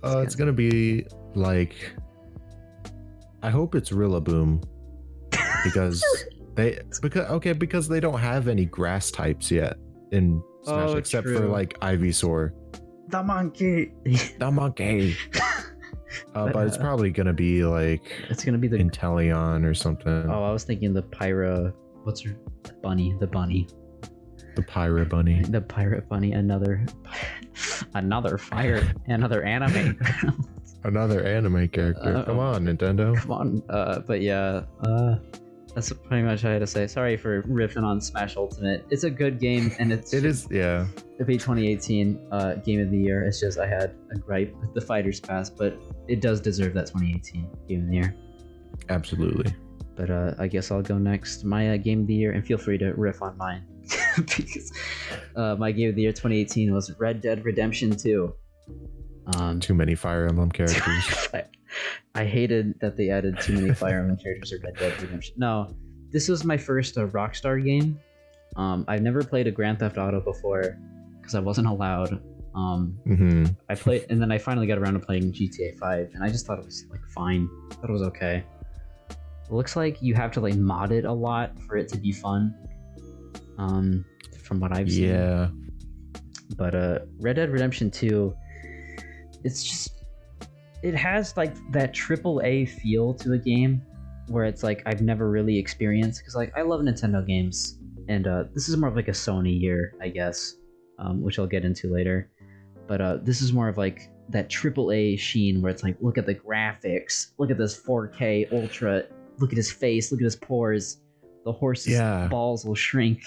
It's gonna be like, I hope it's Rillaboom because because they don't have any grass types yet in Smash except for like Ivysaur. The monkey. But it's probably gonna be like, it's gonna be the Inteleon or something. Oh, I was thinking the Pyra. What's her bunny? The bunny. The Pyra bunny. The pirate bunny. Another fire. Another anime. Another anime character. Come on, Nintendo. Come on. But yeah. That's pretty much all I had to say. Sorry for riffing on Smash Ultimate. It's a good game, and it is. Yeah. It'll be 2018 Game of the Year. It's just I had a gripe with the Fighters Pass, but it does deserve that 2018 Game of the Year. Absolutely. But I guess I'll go next. My Game of the Year, and feel free to riff on mine. Because my Game of the Year 2018 was Red Dead Redemption 2. Too many Fire Emblem characters. I hated that they added too many Fire Emblem characters to Red Dead Redemption. No, this was my first Rockstar game. I've never played a Grand Theft Auto before because I wasn't allowed. I played, and then I finally got around to playing GTA 5, and I just thought it was like fine. I thought it was okay. It looks like you have to like mod it a lot for it to be fun. From what I've seen. Yeah. But Red Dead Redemption 2, it's just, it has like that AAA feel to a game where it's like I've never really experienced, because like I love Nintendo games, and this is more of like a Sony year, I guess, which I'll get into later. But this is more of like that AAA sheen where it's like, look at the graphics, look at this 4K ultra, look at his face, look at his pores, the horse's balls will shrink.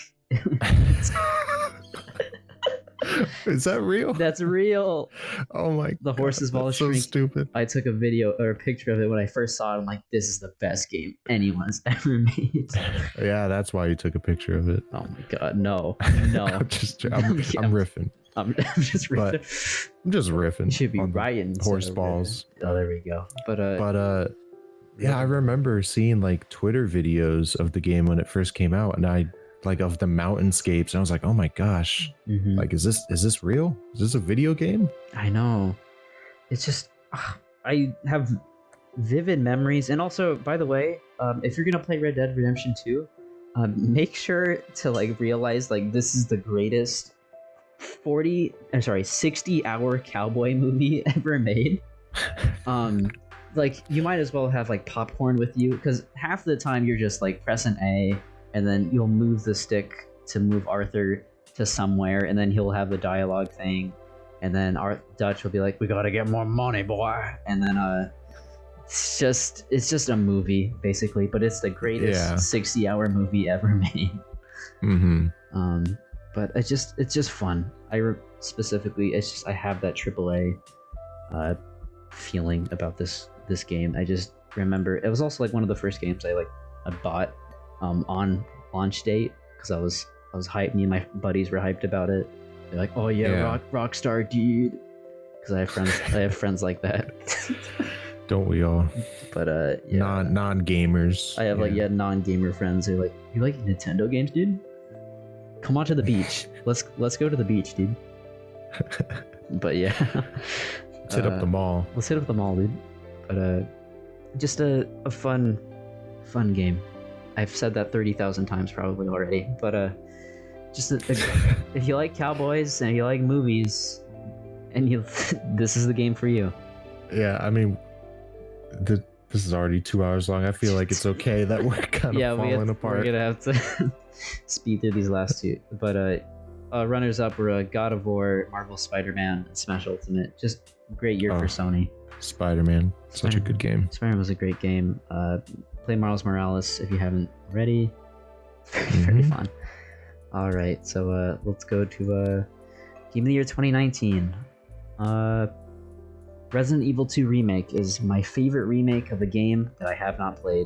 Is that real? That's real. Oh my! The horse's balls so shrink. Stupid. I took a video or a picture of it when I first saw it. I'm like, this is the best game anyone's ever made. Yeah, that's why you took a picture of it. Oh my god, no. I'm riffing. I'm just riffing. I'm just riffing. You should be riding horse balls. Oh, there we go. But yeah, I remember seeing like Twitter videos of the game when it first came out, and I like of the mountainscapes, and I was like, oh my gosh, like is this real? Is this a video game? I know. It's just I have vivid memories. And also, by the way, if you're gonna play Red Dead Redemption 2, make sure to like realize like this is the greatest 60-hour cowboy movie ever made. Like you might as well have like popcorn with you, because half the time you're just like pressing A, and then you'll move the stick to move Arthur to somewhere, and then he'll have the dialogue thing, and then Dutch will be like, "We gotta get more money, boy," and then it's just a movie basically, but it's the greatest 60-hour movie ever made. But it's just fun. Specifically, it's just I have that AAA feeling about this game. I just remember it was also like one of the first games I bought on launch date, because I was hyped. Me and my buddies were hyped about it. They're like, "Oh yeah, Rockstar, dude," because I have friends like that. Don't we all? But non-gamers. I have non-gamer friends who are like, "You like Nintendo games, dude? Come on to the beach. Let's go to the beach, dude." But yeah, let's hit up the mall. Let's hit up the mall, dude. But just a fun game. I've said that 30,000 times probably already. But if you like cowboys and you like movies, and this is the game for you. Yeah, I mean, this is already 2 hours long. I feel like it's okay that we're kind of falling apart. We're gonna have to speed through these last two. But runners up were God of War, Marvel Spider-Man, and Smash Ultimate. Just great year for Sony. Spider-Man, such a good game. Spider-Man was a great game. Play Miles Morales if you haven't already. Very fun. All right, so let's go to Game of the Year 2019. Resident Evil 2 Remake is my favorite remake of a game that I have not played.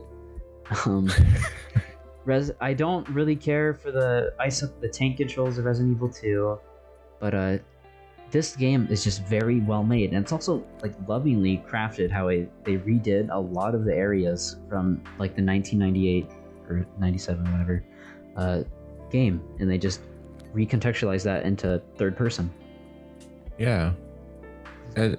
I don't really care for the tank controls of Resident Evil 2, but this game is just very well made, and it's also like lovingly crafted. How they redid a lot of the areas from like the 1998 or 97 whatever game, and they just recontextualized that into third person. Yeah, and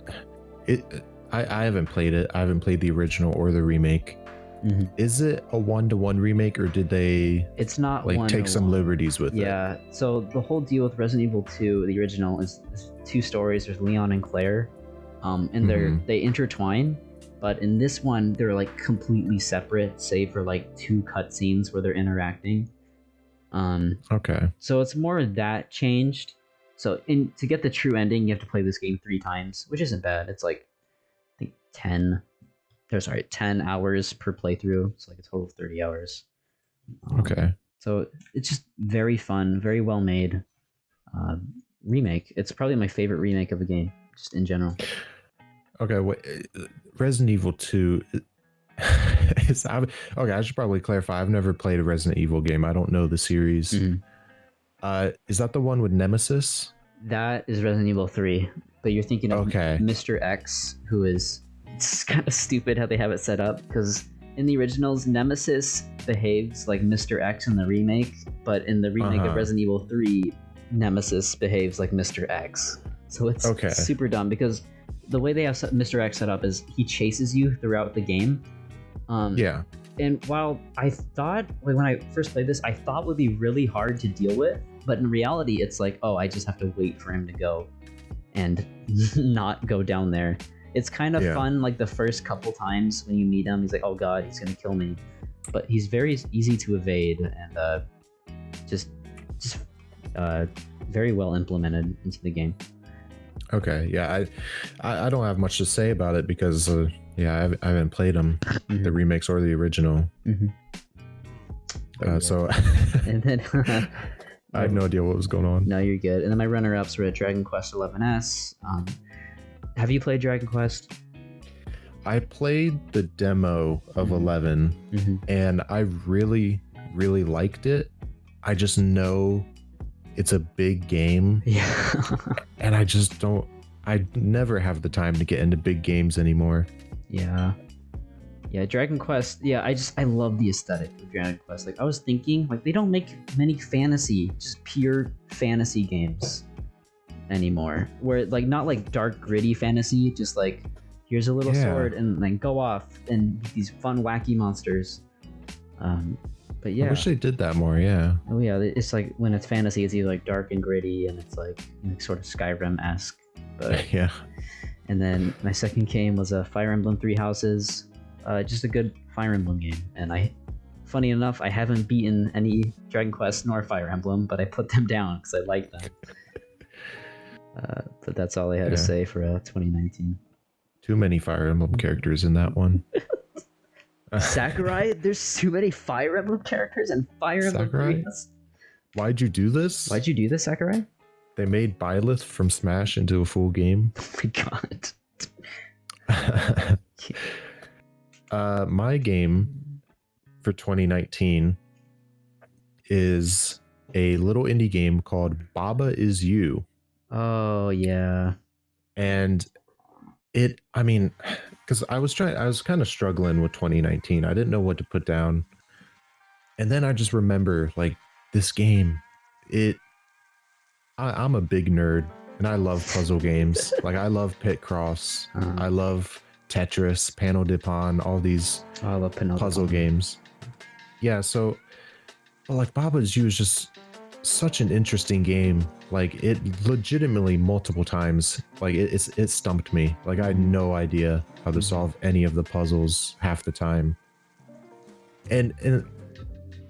I haven't played it. I haven't played the original or the remake. Mm-hmm. Is it a 1-to-1 remake, or did they? It's not like take some liberties with it. Yeah. So the whole deal with Resident Evil 2, the original, is two stories. There's Leon and Claire, and they intertwine. But in this one, they're like completely separate, save for like 2 cutscenes where they're interacting. Okay. So it's more that changed. So to get the true ending, you have to play this game 3 times, which isn't bad. It's like I think 10 hours per playthrough. It's like a total of 30 hours. Okay. So it's just very fun, very well made remake. It's probably my favorite remake of a game, just in general. Okay, wait, Resident Evil 2 is okay, I should probably clarify. I've never played a Resident Evil game. I don't know the series. Mm-hmm. Is that the one with Nemesis? That is Resident Evil 3, but you're thinking of Mr. X, who is... It's kind of stupid how they have it set up, because in the originals, Nemesis behaves like Mr. X in the remake, but in the remake of Resident Evil 3, Nemesis behaves like Mr. X. So it's super dumb, because the way they have Mr. X set up is he chases you throughout the game. Yeah. And while I thought, when I first played this, I thought it would be really hard to deal with, but in reality, it's like, oh, I just have to wait for him to go and not go down there. It's kind of fun, like the first couple times when you meet him, he's like, oh god, he's gonna kill me. But he's very easy to evade, and just very well implemented into the game. Okay, yeah, I don't have much to say about it because I haven't played them, the remakes or the original. So and then I have no idea what was going on. No, you're good. And then my runner-ups were at Dragon Quest XI's. Have you played Dragon Quest? I played the demo of 11, and I really, really liked it. I just know it's a big game. Yeah. And I never have the time to get into big games anymore. Yeah. Yeah, Dragon Quest. Yeah, I love the aesthetic of Dragon Quest. Like, I was thinking, like, they don't make many just pure fantasy games anymore, where like not like dark gritty fantasy, just like here's a little sword and then go off and these fun wacky monsters. But yeah, I wish they did that more. Yeah. Oh yeah, it's like when it's fantasy, it's either like dark and gritty, and it's like sort of Skyrim-esque. But yeah. And then my second game was a Fire Emblem Three Houses, just a good Fire Emblem game. And funny enough, I haven't beaten any Dragon Quest nor Fire Emblem, but I put them down because I like them. But that's all I had to say for 2019. Too many Fire Emblem characters in that one. Sakurai, there's too many Fire Emblem characters and Fire Emblem. Sakurai? Why'd you do this? Why'd you do this, Sakurai? They made Byleth from Smash into a full game. Oh my god. My game for 2019 is a little indie game called Baba Is You. Oh yeah. And because I was kind of struggling with 2019. I didn't know what to put down. And then I just remember, like, this game, I'm a big nerd and I love puzzle games. Like, I love Pitcross. I love Tetris, Panel de Pon, all these puzzle games. Yeah, so like Baba Is You is just such an interesting game. Like, it legitimately multiple times, like it stumped me. Like, I had no idea how to solve any of the puzzles half the time. And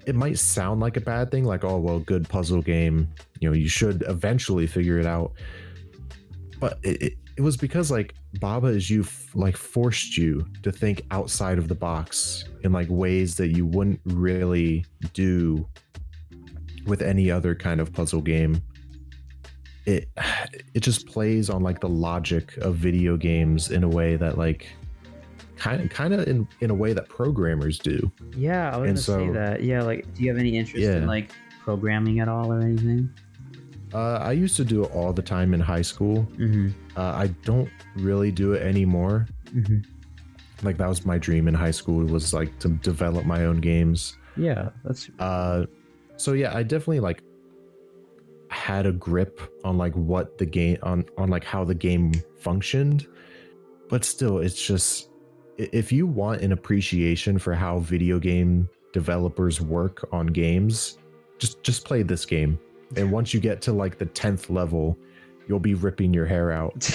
it might sound like a bad thing, like, oh well, good puzzle game, you should eventually figure it out. But it was because, like, Baba Is You like forced you to think outside of the box in like ways that you wouldn't really do with any other kind of puzzle game. It just plays on like the logic of video games in a way that, like, kind of in a way that programmers do. Yeah, I was gonna say that. Yeah, like, do you have any interest in like programming at all or anything? I used to do it all the time in high school. I don't really do it anymore. Like that was my dream in high school, was like to develop my own games. Yeah, that's so yeah, I definitely like had a grip on like what the game on like how the game functioned, but still, it's just, if you want an appreciation for how video game developers work on games, just play this game, and once you get to like the 10th level, you'll be ripping your hair out.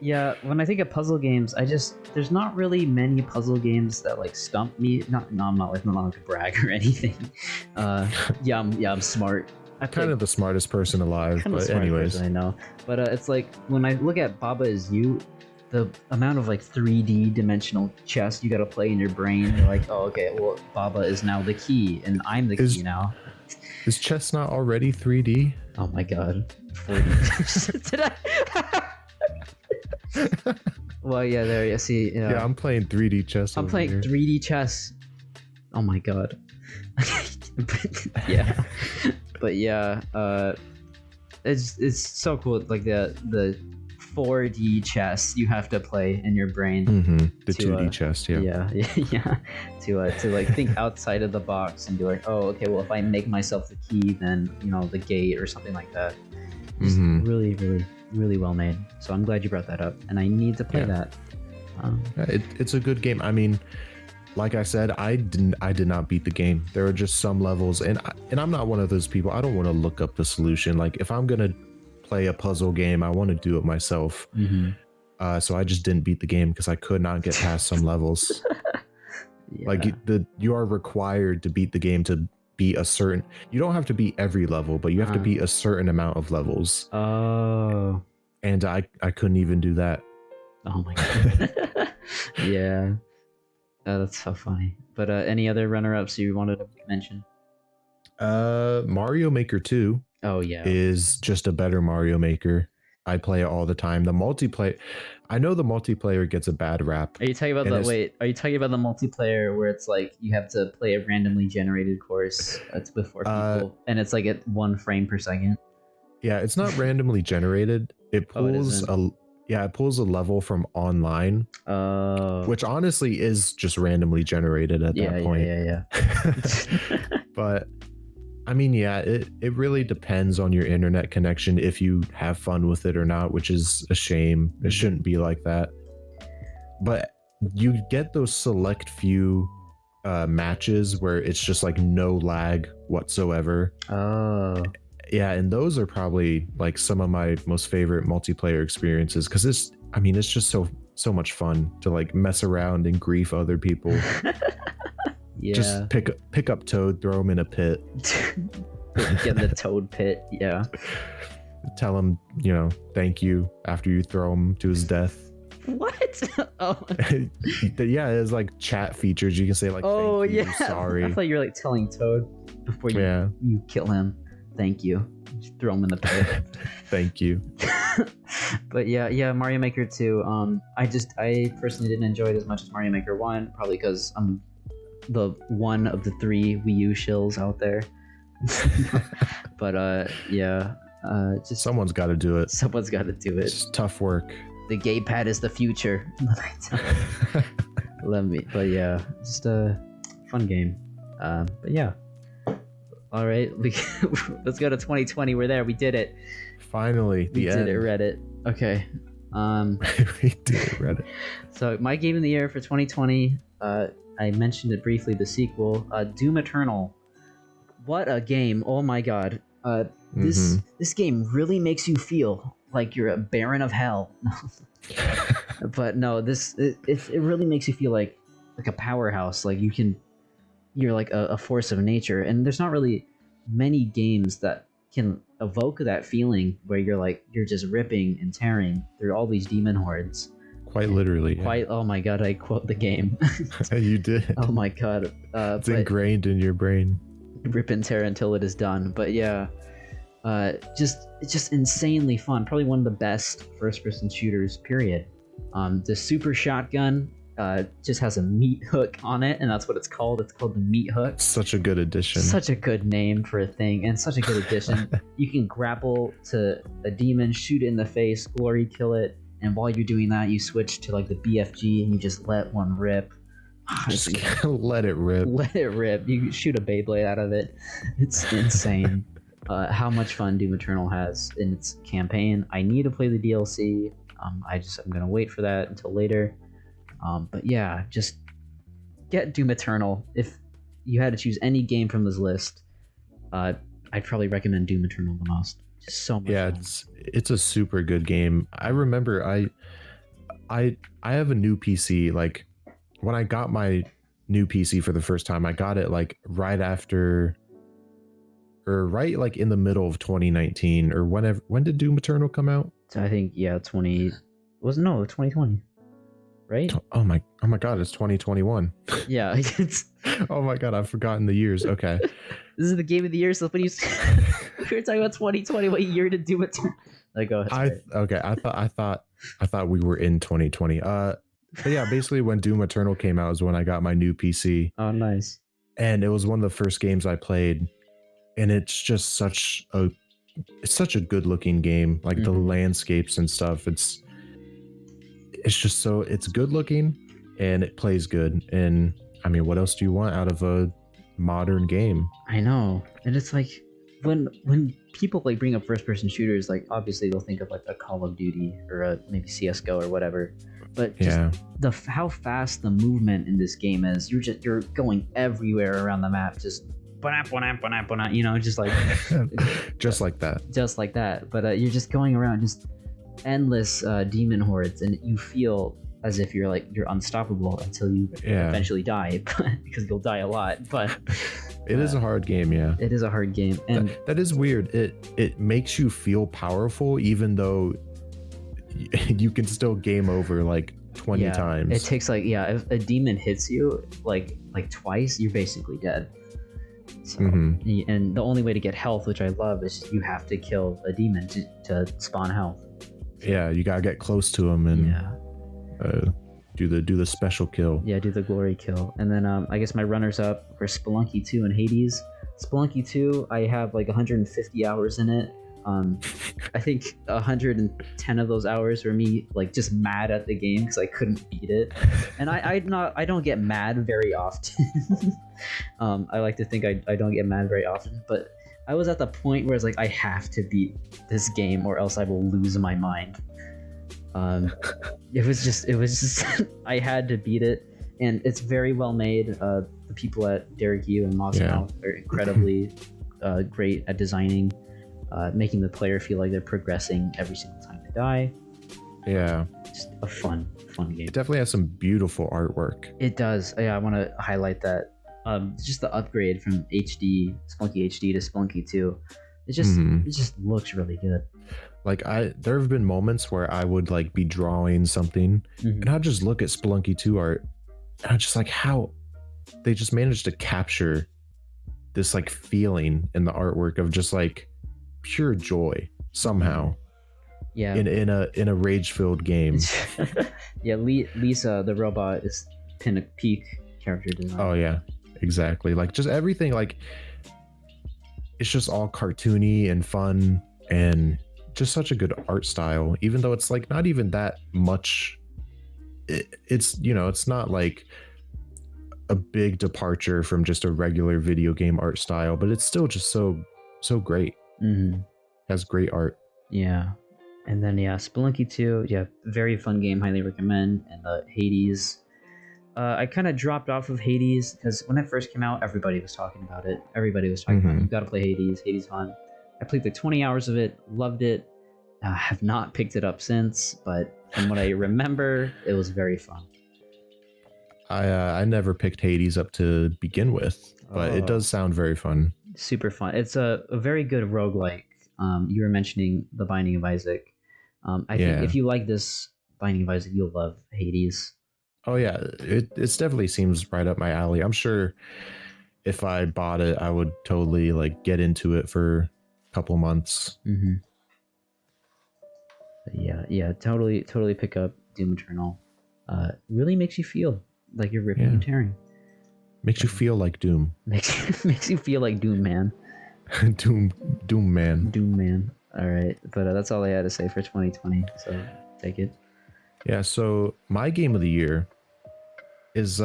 Yeah, when I think of puzzle games, there's not really many puzzle games that like stump me. I'm not to brag or anything. I'm smart. I'm kind of the smartest person alive, but anyways, I know. But it's like when I look at Baba Is You, the amount of like 3D dimensional chess you got to play in your brain. You're like, oh, okay, well, Baba is now the key, and I'm the key now. Is chess not already 3D? Oh my god, 4D. Did I? Well, yeah, there you see. Yeah, I'm playing 3D chess. I'm playing 3D chess. Oh my god. Yeah, but yeah, it's so cool. Like the 4D chess you have to play in your brain. The 2D chess, yeah. To like think outside of the box and be like, oh, okay, well, if I make myself the key, then the gate or something like that. Just really, really, really well made. So I'm glad you brought that up, and I need to play that. It's a good game. I mean, like I said, I did not beat the game. There are just some levels, and I'm not one of those people. I don't want to look up the solution. Like if I'm gonna play a puzzle game, I want to do it myself. So I just didn't beat the game because I could not get past some levels. Like you are required to beat the game to beat a certain. You don't have to beat every level, but you have to beat a certain amount of levels. Oh. And I couldn't even do that. Oh my god. Yeah. That's so funny. But any other runner-ups you wanted to mention? Mario Maker 2. Oh yeah. Is just a better Mario Maker. I play it all the time. The multiplayer, I know the multiplayer gets a bad rap. Are you talking about Are you talking about the multiplayer where it's like you have to play a randomly generated course that's before people, and it's like at 1 frame per second? Yeah, it's not randomly generated. It pulls it pulls a level from online, which honestly is just randomly generated at that point. Yeah. But I mean, yeah, it really depends on your internet connection if you have fun with it or not, which is a shame. It shouldn't be like that. But you get those select few matches where it's just like no lag whatsoever. Oh. Yeah, and those are probably like some of my most favorite multiplayer experiences, because it's just so much fun to like mess around and grief other people. Yeah. Just pick up Toad, throw him in a pit. Get in the Toad pit, yeah. Tell him, thank you after you throw him to his death. What? Oh. Yeah, there's like chat features. You can say like, oh, thank you, yeah. sorry. I thought you were like telling Toad before you kill him. Thank you. Just throw him in the pit. Thank you. But yeah, Mario Maker 2. I personally didn't enjoy it as much as Mario Maker 1, probably because I'm the one of the 3 Wii U shills out there. But just someone's got to do it. Someone's got to do it. It's tough work. The gamepad is the future. But yeah, just a fun game. But yeah. All right, let's go to 2020. We're there. We did it. Finally, we did it. Reddit. Okay. We did it. Reddit. So my game of the year for 2020. I mentioned it briefly. The sequel, Doom Eternal. What a game! Oh my god. This game really makes you feel like you're a baron of hell. But no, it really makes you feel like a powerhouse. Like you're like a force of nature, and there's not really many games that can evoke that feeling where you're just ripping and tearing through all these demon hordes. Quite literally. Yeah. Oh my god, I quote the game. You did. Oh my god. It's ingrained in your brain. Rip and tear until it is done. But yeah, it's just insanely fun. Probably one of the best first-person shooters, period. The super shotgun just has a meat hook on it, and that's what it's called. It's called the meat hook. Such a good addition. Such a good name for a thing, and such a good addition. You can grapple to a demon, shoot it in the face, glory kill it, and while you're doing that, you switch to like the BFG and you just let one rip. Just let it rip. Let it rip. You shoot a Beyblade out of it. It's insane. How much fun Doom Eternal has in its campaign. I need to play the DLC. I'm gonna wait for that until later. But yeah, just get Doom Eternal. If you had to choose any game from this list, I'd probably recommend Doom Eternal the most. Just so much fun. It's a super good game. I remember I have a new PC. Like when I got my new PC for the first time, I got it like right after, or right like in the middle of 2019 or whenever. When did Doom Eternal come out? So I think 2020. Right? Oh my god, it's 2021. Yeah, it's oh my god, I've forgotten the years. Okay. This is the game of the year, so when we were talking about 2020, what year did Doom Eternal? Like, oh, okay, I thought we were in 2020. But yeah, basically when Doom Eternal came out is when I got my new PC. Oh, nice. And it was one of the first games I played, and it's just such a good looking game. Like the landscapes and stuff, it's just so, it's good looking and it plays good. And I mean, what else do you want out of a modern game? I know. And it's like when people like bring up first person shooters, like obviously they'll think of like a Call of Duty or a maybe CS:GO or whatever. But just how fast the movement in this game is. You're going everywhere around the map, just you know, just like just like that. Just like that. But you're just going around just endless demon hordes, and you feel as if you're unstoppable until you eventually die, because you'll die a lot. But it is a hard game. It is a hard game, and that is weird. It makes you feel powerful even though you can still game over like 20 times. It takes like if a demon hits you like twice, you're basically dead. So, and the only way to get health, which I love, is you have to kill a demon to spawn health. Yeah, you gotta get close to him and do the special kill. Yeah, do the glory kill. And then I guess my runners up were Spelunky 2 and Hades. Spelunky 2, I have like 150 hours in it. I think 110 of those hours were me like just mad at the game because I couldn't beat it. And I don't get mad very often. I like to think I don't get mad very often, but I was at the point where it's like I have to beat this game or else I will lose my mind. It was just I had to beat it, and it's very well made. The people at Derek Yu and Moscow are incredibly great at designing, making the player feel like they're progressing every single time they die. Yeah, just a fun game. It definitely has some beautiful artwork. It does. Yeah, I want to highlight that. Just the upgrade from HD Spelunky HD to Spelunky 2, it just looks really good. Like there have been moments where I would like be drawing something and I'd just look at Spelunky 2 art and I'm just like, how they just managed to capture this like feeling in the artwork of just like pure joy somehow. Yeah, in a rage-filled game. Yeah, Lisa the robot is peak character design. Oh yeah, exactly. Like just everything, like it's just all cartoony and fun and just such a good art style, even though it's like not even that much. It's, you know, it's not like a big departure from just a regular video game art style, but it's still just so great. Has great art. Yeah. And then Spelunky 2, very fun game, highly recommend. And Hades, I kind of dropped off of Hades because when it first came out, everybody was talking about it. Everybody was talking about it. You gotta play Hades. Hades fun. I played like 20 hours of it, loved it. Have not picked it up since, but from what I remember, it was very fun. I never picked Hades up to begin with, but it does sound very fun. Super fun. It's a very good roguelike. You were mentioning The Binding of Isaac. I think if you like this Binding of Isaac, you'll love Hades. Oh yeah, it definitely seems right up my alley. I'm sure if I bought it, I would totally like get into it for a couple months. Yeah, totally pick up Doom Eternal. really makes you feel like you're ripping and tearing. Makes you feel like Doom. Makes you feel like Doom Man. Doom Man. Doom Man. All right, but that's all I had to say for 2020. So take it. Yeah. So my game of the year is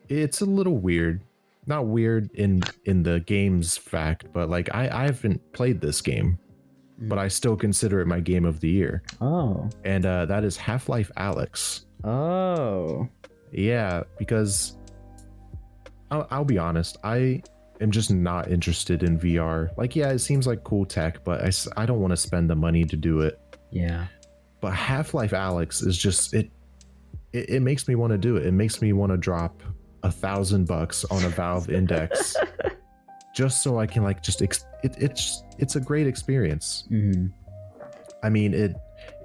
it's a little weird. Not weird in the game's fact, but like I haven't played this game, but I still consider it my game of the year. Oh. And that is Half-Life Alyx. Oh. Yeah, because I'll be honest, I am just not interested in VR. Like, yeah, it seems like cool tech, but I don't want to spend the money to do it. Yeah. But Half-Life Alyx is just it makes me want to do it. It makes me want to drop $1,000 on a Valve Index just so I can like just it's a great experience. Mm-hmm. I mean,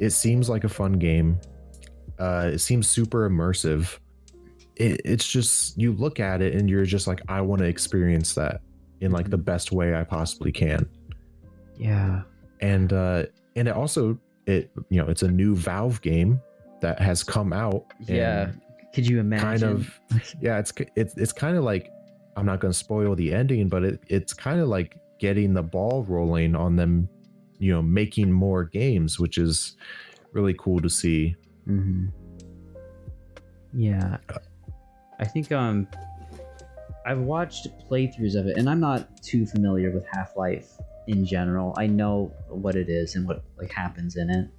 it seems like a fun game. It seems super immersive. It's just, you look at it and you're just like, I want to experience that in like the best way I possibly can. Yeah. And it also, it's a new Valve game that has come out. Yeah. Could you imagine? Kind of, yeah, it's kind of like, I'm not going to spoil the ending, but it's kind of like getting the ball rolling on them, making more games, which is really cool to see. Mm-hmm. Yeah. I think I've watched playthroughs of it, and I'm not too familiar with Half-Life in general. I know what it is and what like happens in it.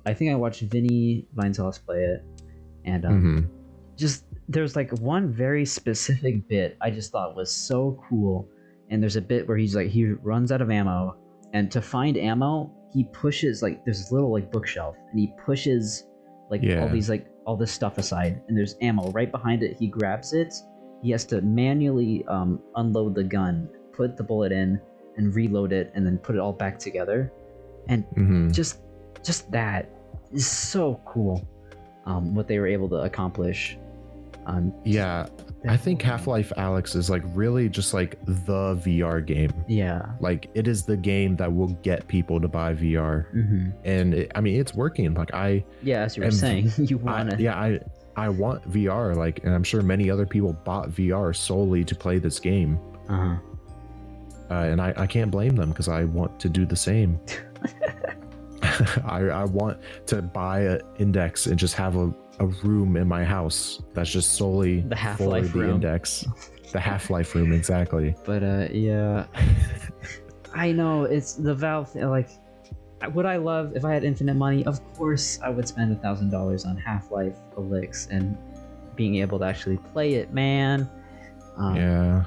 I think I watched Vinny Vinesaus play it, and just there's like one very specific bit I just thought was so cool. And there's a bit where he runs out of ammo, and to find ammo, he pushes like there's this little like bookshelf, and he pushes like all this stuff aside, and there's ammo right behind it. He grabs it. He has to manually unload the gun, put the bullet in, and reload it, and then put it all back together. And just that is so cool. What they were able to accomplish. Yeah, I think Half-Life Alyx is like really just like the VR game. Yeah, like it is the game that will get people to buy VR. And it's working. Like as you were saying, you want it. I want VR. Like, and I'm sure many other people bought VR solely to play this game. And I can't blame them, because I want to do the same. I want to buy an Index and just have a room in my house that's just solely the Half-Life for the room. Index. The Half-Life room, exactly. But yeah, I know it's the Valve. Like, would I love if I had infinite money? Of course, I would spend $1,000 on Half-Life Alyx and being able to actually play it, man. Yeah.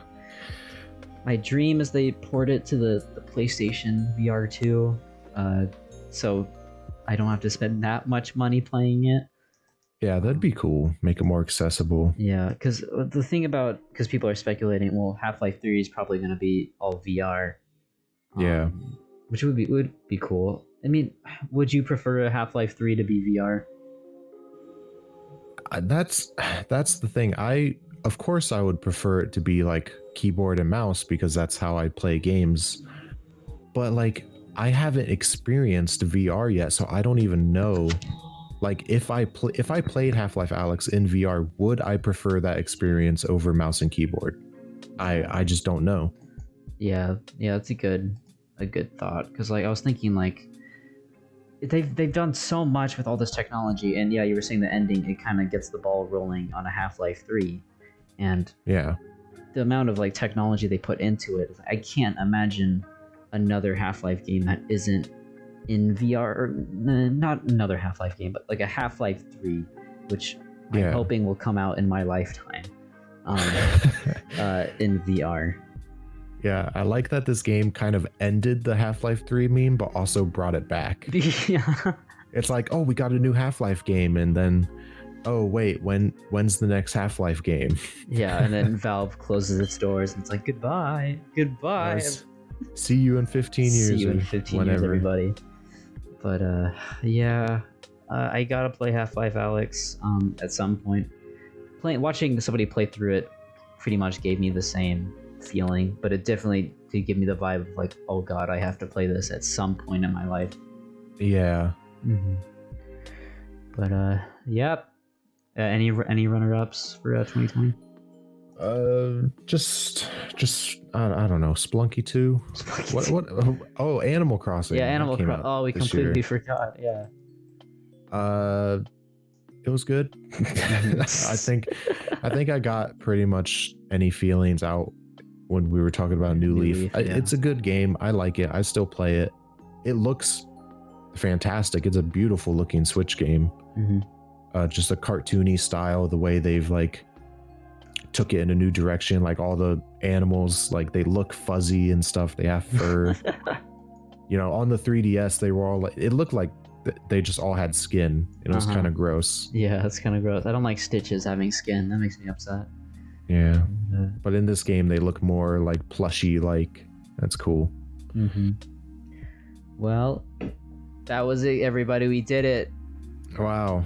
My dream is they port it to the PlayStation VR 2, so I don't have to spend that much money playing it. Yeah, that'd be cool. Make it more accessible. Yeah, because the thing about, because people are speculating, well, Half-Life 3 is probably going to be all VR. Yeah. Which would be cool. I mean, would you prefer a Half-Life 3 to be VR? That's the thing. Of course I would prefer it to be like keyboard and mouse, because that's how I play games. But like, I haven't experienced VR yet, so I don't even know. Like, if I played Half-Life Alyx in VR, would I prefer that experience over mouse and keyboard? I just don't know. Yeah, that's a good thought, because like I was thinking, like they've done so much with all this technology, and yeah, you were saying the ending, it kind of gets the ball rolling on a Half-Life 3, and yeah, the amount of like technology they put into it, I can't imagine another Half-Life game that isn't in VR, or not another Half-Life game, but like a Half-Life 3, which I'm hoping will come out in my lifetime, in VR. Yeah, I like that this game kind of ended the Half-Life 3 meme, but also brought it back. Yeah. It's like, oh, we got a new Half-Life game, and then, oh wait, when's the next Half-Life game? Yeah, and then Valve closes its doors, and it's like, goodbye. See you in 15 years. See you in 15 years, everybody. But yeah, I gotta play Half-Life Alyx at some point. Watching somebody play through it pretty much gave me the same feeling, but it definitely did give me the vibe of like, oh god, I have to play this at some point in my life. Yeah. But Yep. Any runner-ups for 2020? Just I don't know. Splunky 2. What? Oh, Animal Crossing. Yeah, Animal Crossing. Oh, we completely year. forgot. Yeah. It was good. I think I got pretty much any feelings out when we were talking about New Leaf. Yeah. It's a good game. I like it. I still play it. It looks fantastic. It's a beautiful looking Switch game. Just a cartoony style, the way they've like took it in a new direction. Like all the animals, like they look fuzzy and stuff. They have fur. You know, on the 3DS, they were all like, it looked like they just all had skin. It was kind of gross. Yeah, it's kind of gross. I don't like Stitches having skin. That makes me upset. Yeah. But in this game, they look more like plushy. Like that's cool. Well, that was it, everybody. We did it. Wow.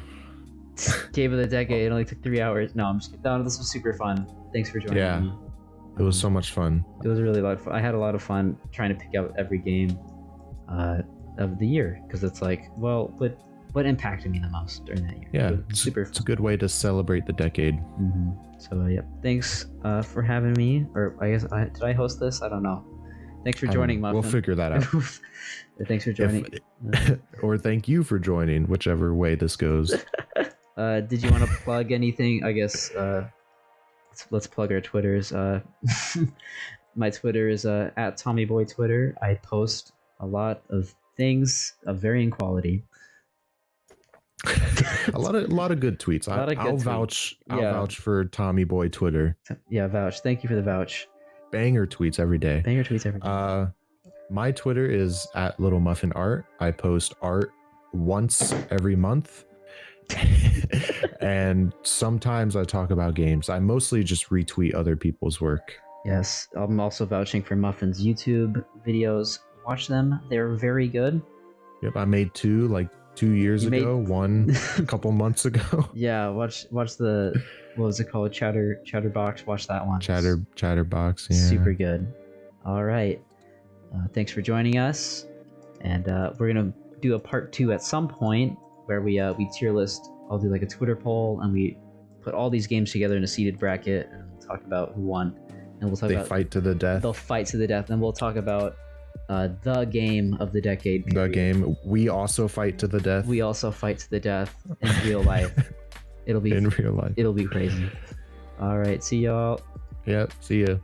Game of the decade. It only took 3 hours. No, I'm just kidding. No, this was super fun. Thanks for joining me. It was so much fun. It was really a lot of fun. I had a lot of fun trying to pick out every game of the year, because it's like, well, what impacted me the most during that year? Yeah, it's a good way to celebrate the decade. So yeah, thanks for having me. Or I guess did I host this? I don't know. Thanks for joining, Muffin. We'll figure that out. Thanks for joining. Or thank you for joining, whichever way this goes. Did you want to plug anything? I guess let's plug our Twitters. My Twitter is at TommyBoyTwitter. I post a lot of things of varying quality. a lot of good tweets. I'll vouch for Tommy Boy Twitter. Yeah, vouch. Thank you for the vouch. Banger tweets every day. Banger tweets every day. My Twitter is at Little Muffin Art. I post art once every month. And sometimes I talk about games. I mostly just retweet other people's work. Yes, I'm also vouching for Muffin's YouTube videos. Watch them. They're very good. Yep, I made 2 2 years ago, one a couple months ago. Yeah, watch the, what was it called? Chatterbox. Watch that one. Chatterbox. Yeah. Super good. All right. Thanks for joining us, and we're gonna do a part 2 at some point where we tier list. I'll do like a Twitter poll, and we put all these games together in a seeded bracket, and we'll talk about who won. And we'll talk about fight to the death. They'll fight to the death, and we'll talk about the game of the decade. The game. We also fight to the death. We also fight to the death in real life. It'll be in real life. It'll be crazy. All right, see y'all. Yep, see ya.